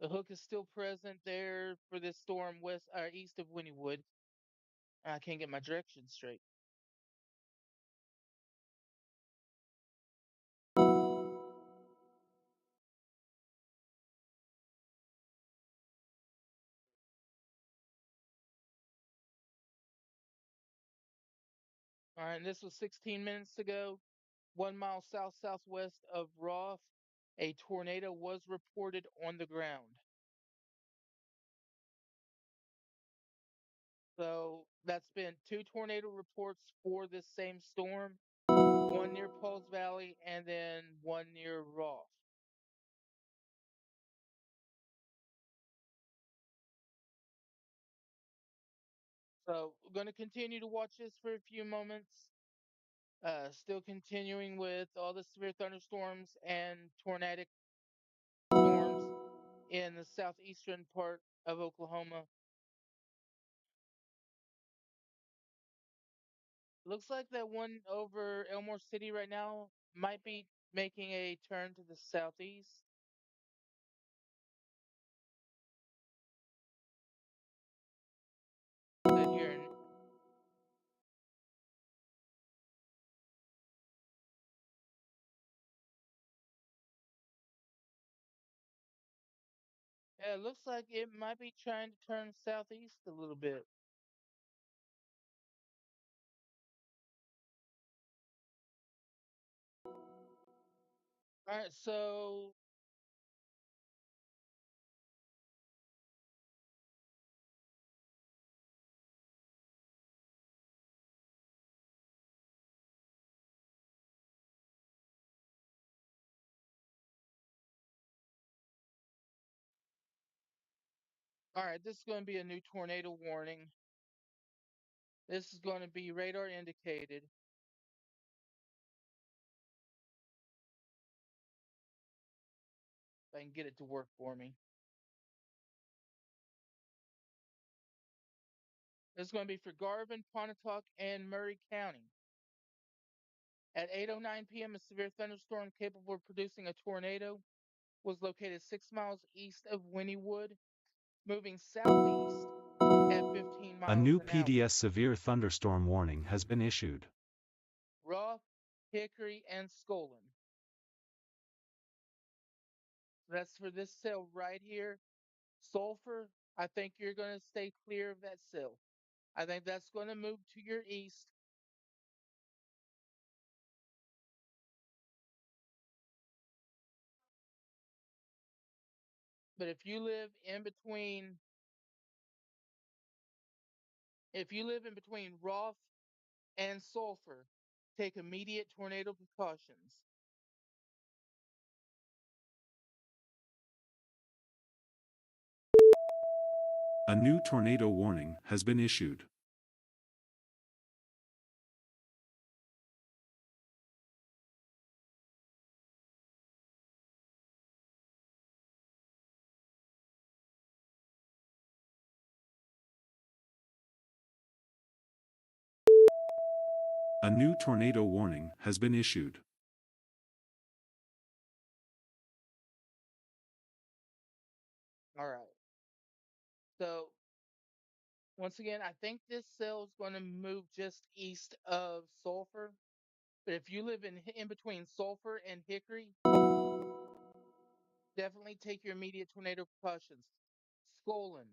The hook is still present there for this storm west or east of Wynnewood. I can't get my directions straight. All right, and this was 16 minutes ago. 1 mile south southwest of Roth, a tornado was reported on the ground. So that's been two tornado reports for this same storm, one near Pauls Valley and then one near Roth. So we're going to continue to watch this for a few moments. Still continuing with all the severe thunderstorms and tornadic storms in the southeastern part of Oklahoma. Looks like that one over Elmore City right now might be making a turn to the southeast. That here in, yeah, it looks like it might be trying to turn southeast a little bit. All right, so all right, this is going to be a new tornado warning. This is going to be radar indicated. If I can get it to work for me. This is going to be for Garvin, Pontotoc, and Murray County. At 8:09 p.m., a severe thunderstorm capable of producing a tornado was located 6 miles east of Wynnewood, moving southeast at 15 A miles new an hour. PDS severe thunderstorm warning has been issued. Roth, Hickory, and Skolin. That's for this cell right here. Sulphur, I think you're going to stay clear of that cell. I think that's going to move to your east. But if you live in between Roth and Sulphur, take immediate tornado precautions. A new tornado warning has been issued. A new tornado warning has been issued. All right. So once again, I think this cell is going to move just east of Sulphur. But if you live in between Sulphur and Hickory, definitely take your immediate tornado precautions. Skolin,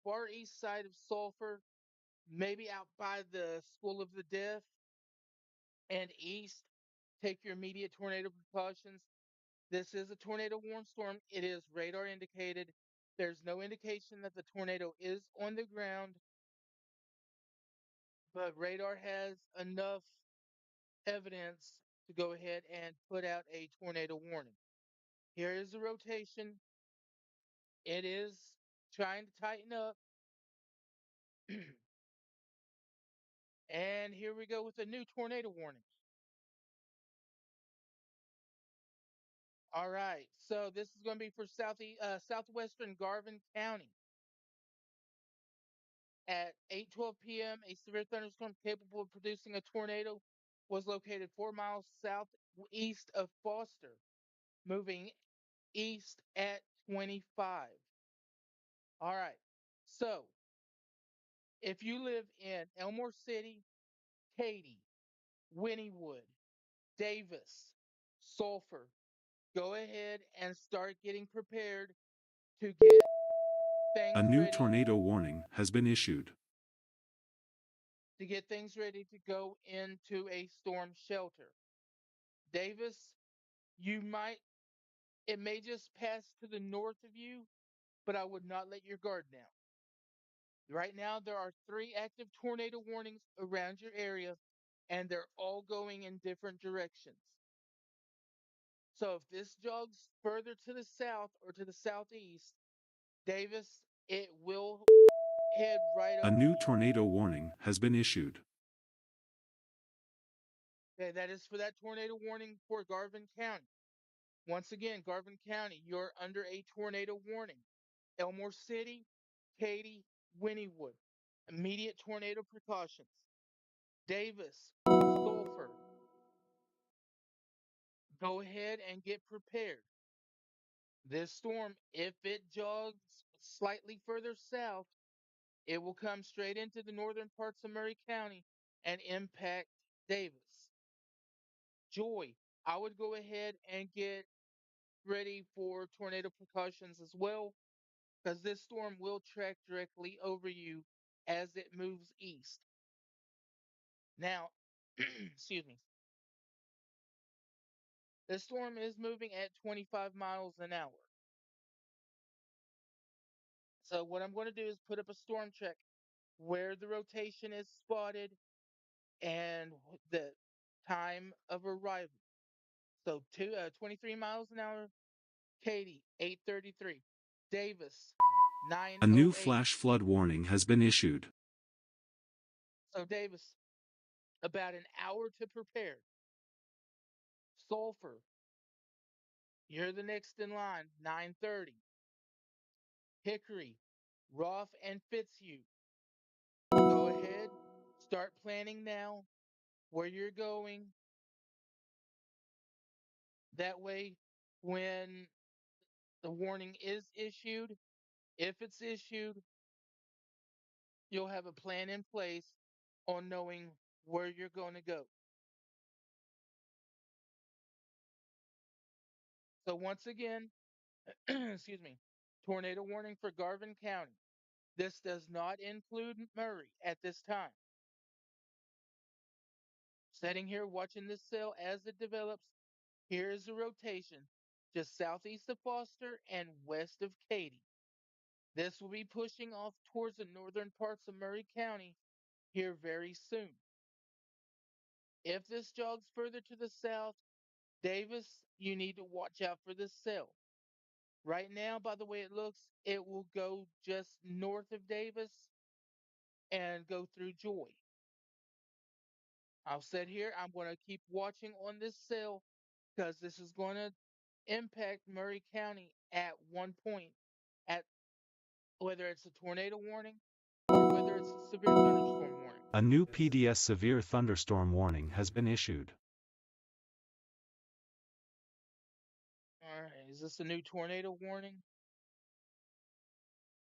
far east side of Sulphur, maybe out by the School of the Deaf and east, take your immediate tornado precautions. This is a tornado warning storm. It is radar indicated. There's no indication that the tornado is on the ground, but radar has enough evidence to go ahead and put out a tornado warning. Here is the rotation. It is trying to tighten up. And here we go with a new tornado warning. All right, so this is going to be for southwestern Garvin County. At 8:12 p.m., a severe thunderstorm capable of producing a tornado was located 4 miles southeast of Foster, moving east at 25. All right, so if you live in Elmore City, Katy, Wynnewood, Davis, Sulphur, go ahead and start getting prepared to get A things new ready tornado warning has been issued. to go into a storm shelter. Davis, you might it may just pass to the north of you, but I would not let your guard down. Right now there are 3 active tornado warnings around your area and they're all going in different directions. So if this jogs further to the south or to the southeast, Davis, it will head right A over new you. tornado warning has been issued. Okay, that is for that tornado warning for Garvin County. Once again, Garvin County, you're under a tornado warning. Elmore City, Katy, Wynnewood, immediate tornado precautions. Davis, Sulphur, go ahead and get prepared. This storm, if it jogs slightly further south, it will come straight into the northern parts of Murray County and impact Davis. Joy, I would go ahead and get ready for tornado precautions as well, because this storm will track directly over you as it moves east. Now, excuse me, this storm is moving at 25 miles an hour. So what I'm going to do is put up a storm check where the rotation is spotted and the time of arrival. So 23 miles an hour, Katy 8:33, Davis A new 9:08. flash flood warning has been issued. So Davis, about an hour to prepare. Sulphur, you're the next in line, 9:30. Hickory, Roth, and Fitzhugh, go ahead, start planning now where you're going. That way, when the warning is issued, if it's issued, you'll have a plan in place on knowing where you're going to go. So, once again, excuse me, tornado warning for Garvin County. This does not include Murray at this time. Sitting here watching this cell as it develops, here is the rotation just southeast of Foster and west of Katy. This will be pushing off towards the northern parts of Murray County here very soon. If this jogs further to the south, Davis, you need to watch out for this cell. Right now, by the way it looks, it will go just north of Davis and go through Joy. I'll sit here. I'm going to keep watching on this cell because this is going to impact Murray County at one point, at whether it's a tornado warning or whether it's a severe thunderstorm warning. A new PDS severe thunderstorm warning has been issued. All right, is this a new tornado warning?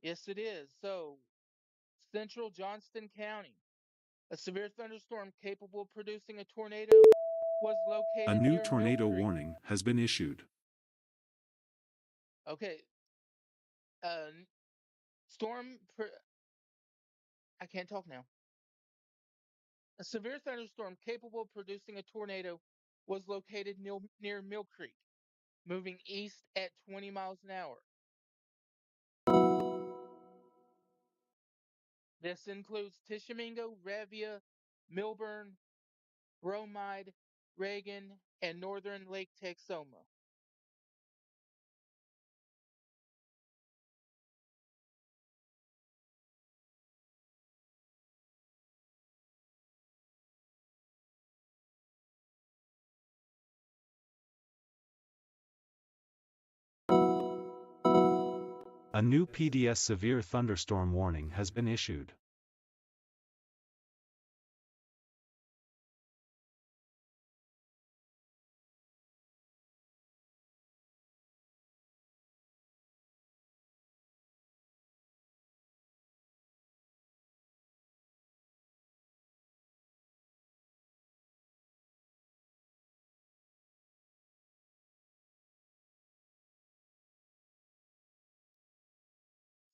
Yes, it is. So, central Johnston County, a severe thunderstorm capable of producing a tornado was A located new near Mill tornado Creek. warning has been issued. Okay, uh, storm. I can't talk now. A severe thunderstorm capable of producing a tornado was located near Mill Creek, moving east at 20 miles an hour. This includes Tishomingo, Revia, Milburn, Bromide, Reagan, and northern Lake Texoma. A new PDS severe thunderstorm warning has been issued.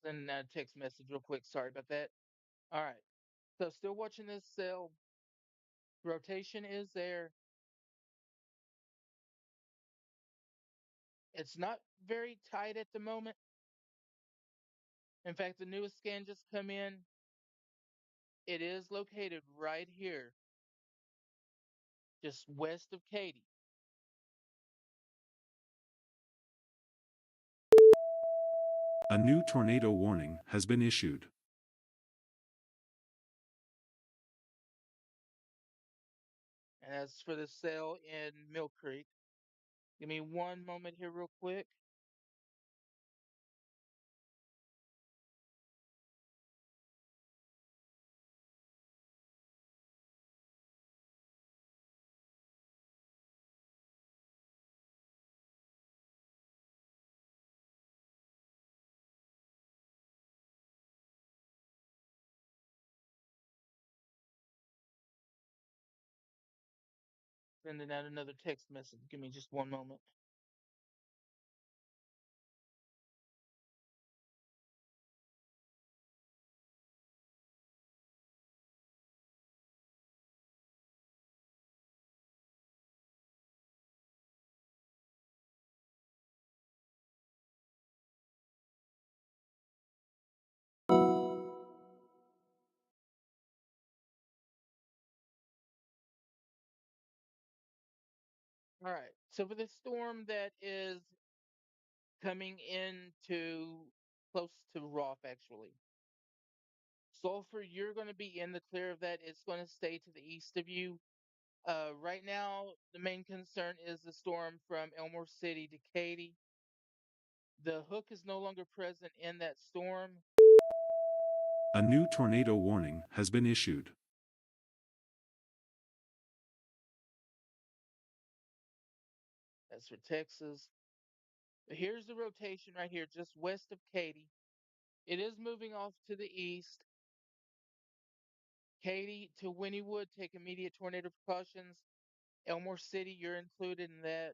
Send a text message real quick. Sorry about that. All right. So still watching this cell. Rotation is there. It's not very tight at the moment. In fact, the newest scan just come in. It is located right here, just west of Katy. A new tornado warning has been issued. And that's for the cell in Mill Creek. Give me one moment here, real quick. Sending out another text message. Give me just one moment. All right. So for the storm that is coming into close to Roth, actually. Sulphur, you're going to be in the clear of that. It's going to stay to the east of you. Right now, the main concern is the storm from Elmore City to Katy. The hook is no longer present in that storm. A new tornado warning has been issued. That's for Texas. Here's the rotation right here, just west of Katy. It is moving off to the east. Katy to Wynnewood, take immediate tornado precautions. Elmore City, you're included in that.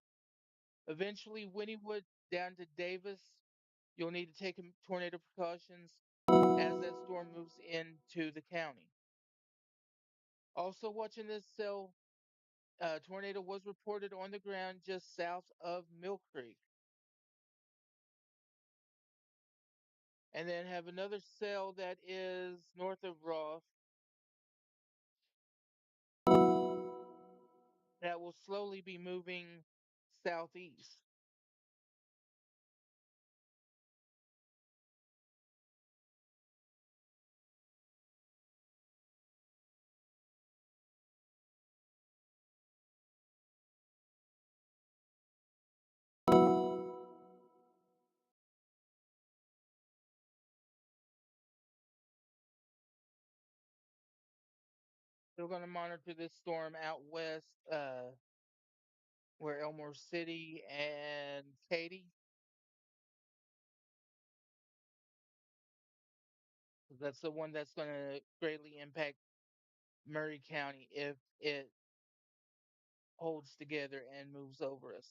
Eventually, Wynnewood down to Davis, you'll need to take tornado precautions as that storm moves into the county. Also, watching this cell, tornado was reported on the ground just south of Mill Creek. And then have another cell that is north of Roth that will slowly be moving southeast. We're going to monitor this storm out west, where Elmore City and Katy. That's the one that's going to greatly impact Murray County if it holds together and moves over us.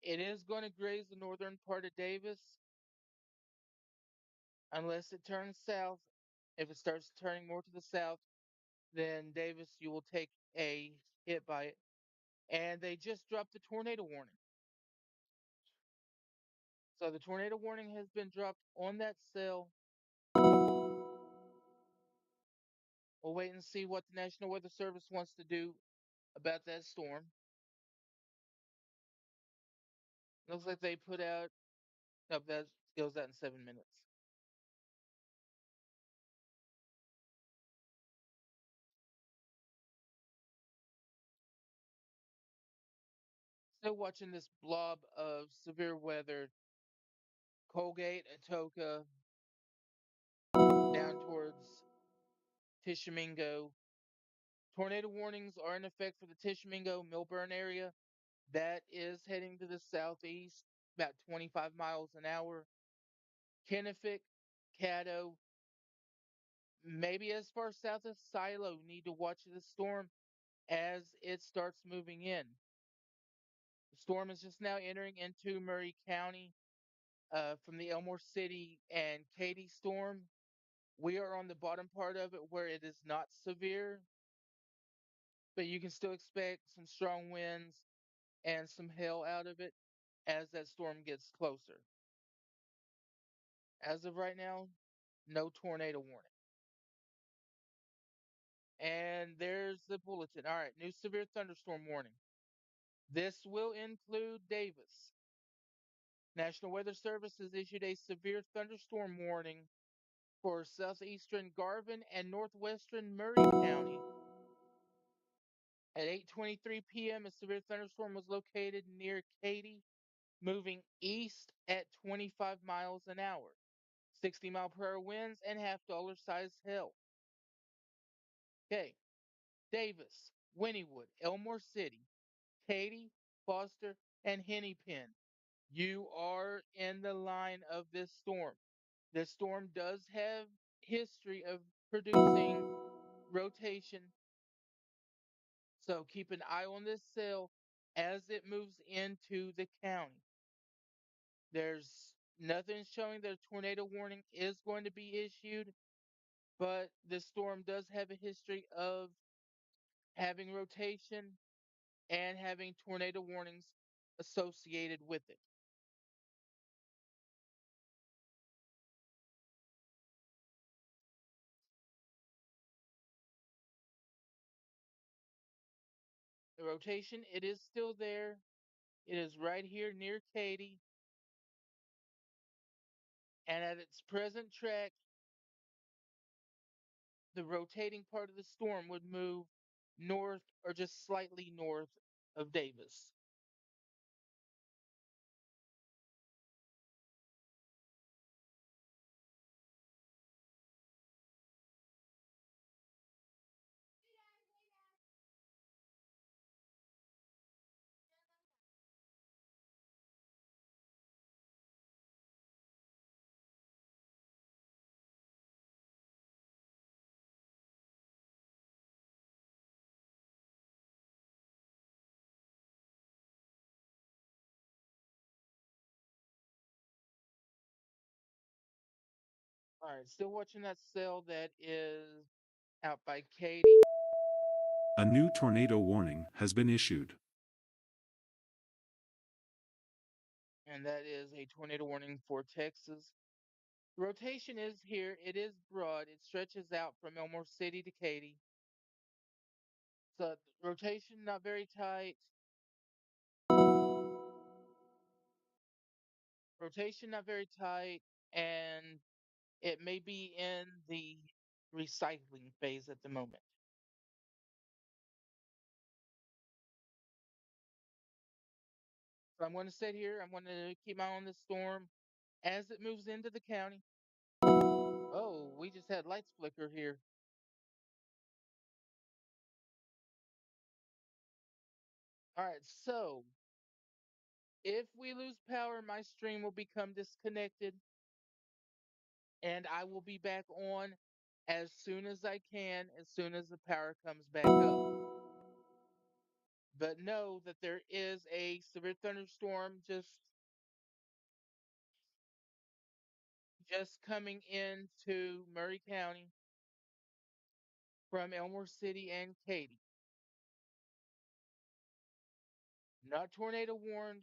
It is going to graze the northern part of Davis unless it turns south. If it starts turning more to the south, then Davis, you will take a hit by it. And they just dropped the tornado warning. So the tornado warning has been dropped on that cell. We'll wait and see what the National Weather Service wants to do about that storm. Looks like they put out, no, that goes out in 7 minutes. Still watching this blob of severe weather, Colgate, Atoka, down towards Tishomingo. Tornado warnings are in effect for the Tishomingo Millburn area. That is heading to the southeast, about 25 miles an hour. Kennefic, Caddo, maybe as far south as Silo, need to watch the storm as it starts moving in. The storm is just now entering into Murray County from the Elmore City and Katy storm. We are on the bottom part of it where it is not severe, but you can still expect some strong winds and some hail out of it as that storm gets closer. As of right now, no tornado warning. And there's the bulletin. All right, new severe thunderstorm warning. This will include Davis. National Weather Service has issued a severe thunderstorm warning for southeastern Garvin and northwestern Murray County. At 8:23 p.m., a severe thunderstorm was located near Katy, moving east at 25 miles an hour, 60-mile-per-hour winds, and half-dollar size hail. Okay, Davis, Wynnewood, Elmore City, Katy, Foster, and Hennepin. You are in the line of this storm. This storm does have history of producing rotation, so keep an eye on this cell as it moves into the county. There's nothing showing that a tornado warning is going to be issued, but this storm does have a history of having rotation and having tornado warnings associated with it. The rotation, it is still there. It is right here near Katy. And at its present track, the rotating part of the storm would move north or just slightly north of Davis. All right, still watching that cell that is out by Katy, A new tornado warning has been issued. and that is a tornado warning for Texas. Rotation is here. It is broad. It stretches out from Elmore City to Katy. So rotation not very tight. Rotation not very tight, and it may be in the recycling phase at the moment. So I'm going to sit here. I'm going to keep my eye on this storm as it moves into the county. Oh, we just had lights flicker here. All right, so if we lose power, my stream will become disconnected and I will be back on as soon as I can, as soon as the power comes back up. But know that there is a severe thunderstorm just coming into Murray County from Elmore City and Katy. Not tornado warned,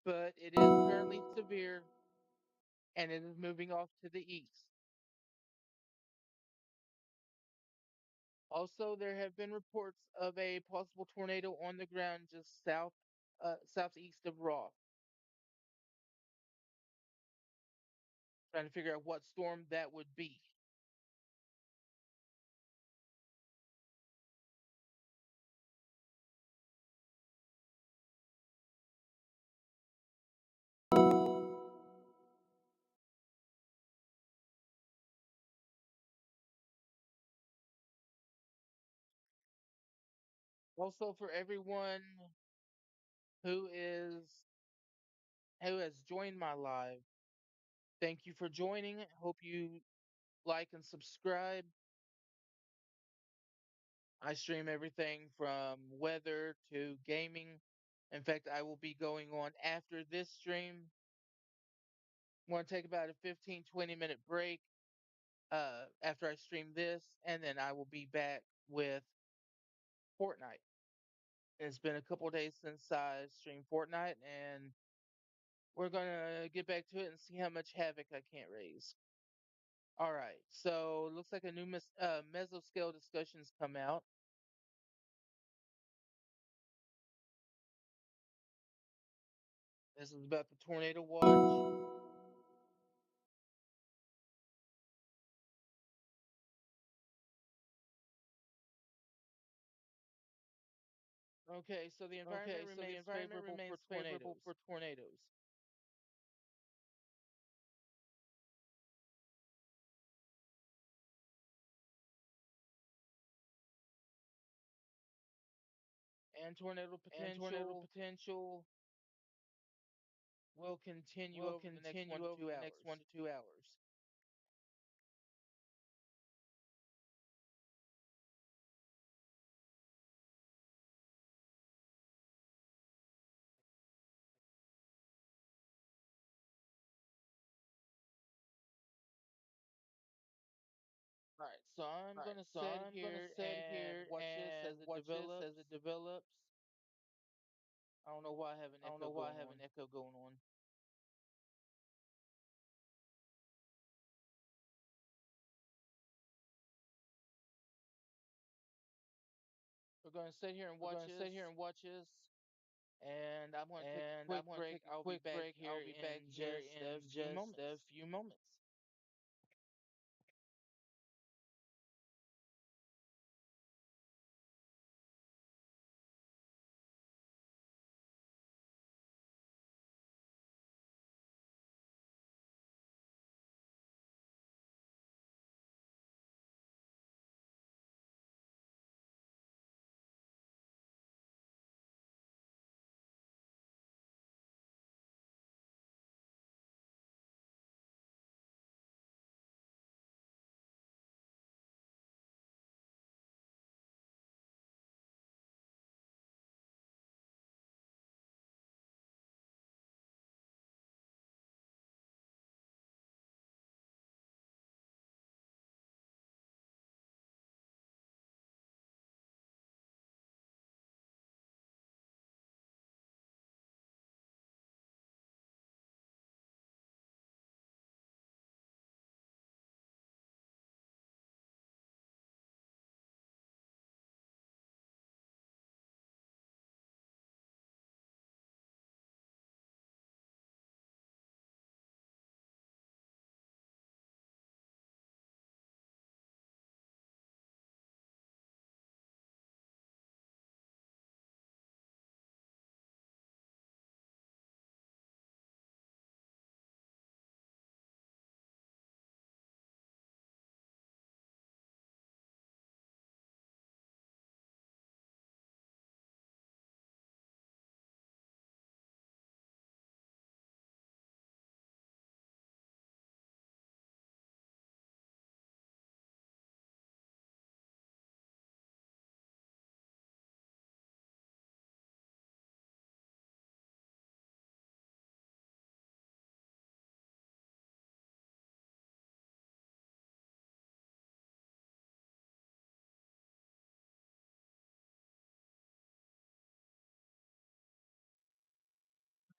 but it is currently severe and it is moving off to the east. Also, there have been reports of a possible tornado on the ground just southeast of Roth. Trying to figure out what storm that would be. Also, for everyone who is who has joined my live, thank you for joining. Hope you like and subscribe. I stream everything from weather to gaming. In fact, I will be going on after this stream. I'm going to take about a 15-20 minute break after I stream this, and then I will be back with Fortnite. It's been a couple days since I streamed Fortnite, and we're gonna get back to it and see how much havoc I can't raise. All right, so looks like a new mesoscale discussions come out. This is about the tornado watch. Okay, so the environment remains favorable for tornadoes. And tornado potential will continue over the next 1 to 2 hours. All right, so I'm gonna sit here and watch this as it develops. I don't know why I have an echo going on. We're gonna sit here and watch this, and I'm gonna take a quick break. I'll be back here in just a few moments.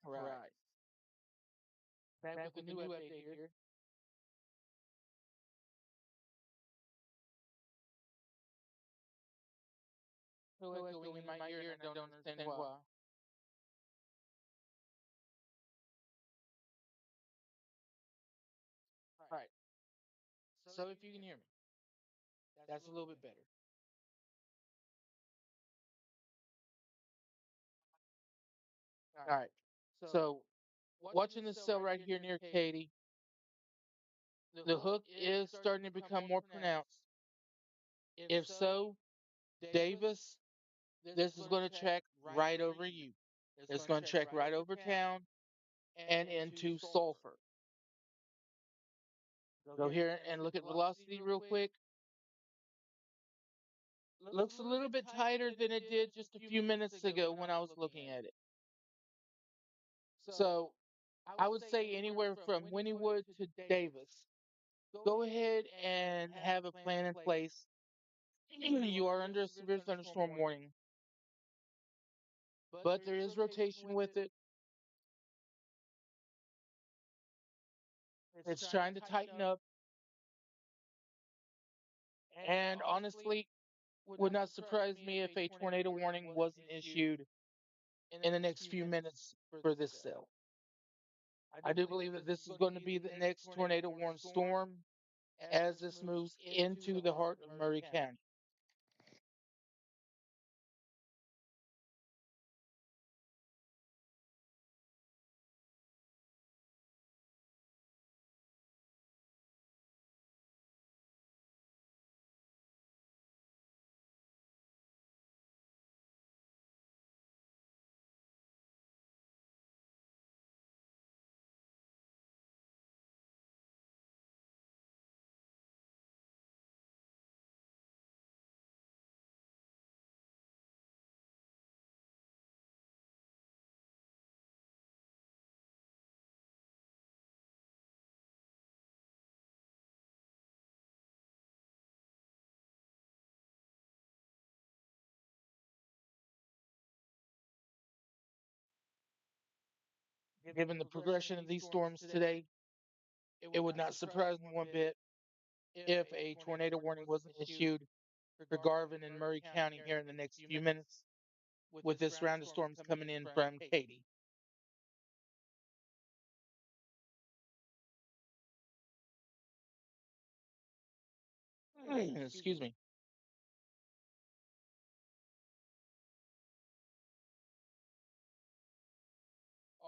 Right. Back with a new update here. So echoing in my ear, and I don't understand why. All right. So if you can hear me, that's a little bit better. All right. So watching this cell right here near Katie, the hook is starting to become more pronounced. If so, Davis, this is going to check right over you. It's going to check right over town and into Sulphur. Go here and look at velocity real quick. Looks a little bit tighter than it did just a few minutes ago when I was looking at it. So I would say anywhere from Wynnewood to Davis. Go ahead and have a plan in place. You are under a severe thunderstorm warning, but there is rotation with it. It's trying to tighten up, and honestly, would not surprise me if a tornado warning wasn't issued in the next few minutes for this cell. I do believe that this is going to be the next tornado warned storm as this moves into the heart of Murray County. Given the progression of these storms today, it would not surprise me one bit if a tornado warning wasn't issued for Garvin and Murray County here in the next few minutes with this round of storms coming in from Katy. Excuse me.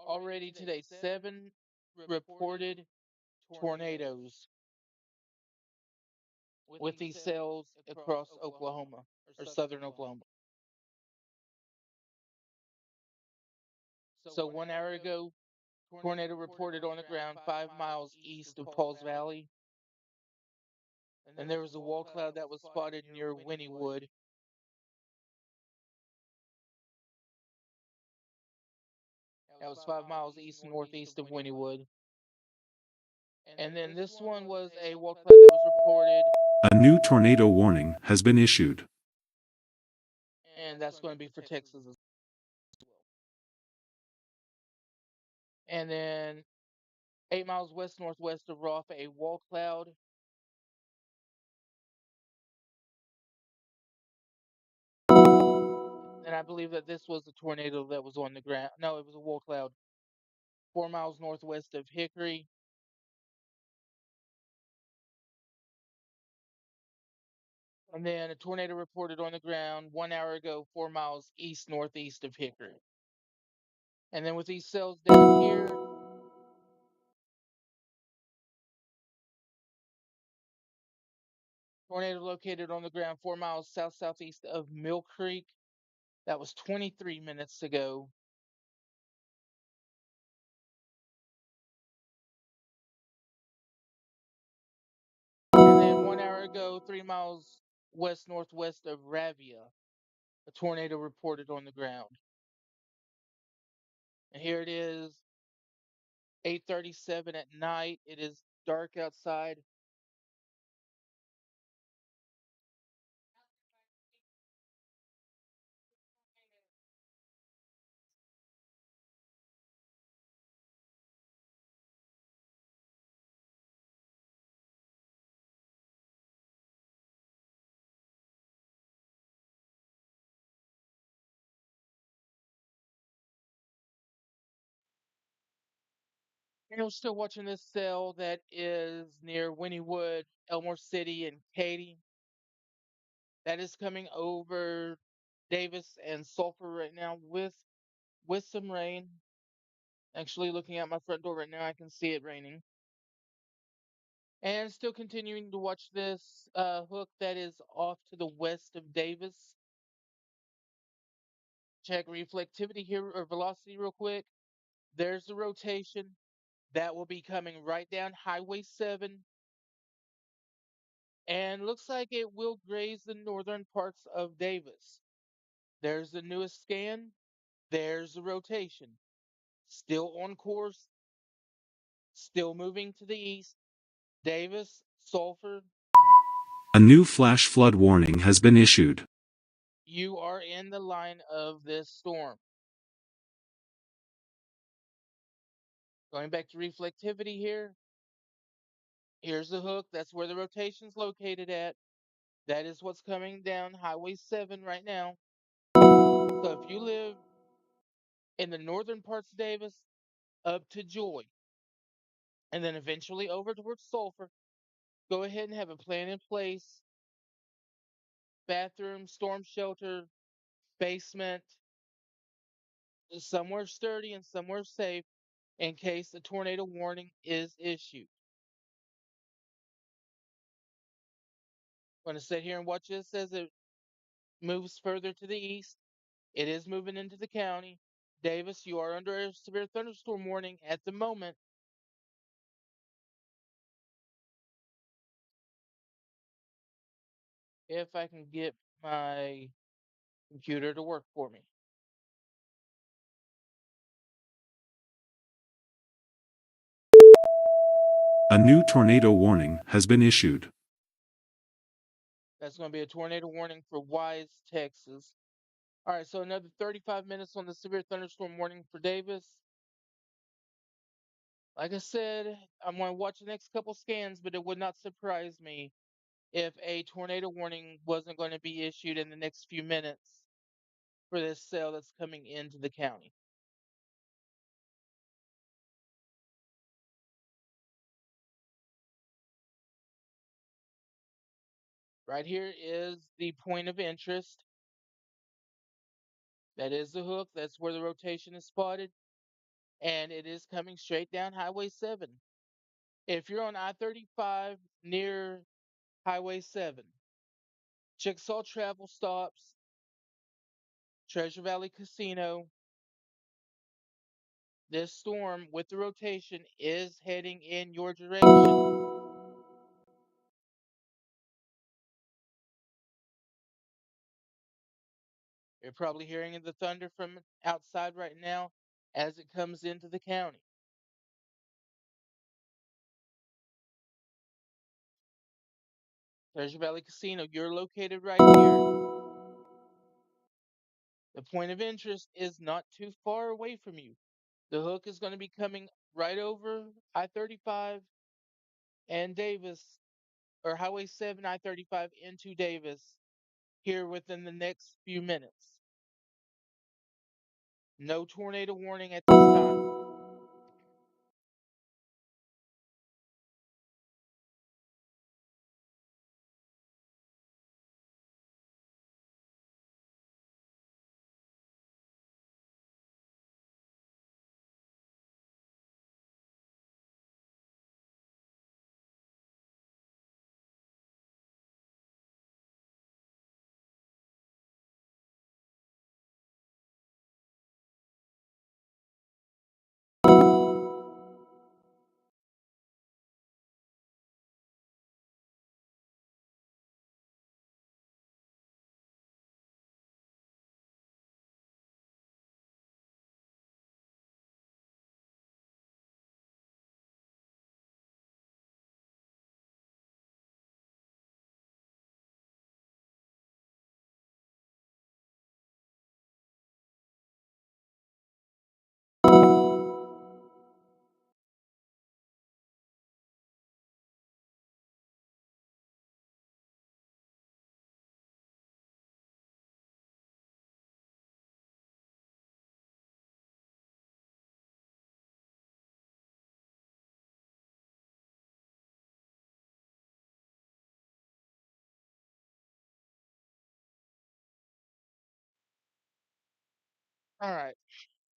Already today, 7 reported tornadoes with these cells across Oklahoma or southern Oklahoma. So 1 hour ago, tornado reported on the ground 5 miles east of Pauls Valley. And there was a wall cloud that was spotted near Wynnewood. That was 5 miles east and northeast of Wynnewood. And then this one was a wall cloud that was reported, A new tornado warning has been issued. and that's going to be for Texas as well. And then 8 miles west northwest of Roth, a wall cloud. And I believe that this was a tornado that was on the ground. No, it was a wall cloud. 4 miles northwest of Hickory. And then a tornado reported on the ground 1 hour ago, 4 miles east northeast of Hickory. And then with these cells down here, tornado located on the ground 4 miles south southeast of Mill Creek. That was 23 minutes ago. And then 1 hour ago, 3 miles west northwest of Ravia, a tornado reported on the ground. And here it is, 8:37 at night. It is dark outside. And we're still watching this cell that is near Wynnewood, Elmore City, and Katy. That is coming over Davis and Sulphur right now with some rain. Actually, looking at my front door right now, I can see it raining. And still continuing to watch this hook that is off to the west of Davis. Check reflectivity here or velocity real quick. There's the rotation. That will be coming right down Highway 7. And looks like it will graze the northern parts of Davis. There's the newest scan. There's the rotation. Still on course. Still moving to the east. Davis, Sulphur, A new flash flood warning has been issued. you are in the line of this storm. Going back to reflectivity here. Here's the hook. That's where the rotation's located at. That is what's coming down Highway 7 right now. So if you live in the northern parts of Davis, up to Joy, and then eventually over towards Sulphur, go ahead and have a plan in place. Bathroom, storm shelter, basement, somewhere sturdy and somewhere safe in case a tornado warning is issued. I'm going to sit here and watch this as it moves further to the east. It is moving into the county. Davis, you are under a severe thunderstorm warning at the moment. If I can get my computer to work for me. A new tornado warning has been issued. That's going to be a tornado warning for Wise, Texas. All right, so another 35 minutes on the severe thunderstorm warning for Davis. Like I said, I'm going to watch the next couple scans, but it would not surprise me if a tornado warning wasn't going to be issued in the next few minutes for this cell that's coming into the county. Right here is the point of interest. That is the hook. That's where the rotation is spotted. And it is coming straight down Highway 7. If you're on I-35 near Highway 7, Chickasaw Travel Stops, Treasure Valley Casino, this storm with the rotation is heading in your direction. You're probably hearing the thunder from outside right now as it comes into the county. Treasure Valley Casino, you're located right here. The point of interest is not too far away from you. The hook is going to be coming right over I-35 and Davis, or Highway 7 I-35 into Davis here within the next few minutes. No tornado warning at this time. All right.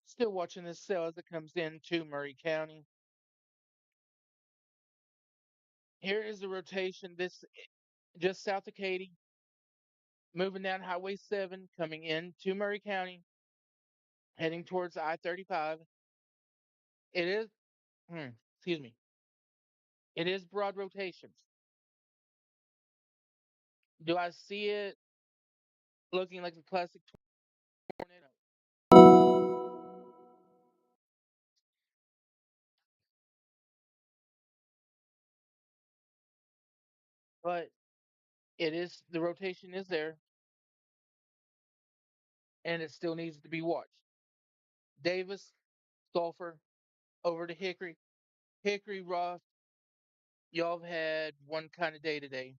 Still watching this cell as it comes into Murray County. Here is the rotation. This just south of Katy, moving down Highway 7, coming into Murray County, heading towards I-35. It is, excuse me, it is broad rotations. Do I see it looking like a classic tornado? But the rotation is there, and it still needs to be watched. Davis, Sulphur, over to Hickory. Hickory, Ross, y'all have had one kind of day today.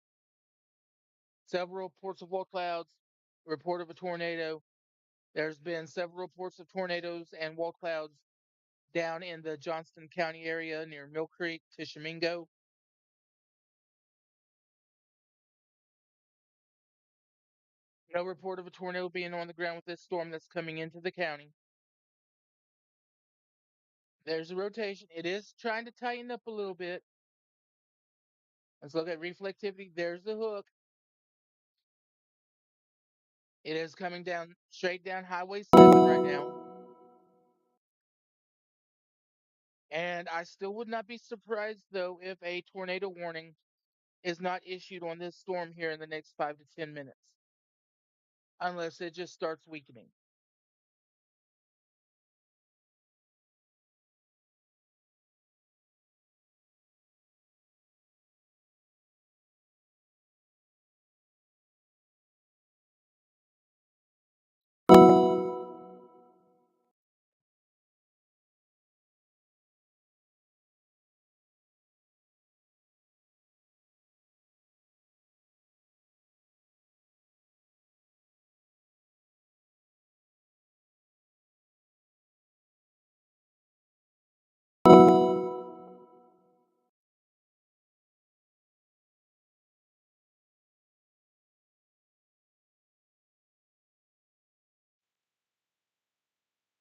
Several reports of wall clouds, report of a tornado. There's been several reports of tornadoes and wall clouds down in the Johnston County area near Mill Creek, Tishomingo. No report of a tornado being on the ground with this storm that's coming into the county. There's a rotation. It is trying to tighten up a little bit. Let's look at reflectivity. There's the hook. It is coming down straight down Highway 7 right now. And I still would not be surprised, though, if a tornado warning is not issued on this storm here in the next 5 to 10 minutes, unless it just starts weakening.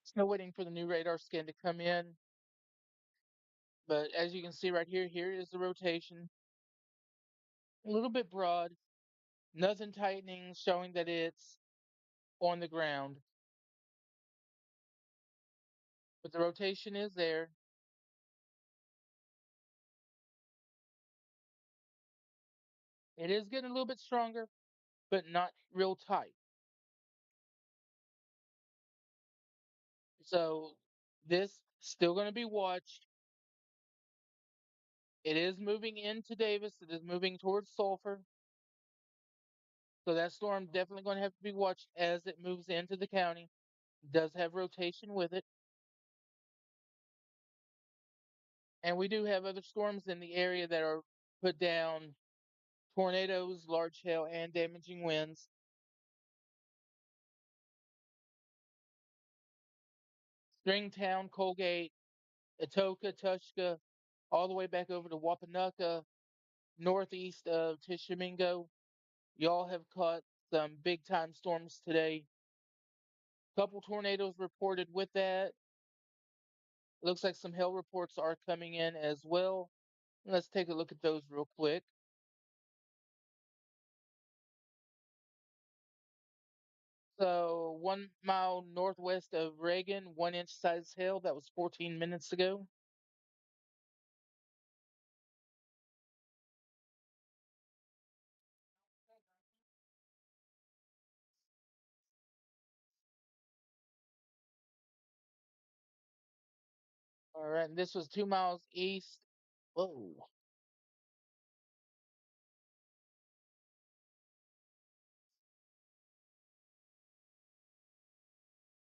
Still waiting for the new radar scan to come in. But as you can see right here, here is the rotation. A little bit broad, nothing tightening, showing that it's on the ground. But the rotation is there. It is getting a little bit stronger, but not real tight. So this still going to be watched. It is moving into Davis. It is moving towards Sulphur. So that storm definitely going to have to be watched as it moves into the county. It does have rotation with it. And we do have other storms in the area that are put down tornadoes, large hail, and damaging winds. Stringtown, Colgate, Atoka, Tushka, all the way back over to Wapanucka, northeast of Tishomingo. Y'all have caught some big time storms today. Couple tornadoes reported with that. Looks like some hail reports are coming in as well. Let's take a look at those real quick. So 1 mile northwest of Reagan, 1 inch size hail. That was 14 minutes ago. All right, and this was 2 miles east. Whoa.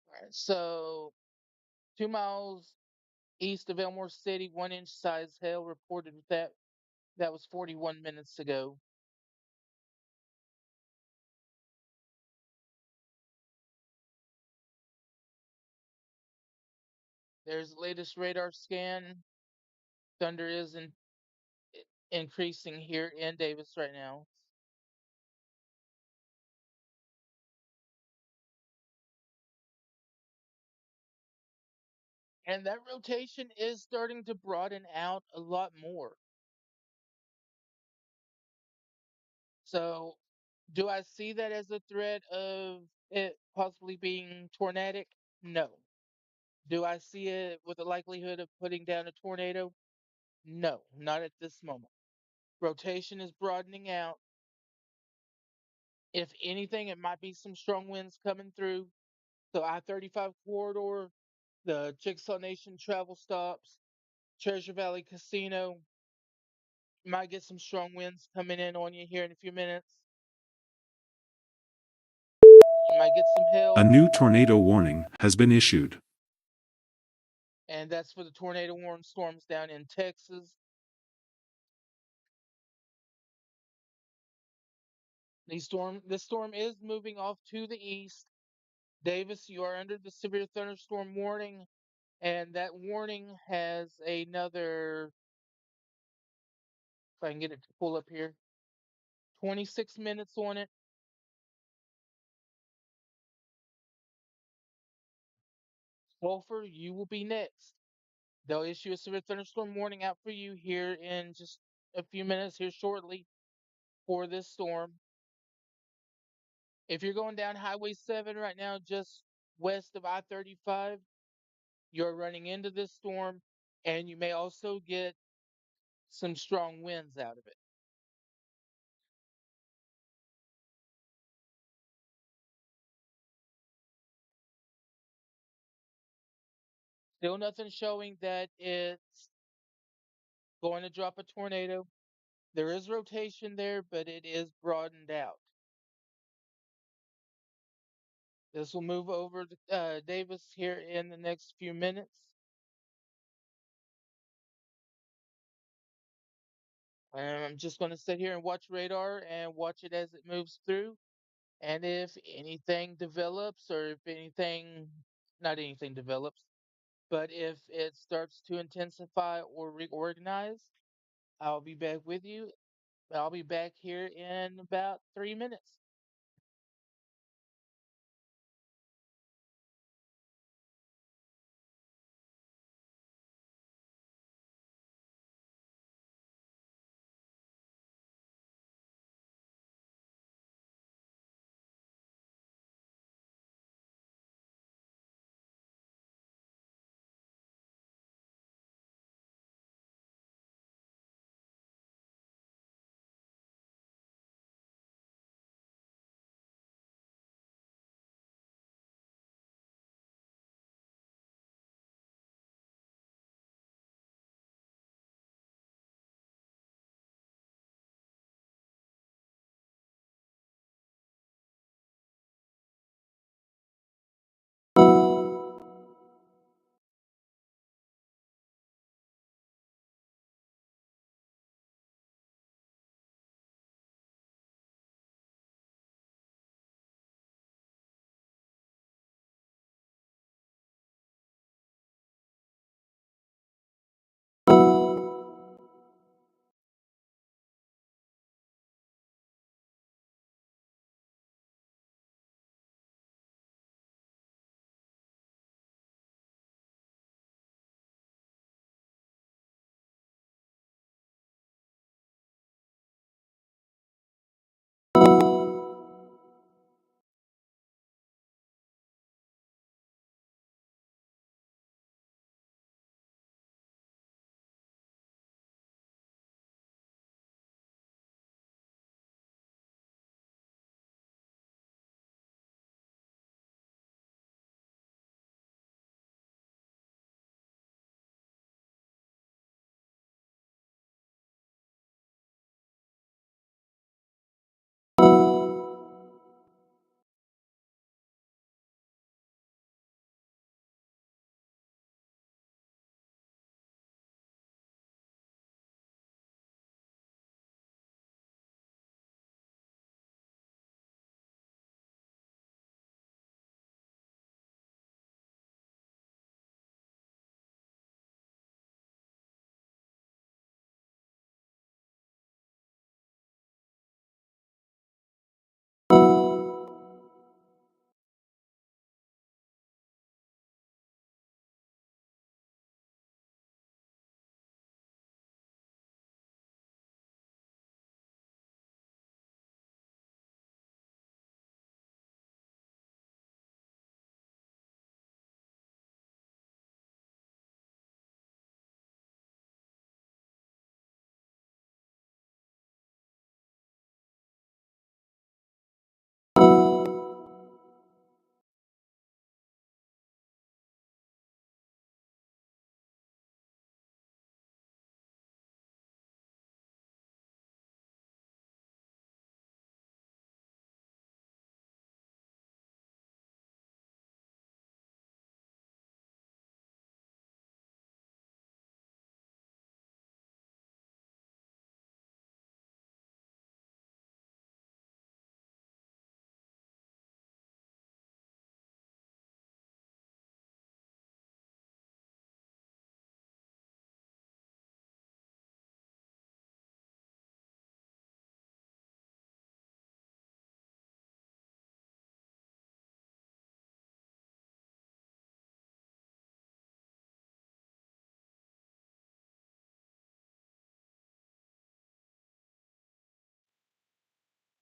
All right, so 2 miles east of Elmore City, 1 inch size hail reported with that. That was 41 minutes ago. There's the latest radar scan. Thunder is increasing here in Davis right now. And that rotation is starting to broaden out a lot more. So, do I see that as a threat of it possibly being tornadic? No. Do I see it with the likelihood of putting down a tornado? No, not at this moment. Rotation is broadening out. If anything, it might be some strong winds coming through. So I-35 corridor, the Chickasaw Nation travel stops, Treasure Valley Casino, might get some strong winds coming in on you here in a few minutes. You might get some A hail, new tornado warning has been issued. and that's for the tornado warning storms down in Texas. This storm is moving off to the east. Davis, you are under the severe thunderstorm warning, and that warning has another, if I can get it to pull up here, 26 minutes on it. Sulphur, you will be next. They'll issue a severe thunderstorm warning out for you here in just a few minutes here shortly for this storm. If you're going down Highway 7 right now, just west of I-35, you're running into this storm, and you may also get some strong winds out of it. Still nothing showing that it's going to drop a tornado. There is rotation there, but it is broadened out. This will move over to Davis here in the next few minutes. And I'm just going to sit here and watch radar and watch it as it moves through. And if anything develops, or if anything, not anything develops, but if it starts to intensify or reorganize, I'll be back with you. I'll be back here in about 3 minutes.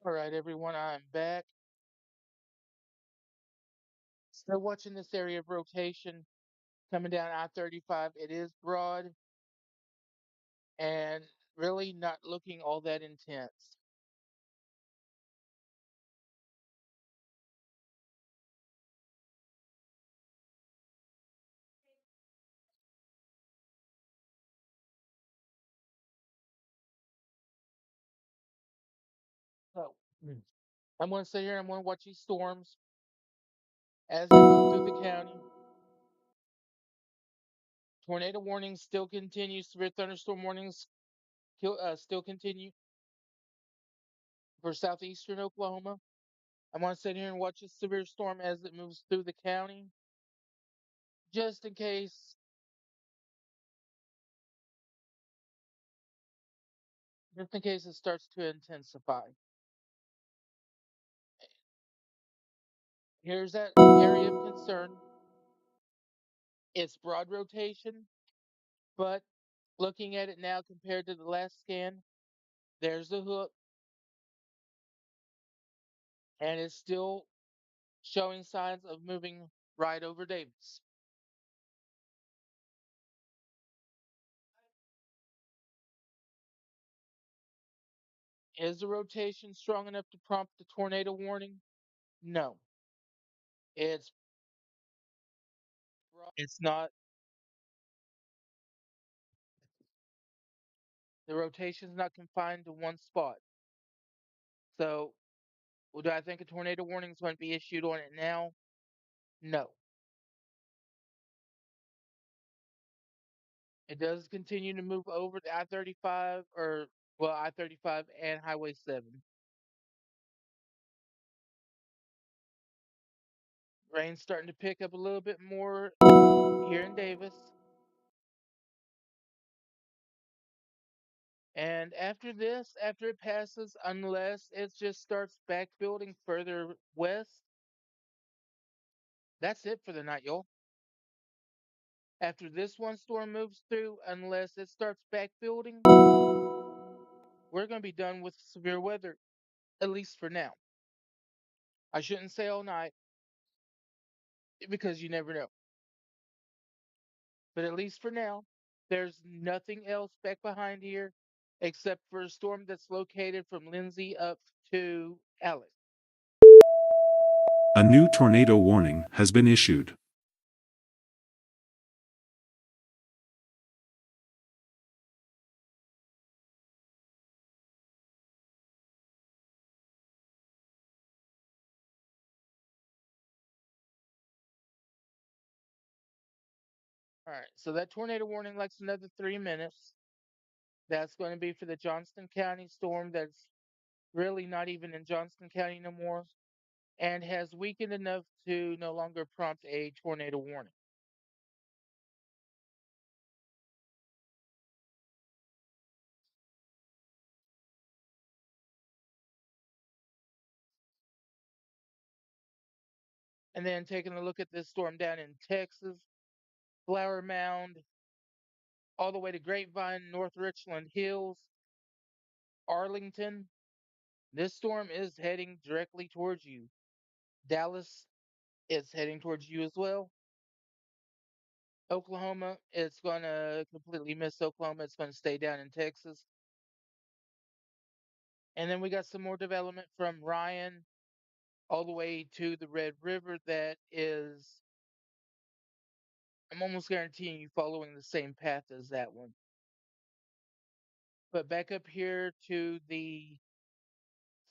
All right, everyone, I'm back. Still watching this area of rotation coming down I-35. It is broad and really not looking all that intense. So I'm going to sit here and I'm going to watch these storms as they move through the county. Tornado warnings still continue. Severe thunderstorm warnings still continue for southeastern Oklahoma. I'm going to sit here and watch this severe storm as it moves through the county, just in case, it starts to intensify. Here's that area of concern. It's broad rotation, but looking at it now compared to the last scan, there's the hook, and it's still showing signs of moving right over Davis. Is the rotation strong enough to prompt a tornado warning? No. It's it's not. The rotation's not confined to one spot. So, well, do I think a tornado warning is going to be issued on it now? No. It does continue to move over the I-35 or well, I-35 and Highway 7. Rain's starting to pick up a little bit more here in Davis. And after this, after it passes, unless it just starts back building further west, that's it for the night, y'all. After this one storm moves through, unless it starts back building, we're going to be done with severe weather, at least for now. I shouldn't say all night because you never know. But at least for now, there's nothing else back behind here except for a storm that's located from Lindsay up to Alex. A new tornado warning has been issued. All right, so that tornado warning lasts another 3 minutes. That's going to be for the Johnston County storm that's really not even in Johnston County no more and has weakened enough to no longer prompt a tornado warning. And then taking a look at this storm down in Texas, Flower Mound, all the way to Grapevine, North Richland Hills, Arlington. This storm is heading directly towards you. Dallas is heading towards you as well. Oklahoma, it's going to completely miss Oklahoma. It's going to stay down in Texas. And then we got some more development from Ryan all the way to the Red River that is, I'm almost guaranteeing you following the same path as that one. But back up here to the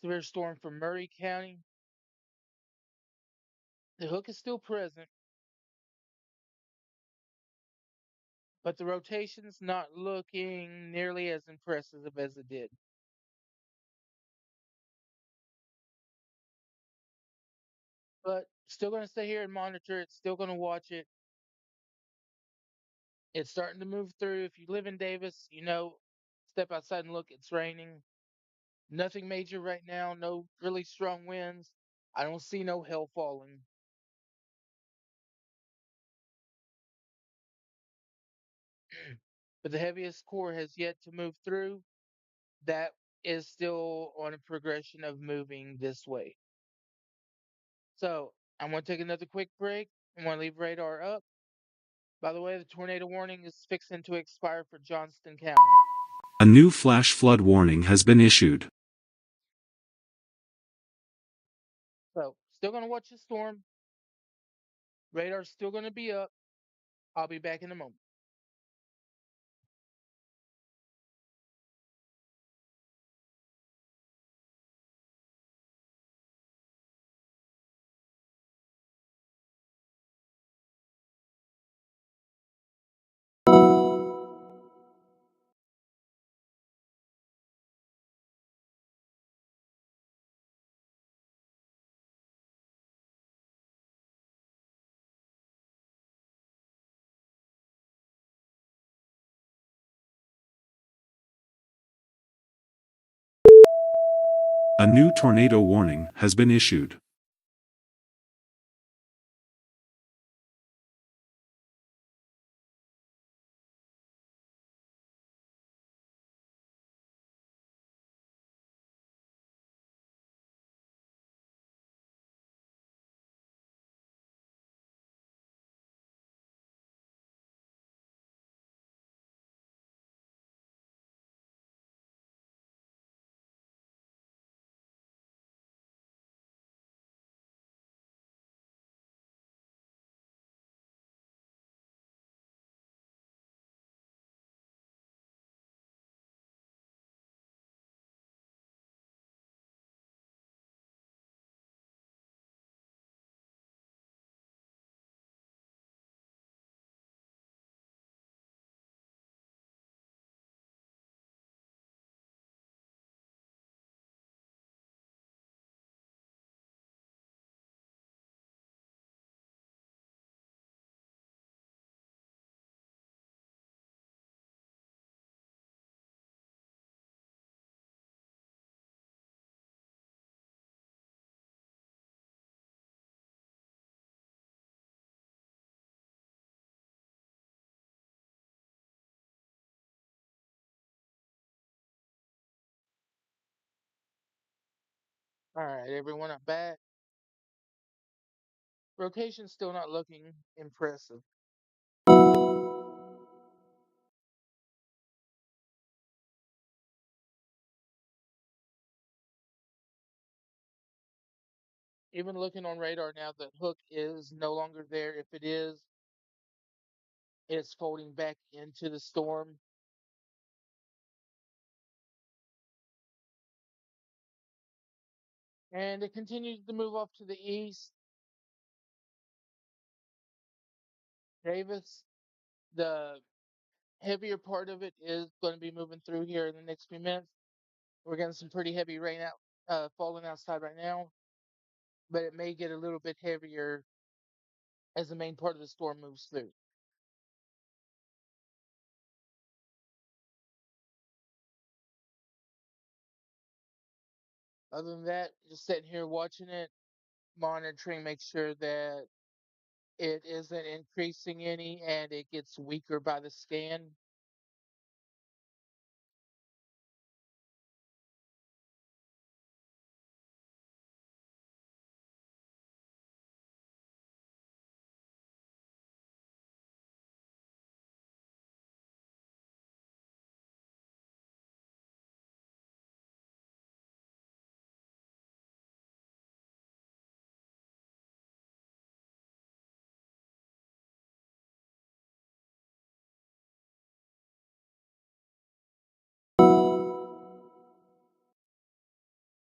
severe storm from Murray County, the hook is still present, but the rotation's not looking nearly as impressive as it did. But still going to stay here and monitor it, still going to watch it. It's starting to move through. If you live in Davis, step outside and look, it's raining. Nothing major right now, no really strong winds. I don't see no hail falling. But the heaviest core has yet to move through. That is still on a progression of moving this way. So I'm going to take another quick break. I'm going to leave radar up. By the way, the tornado warning is fixing to expire for Johnston County. A new flash flood warning has been issued. So still going to watch the storm. Radar's still going to be up. I'll be back in a moment. A new tornado warning has been issued. All right, everyone, I'm back. Rotation's still not looking impressive. Even looking on radar now, the hook is no longer there. If it is, it's folding back into the storm. And it continues to move off to the east. Davis, the heavier part of it is going to be moving through here in the next few minutes. We're getting some pretty heavy rain out, falling outside right now, but it may get a little bit heavier as the main part of the storm moves through. Other than that, just sitting here watching it, monitoring, make sure that it isn't increasing any and it gets weaker by the scan.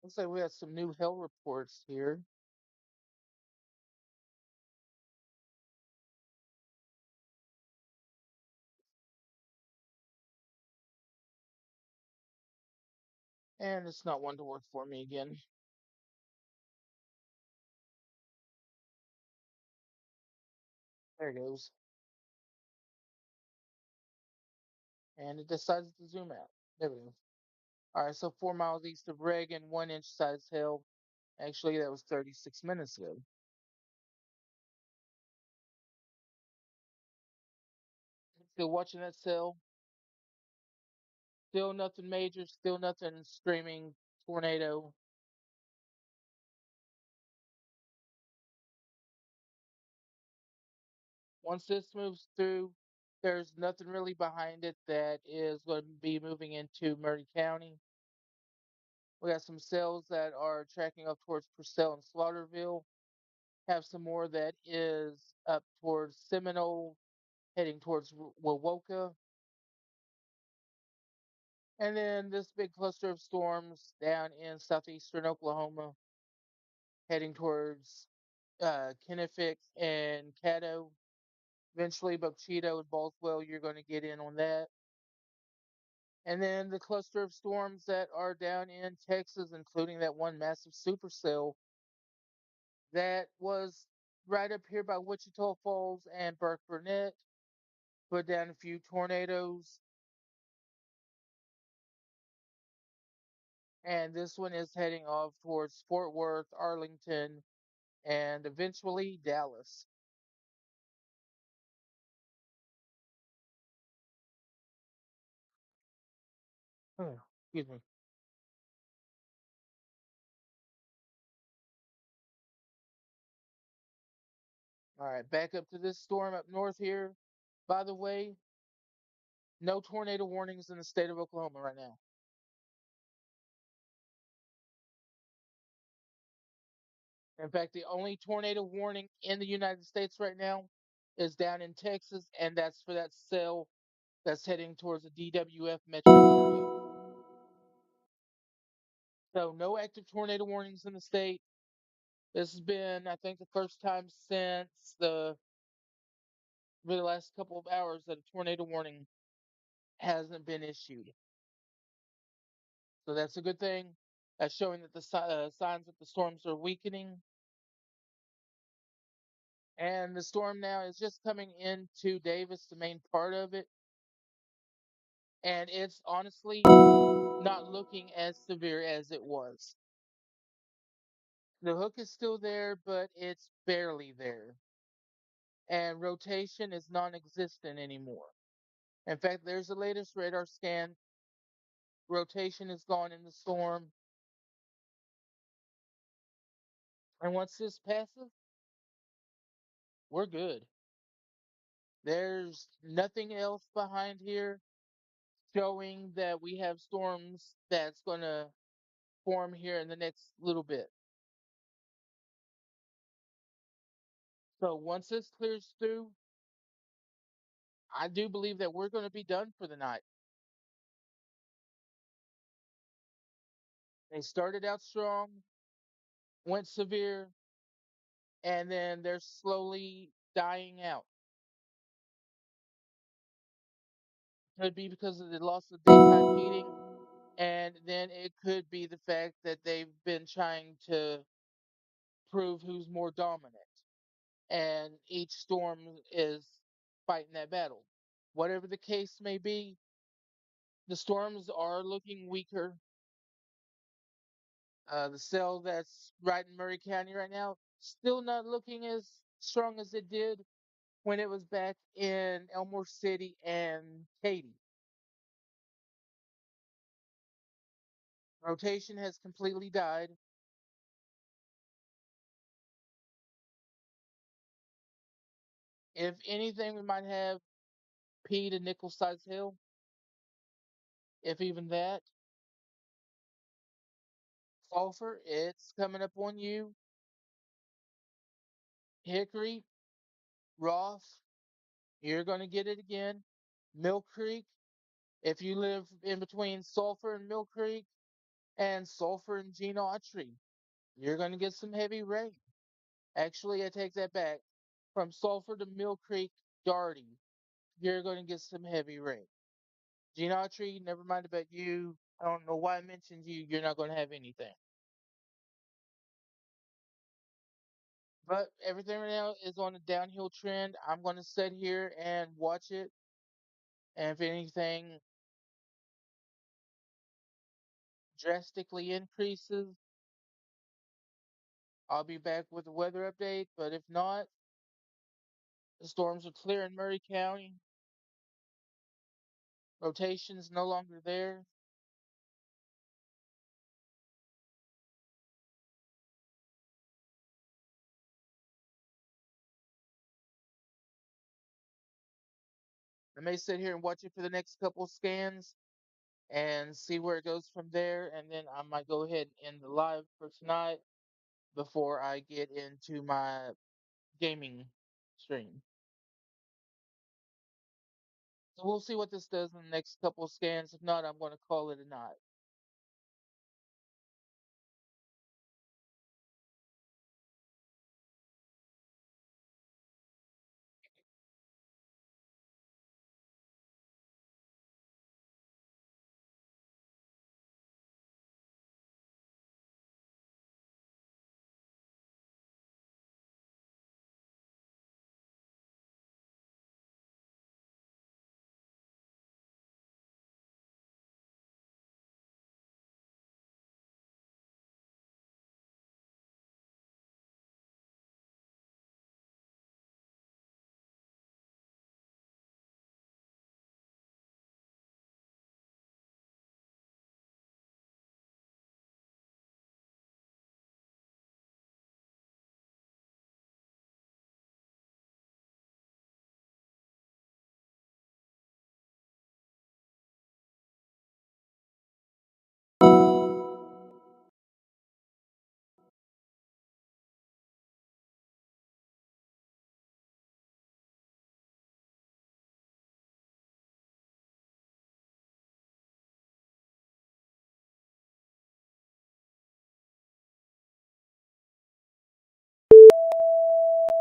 Looks like we have some new hail reports here. And it's not one to work for me again. There it goes. And it decides to zoom out. There we go. All right, so 4 miles east of Reagan, 1 inch size hail. Actually, that was 36 minutes ago. Still watching that cell. Still nothing major, still nothing screaming tornado. Once this moves through, there's nothing really behind it that is going to be moving into Murray County. We got some cells that are tracking up towards Purcell and Slaughterville. Have some more that is up towards Seminole, heading towards Wawoka. And then this big cluster of storms down in southeastern Oklahoma, heading towards Kennefic and Caddo. Eventually, Buckcheto and Baldwell, you're going to get in on that. And then the cluster of storms that are down in Texas, including that one massive supercell that was right up here by Wichita Falls and Burke Burnett, put down a few tornadoes. And this one is heading off towards Fort Worth, Arlington, and eventually Dallas. Excuse me. All right, back up to this storm up north here. By the way, no tornado warnings in the state of Oklahoma right now. In fact, the only tornado warning in the United States right now is down in Texas, and that's for that cell that's heading towards the DWF metro area. So, no active tornado warnings in the state. This has been, I think, the first time since really the last couple of hours that a tornado warning hasn't been issued. So that's a good thing. That's showing that the signs that the storms are weakening. And the storm now is just coming into Davis, the main part of it. And it's honestly not looking as severe as it was. The hook is still there, but it's barely there. And rotation is non existent anymore. In fact, there's the latest radar scan. Rotation is gone in the storm. And once this passes, we're good. There's nothing else behind here showing that we have storms that's going to form here in the next little bit. So once this clears through, I do believe that we're going to be done for the night. They started out strong, went severe, and then they're slowly dying out. Could be because of the loss of daytime heating, and then it could be the fact that they've been trying to prove who's more dominant, and each storm is fighting that battle. Whatever the case may be, the storms are looking weaker. The cell that's right in Murray County right now, still not looking as strong as it did when it was back in Elmore City and Katy. Rotation has completely died. If anything, we might have P to nickel size hill, if even that. Sulfur, it's coming up on you. Hickory, Roth, you're going to get it again. Mill Creek, if you live in between Sulphur and Mill Creek and Sulphur and Gene Autry, you're going to get some heavy rain. Actually, I take that back. From Sulphur to Mill Creek, Darty, you're going to get some heavy rain. Gene Autry, never mind about you. I don't know why I mentioned you. You're not going to have anything. But everything right now is on a downhill trend. I'm going to sit here and watch it. And if anything drastically increases, I'll be back with a weather update. But if not, the storms are clear in Murray County. Rotation's no longer there. I may sit here and watch it for the next couple scans and see where it goes from there, and then I might go ahead and end the live for tonight before I get into my gaming stream. So we'll see what this does in the next couple scans. If not, I'm going to call it a night.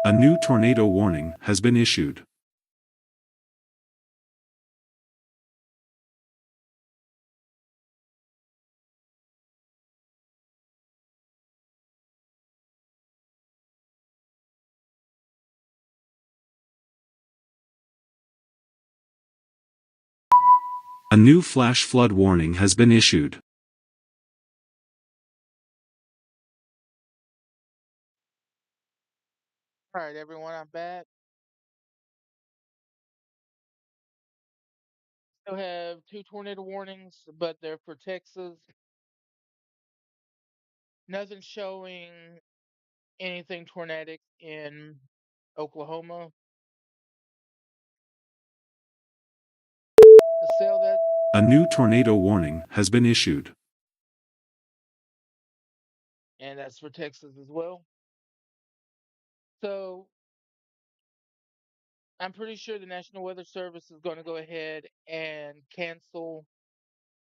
A new tornado warning has been issued. A new flash flood warning has been issued. All right, everyone, I'm back. Still have two tornado warnings, but they're for Texas. Nothing showing anything tornadic in Oklahoma. The cell that, A new tornado warning has been issued. and that's for Texas as well. So I'm pretty sure the National Weather Service is going to go ahead and cancel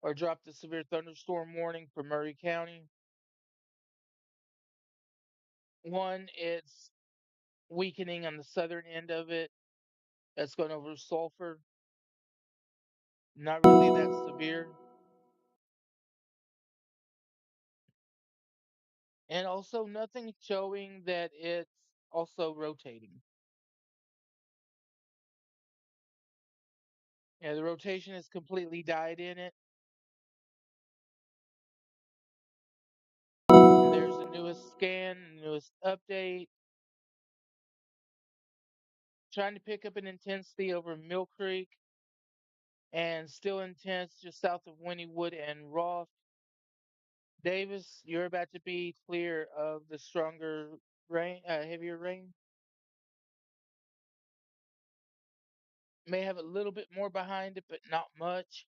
or drop the severe thunderstorm warning for Murray County. One, it's weakening on the southern end of it. That's going over Sulphur. Not really that severe. And also nothing showing that it's also rotating. Yeah, the rotation has completely died in it. And there's the newest scan, newest update. Trying to pick up an intensity over Mill Creek and still intense just south of Wynnewood and Roth. Davis, you're about to be clear of the stronger rain, heavier rain. May have a little bit more behind it, but not much.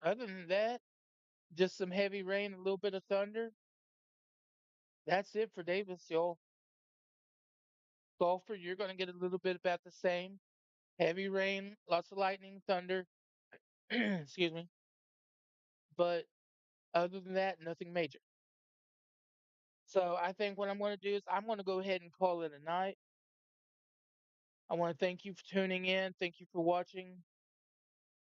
Other than that, just some heavy rain, a little bit of thunder. That's it for Davis, y'all. Sulphur, you're going to get a little bit about the same. Heavy rain, lots of lightning, thunder. Excuse me. But other than that, nothing major. So I think what I'm going to do is I'm going to go ahead and call it a night. I want to thank you for tuning in. Thank you for watching.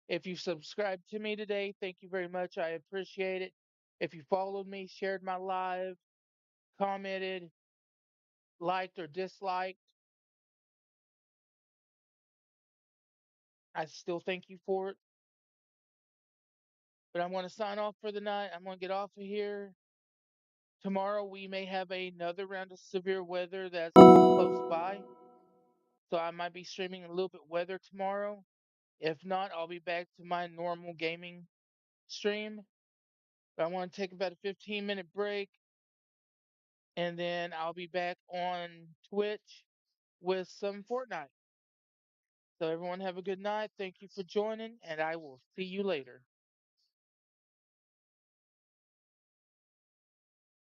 If you subscribed to me today, thank you very much. I appreciate it. If you followed me, shared my live, commented, liked or disliked, I still thank you for it. But I'm going to sign off for the night. I'm going to get off of here. Tomorrow we may have another round of severe weather that's close by. So I might be streaming a little bit weather tomorrow. If not, I'll be back to my normal gaming stream. But I want to take about a 15-minute break, and then I'll be back on Twitch with some Fortnite. So everyone have a good night. Thank you for joining, and I will see you later.